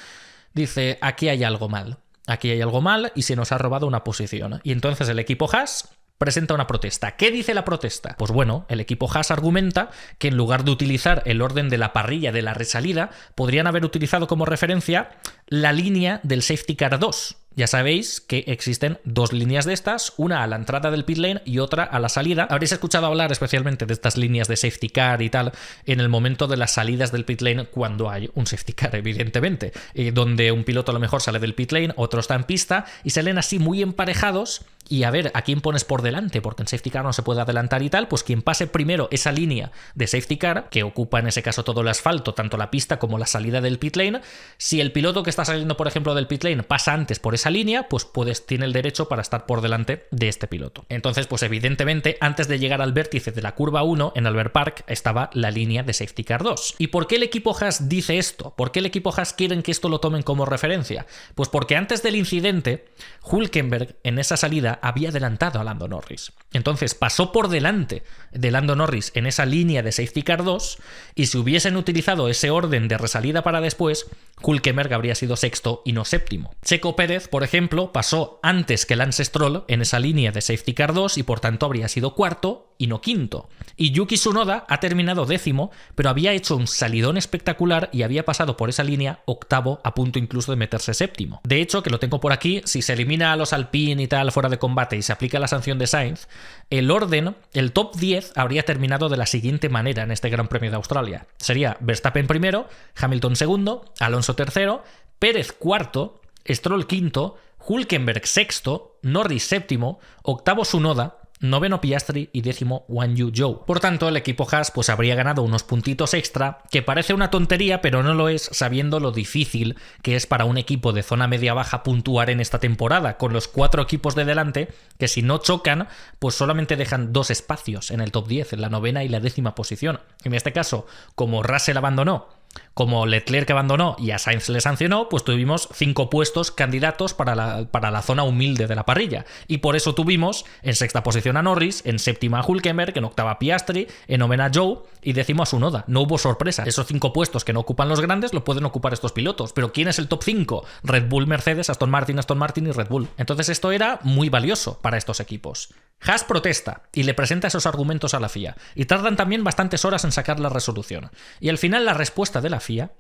dice, aquí hay algo mal. Aquí hay algo mal y se nos ha robado una posición. Y entonces el equipo Haas presenta una protesta. ¿Qué dice la protesta? Pues bueno, el equipo Haas argumenta que en lugar de utilizar el orden de la parrilla de la resalida, podrían haber utilizado como referencia la línea del Safety Car 2. Ya sabéis que existen 2 líneas de estas, una a la entrada del pit lane y otra a la salida. Habréis escuchado hablar especialmente de estas líneas de safety car y tal en el momento de las salidas del pit lane, cuando hay un safety car, evidentemente, donde un piloto a lo mejor sale del pit lane, otro está en pista y salen así muy emparejados. Y a ver, ¿a quién pones por delante? Porque en safety car no se puede adelantar y tal, pues quien pase primero esa línea de safety car, que ocupa en ese caso todo el asfalto, tanto la pista como la salida del pit lane, si el piloto que está saliendo, por ejemplo, del pit lane pasa antes por esa línea, pues tiene el derecho para estar por delante de este piloto. Entonces, pues evidentemente, antes de llegar al vértice de la curva 1 en Albert Park estaba la línea de safety car 2. ¿Y por qué el equipo Haas dice esto? ¿Por qué el equipo Haas quieren que esto lo tomen como referencia? Pues porque antes del incidente, Hülkenberg en esa salida había adelantado a Lando Norris. Entonces pasó por delante de Lando Norris en esa línea de Safety Car 2, y si hubiesen utilizado ese orden de resalida para después, Hülkenberg habría sido sexto y no séptimo. Checo Pérez, por ejemplo, pasó antes que Lance Stroll en esa línea de Safety Car 2 y por tanto habría sido cuarto y no quinto. Y Yuki Tsunoda ha terminado 10º, pero había hecho un salidón espectacular y había pasado por esa línea 8º, a punto incluso de meterse 7º. De hecho, que lo tengo por aquí, si se elimina a los Alpine y tal fuera de combate y se aplica la sanción de Sainz, el orden, el top 10 habría terminado de la siguiente manera en este Gran Premio de Australia. Sería Verstappen primero, Hamilton segundo, Alonso tercero, Pérez cuarto, Stroll quinto, Hülkenberg sexto, Norris séptimo, octavo Tsunoda, noveno Piastri y 10º Guan Yu Zhou. Por tanto, el equipo Haas pues habría ganado unos puntitos extra, que parece una tontería, pero no lo es, sabiendo lo difícil que es para un equipo de zona media-baja puntuar en esta temporada, con los 4 equipos de delante, que si no chocan, pues solamente dejan 2 espacios en el top 10, en la 9ª y la 10ª posición. En este caso, como Russell abandonó, como Leclerc abandonó y a Sainz le sancionó, pues tuvimos 5 puestos candidatos para la zona humilde de la parrilla. Y por eso tuvimos en 6ª posición a Norris, en 7ª a Hülkenberg, en 8ª a Piastri, en 9ª a Zhou y 10º a Tsunoda. No hubo sorpresa. Esos 5 puestos que no ocupan los grandes lo pueden ocupar estos pilotos. Pero ¿quién es el top 5? Red Bull, Mercedes, Aston Martin y Red Bull. Entonces esto era muy valioso para estos equipos. Haas protesta y le presenta esos argumentos a la FIA. Y tardan también bastantes horas en sacar la resolución. Y al final la respuesta de la FIA,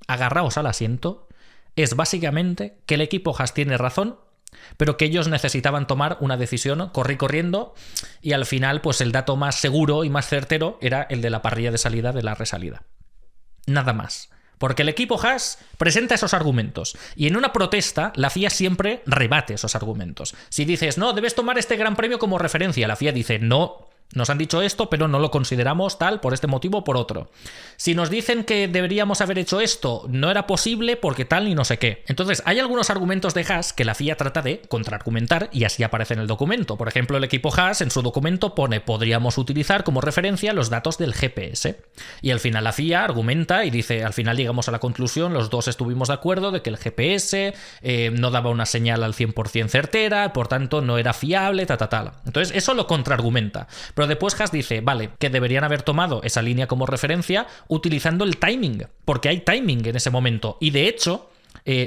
agarraos al asiento, es básicamente que el equipo Haas tiene razón, pero que ellos necesitaban tomar una decisión corriendo, y al final pues el dato más seguro y más certero era el de la parrilla de salida de la resalida. Nada más. Porque el equipo Haas presenta esos argumentos y en una protesta la FIA siempre rebate esos argumentos. Si dices, no, debes tomar este gran premio como referencia, la FIA dice, no, nos han dicho esto, pero no lo consideramos tal por este motivo o por otro. Si nos dicen que deberíamos haber hecho esto, no era posible porque tal y no sé qué. Entonces, hay algunos argumentos de Haas que la FIA trata de contraargumentar y así aparece en el documento. Por ejemplo, el equipo Haas en su documento pone, podríamos utilizar como referencia los datos del GPS. Y al final la FIA argumenta y dice, al final llegamos a la conclusión, los dos estuvimos de acuerdo de que el GPS no daba una señal al 100% certera, por tanto no era fiable, tal. Entonces, eso lo contraargumenta. Pero después Haas dice, vale, que deberían haber tomado esa línea como referencia utilizando el timing, porque hay timing en ese momento. Y de hecho,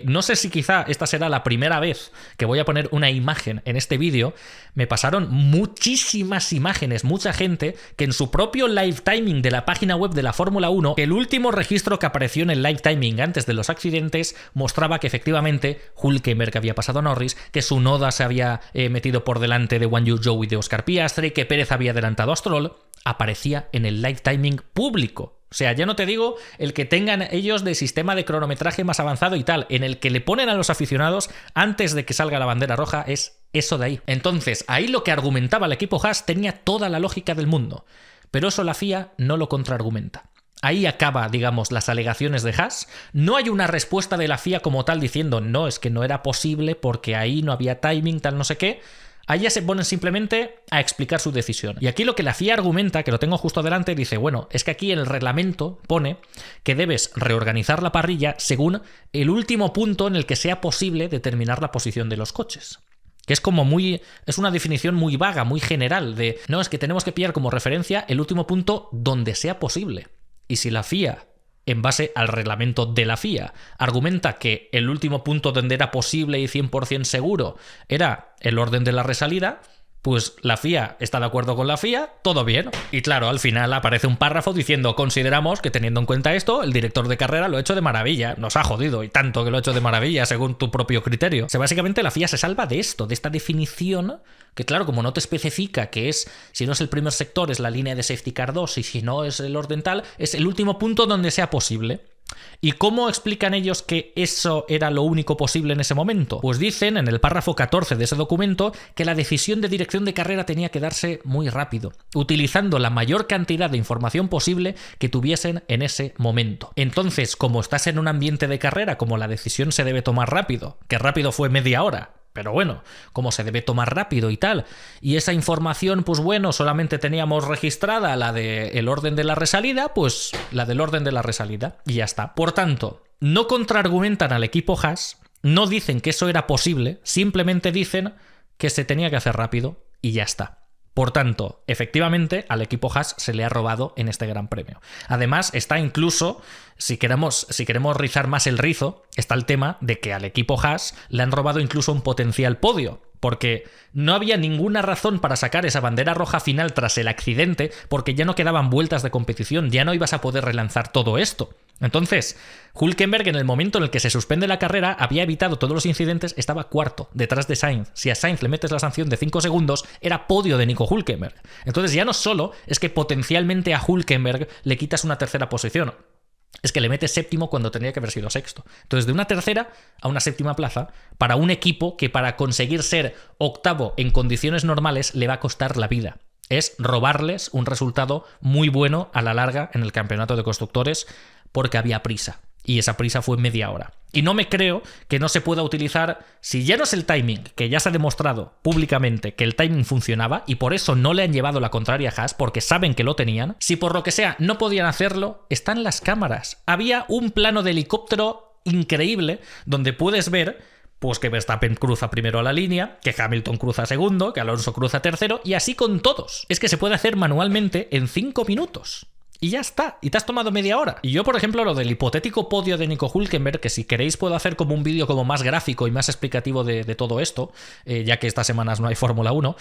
no sé si quizá esta será la primera vez que voy a poner una imagen en este vídeo. Me pasaron muchísimas imágenes, mucha gente que en su propio live timing de la página web de la Fórmula 1, el último registro que apareció en el live timing antes de los accidentes mostraba que efectivamente Hülkenberg había pasado a Norris, que Tsunoda se había metido por delante de Guan Yu Zhou y de Oscar Piastri, que Pérez había adelantado a Stroll. Aparecía en el live timing público. O sea, ya no te digo el que tengan ellos de sistema de cronometraje más avanzado y tal, en el que le ponen a los aficionados antes de que salga la bandera roja, es eso de ahí. Entonces, ahí lo que argumentaba el equipo Haas tenía toda la lógica del mundo, pero eso la FIA no lo contraargumenta. Ahí acaba, digamos, las alegaciones de Haas. No hay una respuesta de la FIA como tal diciendo, no, es que no era posible porque ahí no había timing, tal no sé qué. Allá se ponen simplemente a explicar su decisión. Y aquí lo que la FIA argumenta, que lo tengo justo delante, dice, bueno, es que aquí en el reglamento pone que debes reorganizar la parrilla según el último punto en el que sea posible determinar la posición de los coches. Que es como es una definición muy vaga, muy general de, no, es que tenemos que pillar como referencia el último punto donde sea posible. Y si la FIA, en base al reglamento de la FIA, argumenta que el último punto donde era posible y 100% seguro era el orden de la resalida, pues la FIA está de acuerdo con la FIA, todo bien. Y claro, al final aparece un párrafo diciendo, consideramos que teniendo en cuenta esto, el director de carrera lo ha hecho de maravilla, nos ha jodido y tanto que lo ha hecho de maravilla según tu propio criterio. O sea, básicamente la FIA se salva de esto, de esta definición, que claro, como no te especifica que es, si no es el primer sector, es la línea de Safety Car 2 y si no es el orden tal, es el último punto donde sea posible. ¿Y cómo explican ellos que eso era lo único posible en ese momento? Pues dicen en el párrafo 14 de ese documento que la decisión de dirección de carrera tenía que darse muy rápido, utilizando la mayor cantidad de información posible que tuviesen en ese momento. Entonces, como estás en un ambiente de carrera, como la decisión se debe tomar rápido, que rápido fue media hora, pero bueno, como se debe tomar rápido y tal, y esa información, pues bueno, solamente teníamos registrada la del orden de la resalida, pues la del orden de la resalida, y ya está. Por tanto, no contraargumentan al equipo Haas, no dicen que eso era posible, simplemente dicen que se tenía que hacer rápido, y ya está. Por tanto, efectivamente, al equipo Haas se le ha robado en este Gran Premio. Además, está incluso, si queremos rizar más el rizo, está el tema de que al equipo Haas le han robado incluso un potencial podio. porque no había ninguna razón para sacar esa bandera roja final tras el accidente, porque ya no quedaban vueltas de competición, ya no ibas a poder relanzar todo esto. Entonces, Hülkenberg, en el momento en el que se suspende la carrera, había evitado todos los incidentes, estaba cuarto, detrás de Sainz. Si a Sainz le metes la sanción de 5 segundos, era podio de Nico Hülkenberg. Entonces ya no solo es que potencialmente a Hülkenberg le quitas una tercera posición, es que le metes séptimo cuando tendría que haber sido sexto. Entonces, de una tercera a una séptima plaza, para un equipo que para conseguir ser octavo en condiciones normales le va a costar la vida. Es robarles un resultado muy bueno a la larga en el campeonato de constructores porque había prisa. Y esa prisa fue media hora. Y no me creo que no se pueda utilizar, si ya no es el timing, que ya se ha demostrado públicamente que el timing funcionaba y por eso no le han llevado la contraria a Haas, porque saben que lo tenían, si por lo que sea no podían hacerlo, están las cámaras. Había un plano de helicóptero increíble donde puedes ver pues que Verstappen cruza primero a la línea, que Hamilton cruza segundo, que Alonso cruza tercero, y así con todos. Es que se puede hacer manualmente en 5 minutos. Y ya está, y te has tomado media hora. Y yo, por ejemplo, lo del hipotético podio de Nico Hülkenberg, que si queréis puedo hacer como un vídeo como más gráfico y más explicativo de todo esto, ya que estas semanas no hay Fórmula 1,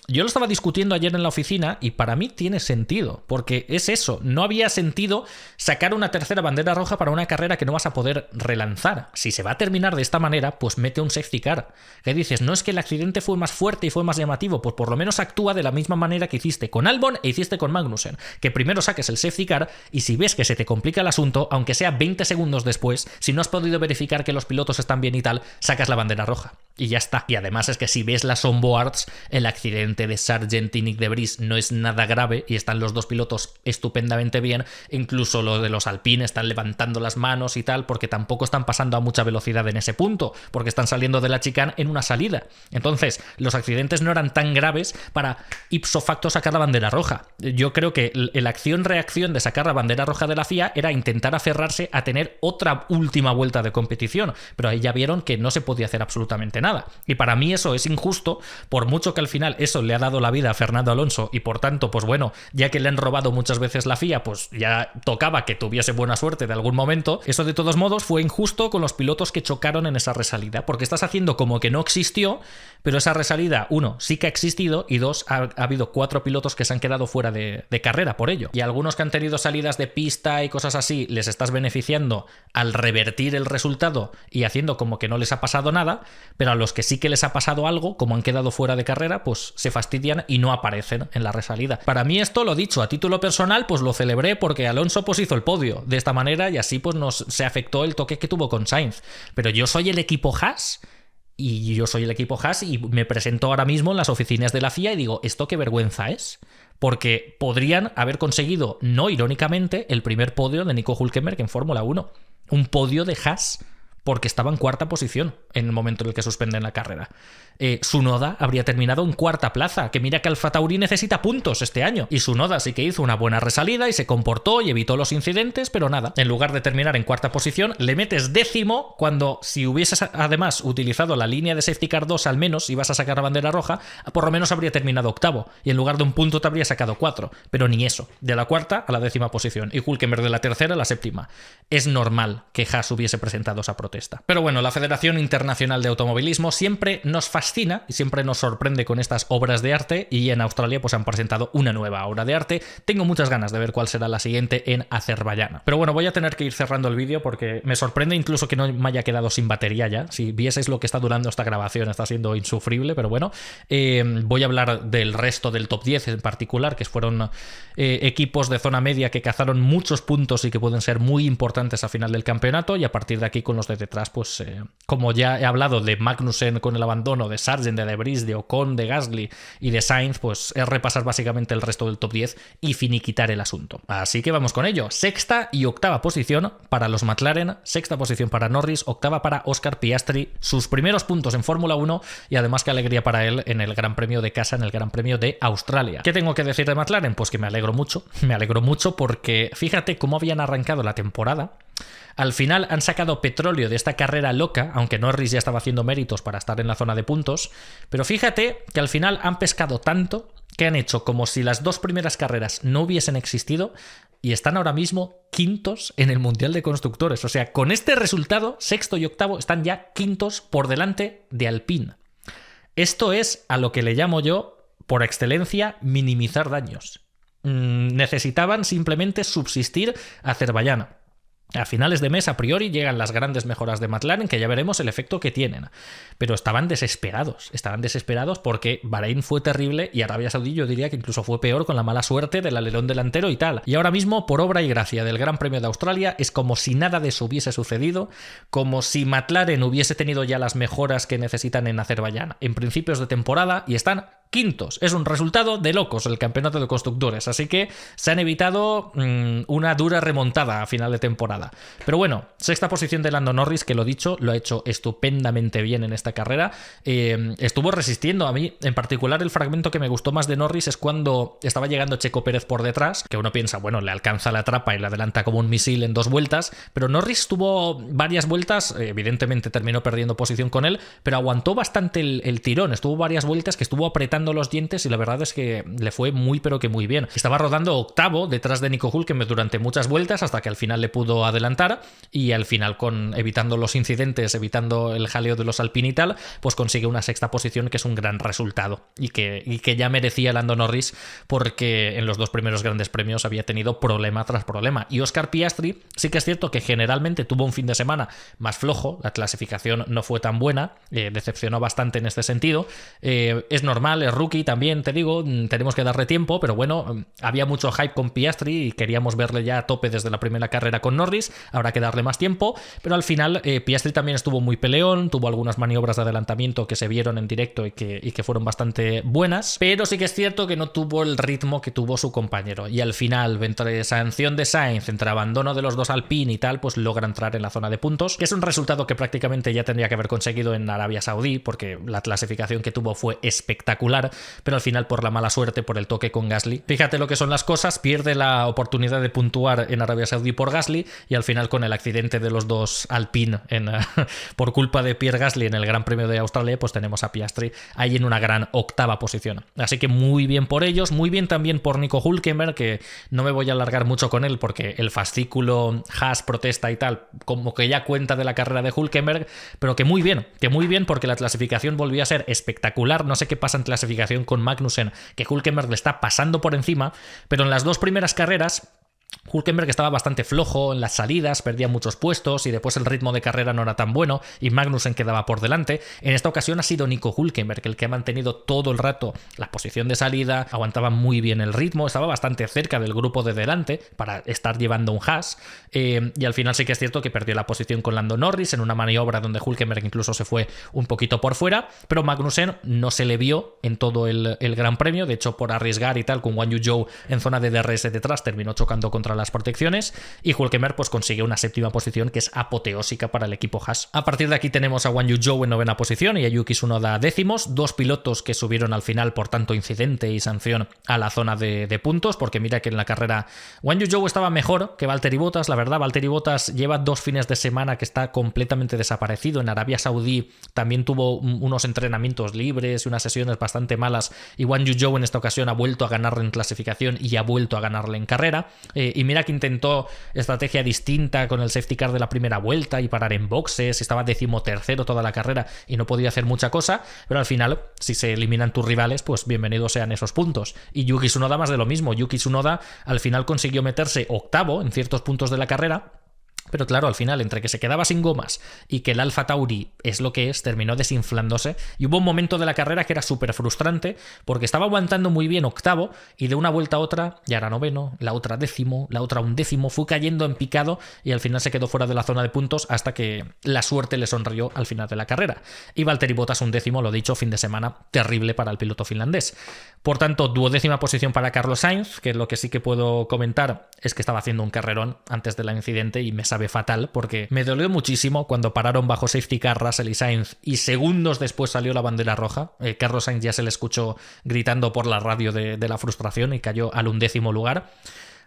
yo lo estaba discutiendo ayer en la oficina y para mí tiene sentido, porque es eso, no había sentido sacar una tercera bandera roja para una carrera que no vas a poder relanzar. Si se va a terminar de esta manera, pues mete un safety car. ¿Qué dices? No es que el accidente fue más fuerte y fue más llamativo, pues por lo menos actúa de la misma manera que hiciste con Albon e hiciste con Magnussen, que primero saques el safety car y si ves que se te complica el asunto, aunque sea 20 segundos después, si no has podido verificar que los pilotos están bien y tal, sacas la bandera roja. Y ya está. Y además es que si ves las onboards, el accidente de Sargent y Nick de Vries no es nada grave y están los dos pilotos estupendamente bien. Incluso los de los Alpine están levantando las manos y tal, porque tampoco están pasando a mucha velocidad en ese punto, porque están saliendo de la chicane en una salida. Entonces, los accidentes no eran tan graves para ipso facto sacar la bandera roja. Yo creo que la acción-reacción de sacar la bandera roja de la FIA era intentar aferrarse a tener otra última vuelta de competición, pero ahí ya vieron que no se podía hacer absolutamente nada. Y para mí eso es injusto, por mucho que al final eso le ha dado la vida a Fernando Alonso y por tanto, pues bueno, ya que le han robado muchas veces la FIA, pues ya tocaba que tuviese buena suerte de algún momento. Eso de todos modos fue injusto con los pilotos que chocaron en esa resalida, porque estás haciendo como que no existió, pero esa resalida, uno, sí que ha existido y dos, ha habido 4 pilotos que se han quedado fuera de carrera por ello. Y algunos que han tenido salidas de pista y cosas así, les estás beneficiando al revertir el resultado y haciendo como que no les ha pasado nada, pero a los que sí que les ha pasado algo, como han quedado fuera de carrera, pues se fastidian y no aparecen en la resalida. Para mí esto, lo dicho, a título personal, pues lo celebré porque Alonso pues hizo el podio de esta manera y así pues se afectó el toque que tuvo con Sainz. Pero yo soy el equipo Haas y me presento ahora mismo en las oficinas de la FIA y digo, ¿esto qué vergüenza es? Porque podrían haber conseguido, no irónicamente, el primer podio de Nico Hülkenberg en Fórmula 1. Un podio de Haas, porque estaba en cuarta posición en el momento en el que suspenden la carrera. Tsunoda habría terminado en cuarta plaza, que mira que Alfa Tauri necesita puntos este año. Y Tsunoda sí que hizo una buena resalida y se comportó y evitó los incidentes, pero nada, en lugar de terminar en cuarta posición, le metes décimo cuando si hubieses además utilizado la línea de Safety Car 2 al menos, ibas a sacar la bandera roja, por lo menos habría terminado octavo. Y en lugar de un punto te habría sacado 4. Pero ni eso, de la cuarta a la 10ª posición. Y Hülkenberg de la tercera a la 7ª. Es normal que Haas hubiese presentado esa protesta. Pero bueno, la Federación Internacional de Automovilismo siempre nos fascina y siempre nos sorprende con estas obras de arte y en Australia pues han presentado una nueva obra de arte. Tengo muchas ganas de ver cuál será la siguiente en Azerbaiyán. Pero bueno, voy a tener que ir cerrando el vídeo porque me sorprende incluso que no me haya quedado sin batería ya. Si vieseis lo que está durando esta grabación, está siendo insufrible, pero bueno. Voy a hablar del resto del top 10 en particular, que fueron equipos de zona media que cazaron muchos puntos y que pueden ser muy importantes a final del campeonato, y a partir de aquí con los de detrás, pues como ya he hablado de Magnussen con el abandono, de Sargent, de Vries, de Ocon, de Gasly y de Sainz, pues es repasar básicamente el resto del top 10 y finiquitar el asunto. Así que vamos con ello. 6ª y 8ª posición para los McLaren, 6ª posición para Norris, 8ª para Oscar Piastri, sus primeros puntos en Fórmula 1 y además qué alegría para él en el Gran Premio de casa, en el Gran Premio de Australia. ¿Qué tengo que decir de McLaren? Pues que me alegro mucho porque fíjate cómo habían arrancado la temporada. Al final han sacado petróleo de esta carrera loca, aunque Norris ya estaba haciendo méritos para estar en la zona de puntos, pero fíjate que al final han pescado tanto que han hecho como si las 2 primeras carreras no hubiesen existido y están ahora mismo quintos en el Mundial de Constructores. O sea, con este resultado, 6º y 8º están ya quintos por delante de Alpine. Esto es a lo que le llamo yo, por excelencia, minimizar daños. Necesitaban simplemente subsistir a Azerbaiyán. A finales de mes, a priori, llegan las grandes mejoras de McLaren, que ya veremos el efecto que tienen. Pero estaban desesperados porque Bahrein fue terrible y Arabia Saudí yo diría que incluso fue peor con la mala suerte del alerón delantero y tal. Y ahora mismo, por obra y gracia del Gran Premio de Australia, es como si nada de eso hubiese sucedido, como si McLaren hubiese tenido ya las mejoras que necesitan en Azerbaiyán en principios de temporada y están quintos. Es un resultado de locos el campeonato de constructores, así que se han evitado una dura remontada a final de temporada. Pero bueno, sexta posición de Lando Norris, que lo dicho, lo ha hecho estupendamente bien en esta carrera. Estuvo resistiendo. A mí, en particular, el fragmento que me gustó más de Norris es cuando estaba llegando Checo Pérez por detrás, que uno piensa, bueno, le alcanza la trapa y le adelanta como un misil en 2 vueltas, pero Norris tuvo varias vueltas, evidentemente terminó perdiendo posición con él, pero aguantó bastante el tirón. Estuvo varias vueltas que estuvo apretando los dientes y la verdad es que le fue muy pero que muy bien. Estaba rodando octavo detrás de Nico Hülkenberg durante muchas vueltas hasta que al final le pudo adelantar y al final evitando los incidentes, evitando el jaleo de los Alpine y tal, pues consigue una sexta posición que es un gran resultado y que ya merecía Lando Norris porque en los 2 primeros grandes premios había tenido problema tras problema. Y Oscar Piastri sí que es cierto que generalmente tuvo un fin de semana más flojo, la clasificación no fue tan buena, decepcionó bastante en este sentido, es normal, es rookie también, te digo, tenemos que darle tiempo, pero bueno, había mucho hype con Piastri y queríamos verle ya a tope desde la primera carrera con Norris, habrá que darle más tiempo, pero al final Piastri también estuvo muy peleón, tuvo algunas maniobras de adelantamiento que se vieron en directo y que fueron bastante buenas, pero sí que es cierto que no tuvo el ritmo que tuvo su compañero, y al final, entre sanción de Sainz, entre abandono de los 2 Alpine y tal, pues logra entrar en la zona de puntos, que es un resultado que prácticamente ya tendría que haber conseguido en Arabia Saudí, porque la clasificación que tuvo fue espectacular, pero al final por la mala suerte, por el toque con Gasly, fíjate lo que son las cosas, pierde la oportunidad de puntuar en Arabia Saudí por Gasly y al final con el accidente de los 2 Alpine por culpa de Pierre Gasly en el Gran Premio de Australia, pues tenemos a Piastri ahí en una gran octava posición. Así que muy bien por ellos, muy bien también por Nico Hülkenberg, que no me voy a alargar mucho con él porque el fascículo Haas protesta y tal, como que ya cuenta de la carrera de Hülkenberg, pero que muy bien porque la clasificación volvió a ser espectacular. No sé qué pasa en clasificación con Magnussen, que Hülkenberg le está pasando por encima, pero en las 2 primeras carreras Hülkenberg estaba bastante flojo en las salidas, perdía muchos puestos y después el ritmo de carrera no era tan bueno y Magnussen quedaba por delante. En esta ocasión ha sido Nico Hülkenberg el que ha mantenido todo el rato la posición de salida, aguantaba muy bien el ritmo, estaba bastante cerca del grupo de delante para estar llevando un Haas y al final sí que es cierto que perdió la posición con Lando Norris en una maniobra donde Hülkenberg incluso se fue un poquito por fuera, pero Magnussen no se le vio en todo el Gran Premio, de hecho por arriesgar y tal con Guan Yu Zhou en zona de DRS detrás terminó chocando contra las protecciones y Hülkenberg pues consigue una séptima posición que es apoteósica para el equipo Haas. A partir de aquí tenemos a Guan Yu Zhou en 9ª posición y a Yuki Tsunoda décimos, 2 pilotos que subieron al final por tanto incidente y sanción a la zona de puntos, porque mira que en la carrera Guan Yu Zhou estaba mejor que Valtteri Bottas, la verdad. Valtteri Bottas lleva 2 fines de semana que está completamente desaparecido. En Arabia Saudí también tuvo unos entrenamientos libres y unas sesiones bastante malas y Guan Yu Zhou en esta ocasión ha vuelto a ganarle en clasificación y ha vuelto a ganarle en carrera y mira que intentó estrategia distinta con el safety car de la primera vuelta y parar en boxes, estaba 13º toda la carrera y no podía hacer mucha cosa, pero al final si se eliminan tus rivales pues bienvenidos sean esos puntos. Y Yuki Tsunoda más de lo mismo, Yuki Tsunoda al final consiguió meterse octavo en ciertos puntos de la carrera, pero claro, al final, entre que se quedaba sin gomas y que el Alfa Tauri es lo que es, terminó desinflándose y hubo un momento de la carrera que era súper frustrante porque estaba aguantando muy bien octavo y de una vuelta a otra ya era noveno, la otra décimo, la otra undécimo, fue cayendo en picado y al final se quedó fuera de la zona de puntos hasta que la suerte le sonrió al final de la carrera. Y Valtteri Bottas undécimo, lo dicho, fin de semana terrible para el piloto finlandés. Por tanto, 12ª posición para Carlos Sainz, que lo que sí que puedo comentar es que estaba haciendo un carrerón antes del incidente y me sabe fatal porque me dolió muchísimo cuando pararon bajo safety car Russell y Sainz y segundos después salió la bandera roja. Carlos Sainz ya se le escuchó gritando por la radio de la frustración y cayó al 11º lugar.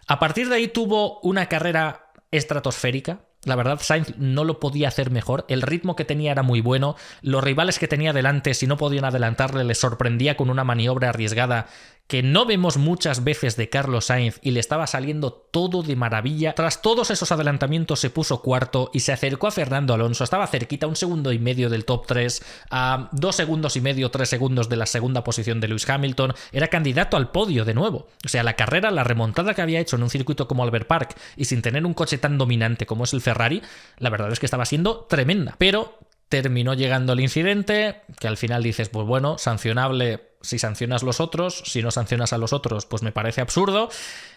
A partir de ahí tuvo una carrera estratosférica. La verdad, Sainz no lo podía hacer mejor, el ritmo que tenía era muy bueno, los rivales que tenía delante, si no podían adelantarle, les sorprendía con una maniobra arriesgada que no vemos muchas veces de Carlos Sainz y le estaba saliendo todo de maravilla. Tras todos esos adelantamientos se puso cuarto y se acercó a Fernando Alonso. Estaba cerquita, 1,5 segundos del top 3, a 2,5 segundos, 3 segundos de la segunda posición de Lewis Hamilton. Era candidato al podio de nuevo. O sea, la carrera, la remontada que había hecho en un circuito como Albert Park y sin tener un coche tan dominante como es el Ferrari, la verdad es que estaba siendo tremenda. Pero terminó llegando el incidente, que al final dices, pues bueno, sancionable si sancionas los otros, si no sancionas a los otros, pues me parece absurdo.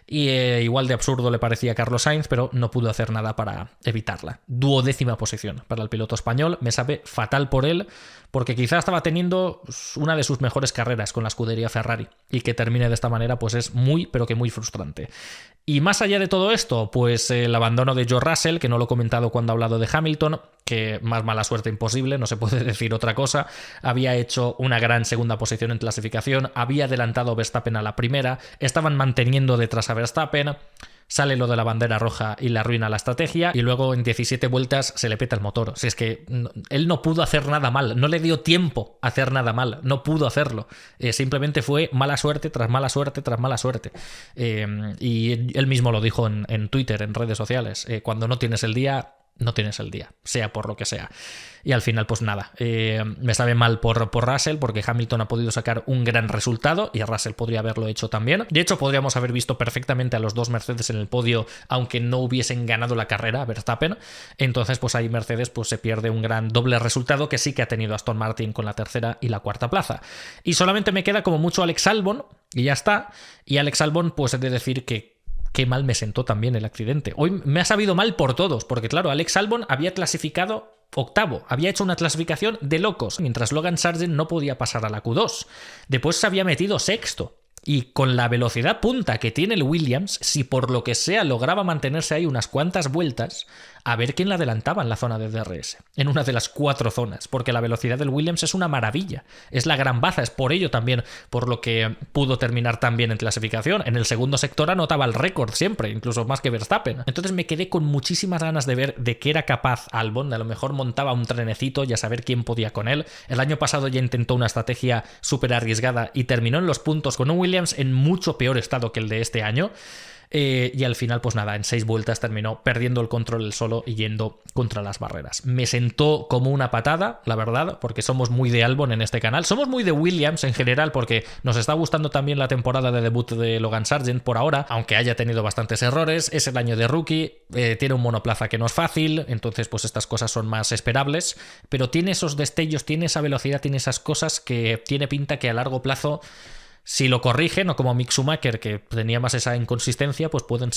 Y igual de absurdo le parecía a Carlos Sainz, pero no pudo hacer nada para evitarla. 12ª posición para el piloto español. Me sabe fatal por él, porque quizá estaba teniendo una de sus mejores carreras con la escudería Ferrari, y que termine de esta manera pues es muy, pero que muy frustrante. Y más allá de todo esto, pues el abandono de George Russell, que no lo he comentado cuando he hablado de Hamilton, que más mala suerte imposible, no se puede decir otra cosa. Había hecho una gran segunda posición en clasificación, había adelantado a Verstappen a la primera, estaban manteniendo detrás a Verstappen, sale lo de la bandera roja y le arruina la estrategia, y luego en 17 vueltas se le peta el motor. O sea, es que él no pudo hacer nada mal, no le dio tiempo a hacer nada mal, no pudo hacerlo. Simplemente fue mala suerte tras mala suerte tras mala suerte. Y él mismo lo dijo en Twitter, en redes sociales. Cuando no tienes el día, no tienes el día, sea por lo que sea. Y al final, pues nada, me sabe mal por Russell, porque Hamilton ha podido sacar un gran resultado y Russell podría haberlo hecho también. De hecho, podríamos haber visto perfectamente a los dos Mercedes en el podio, aunque no hubiesen ganado la carrera a Verstappen. Entonces, pues ahí Mercedes pues se pierde un gran doble resultado que sí que ha tenido Aston Martin con la tercera y la cuarta plaza. Y solamente me queda como mucho Alex Albon, y ya está. Y Alex Albon, pues he de decir que qué mal me sentó también el accidente. Hoy me ha sabido mal por todos, porque claro, Alex Albon había clasificado octavo, había hecho una clasificación de locos, mientras Logan Sargent no podía pasar a la Q2. Después se había metido sexto. Y con la velocidad punta que tiene el Williams, si por lo que sea lograba mantenerse ahí unas cuantas vueltas, a ver quién le adelantaba en la zona de DRS, en una de las 4 zonas, porque la velocidad del Williams es una maravilla, es la gran baza, es por ello también por lo que pudo terminar tan bien en clasificación. En el segundo sector anotaba el récord siempre, incluso más que Verstappen. Entonces me quedé con muchísimas ganas de ver de qué era capaz Albon. A lo mejor montaba un trenecito y a saber quién podía con él. El año pasado ya intentó una estrategia súper arriesgada y terminó en los puntos con un Williams en mucho peor estado que el de este año. Y al final, pues nada, en 6 vueltas terminó perdiendo el control él solo y yendo contra las barreras. Me sentó como una patada, la verdad, porque somos muy de Albon en este canal. Somos muy de Williams en general, porque nos está gustando también la temporada de debut de Logan Sargent por ahora, aunque haya tenido bastantes errores. Es el año de rookie, tiene un monoplaza que no es fácil, entonces pues estas cosas son más esperables, pero tiene esos destellos, tiene esa velocidad, tiene esas cosas que tiene pinta que a largo plazo, si lo corrigen, o como Mick Schumacher, que tenía más esa inconsistencia, pues pueden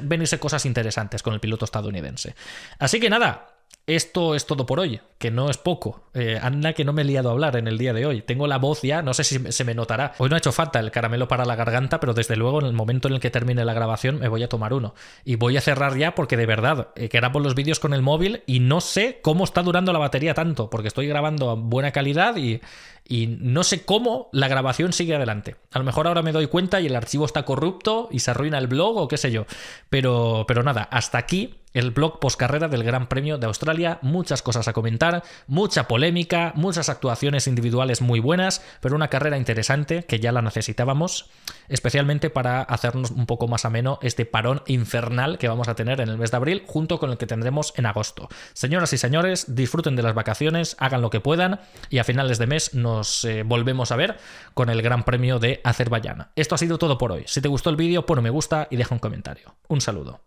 venirse cosas interesantes con el piloto estadounidense. Así que nada, esto es todo por hoy, que no es poco. Anda que no me he liado a hablar en el día de hoy. Tengo la voz ya, no sé si se me notará. Hoy no ha hecho falta el caramelo para la garganta, pero desde luego en el momento en el que termine la grabación me voy a tomar uno. Y voy a cerrar ya porque de verdad, grabo los vídeos con el móvil y no sé cómo está durando la batería tanto, porque estoy grabando a buena calidad y no sé cómo la grabación sigue adelante. A lo mejor ahora me doy cuenta y el archivo está corrupto y se arruina el blog o qué sé yo. Pero nada, hasta aquí el blog postcarrera del Gran Premio de Australia. Muchas cosas a comentar, mucha polémica, muchas actuaciones individuales muy buenas, pero una carrera interesante que ya la necesitábamos, especialmente para hacernos un poco más ameno este parón infernal que vamos a tener en el mes de abril, junto con el que tendremos en agosto. Señoras y señores, disfruten de las vacaciones, hagan lo que puedan y a finales de mes nos volvemos a ver con el Gran Premio de Azerbaiyán. Esto ha sido todo por hoy. Si te gustó el vídeo, pon un me gusta y deja un comentario. Un saludo.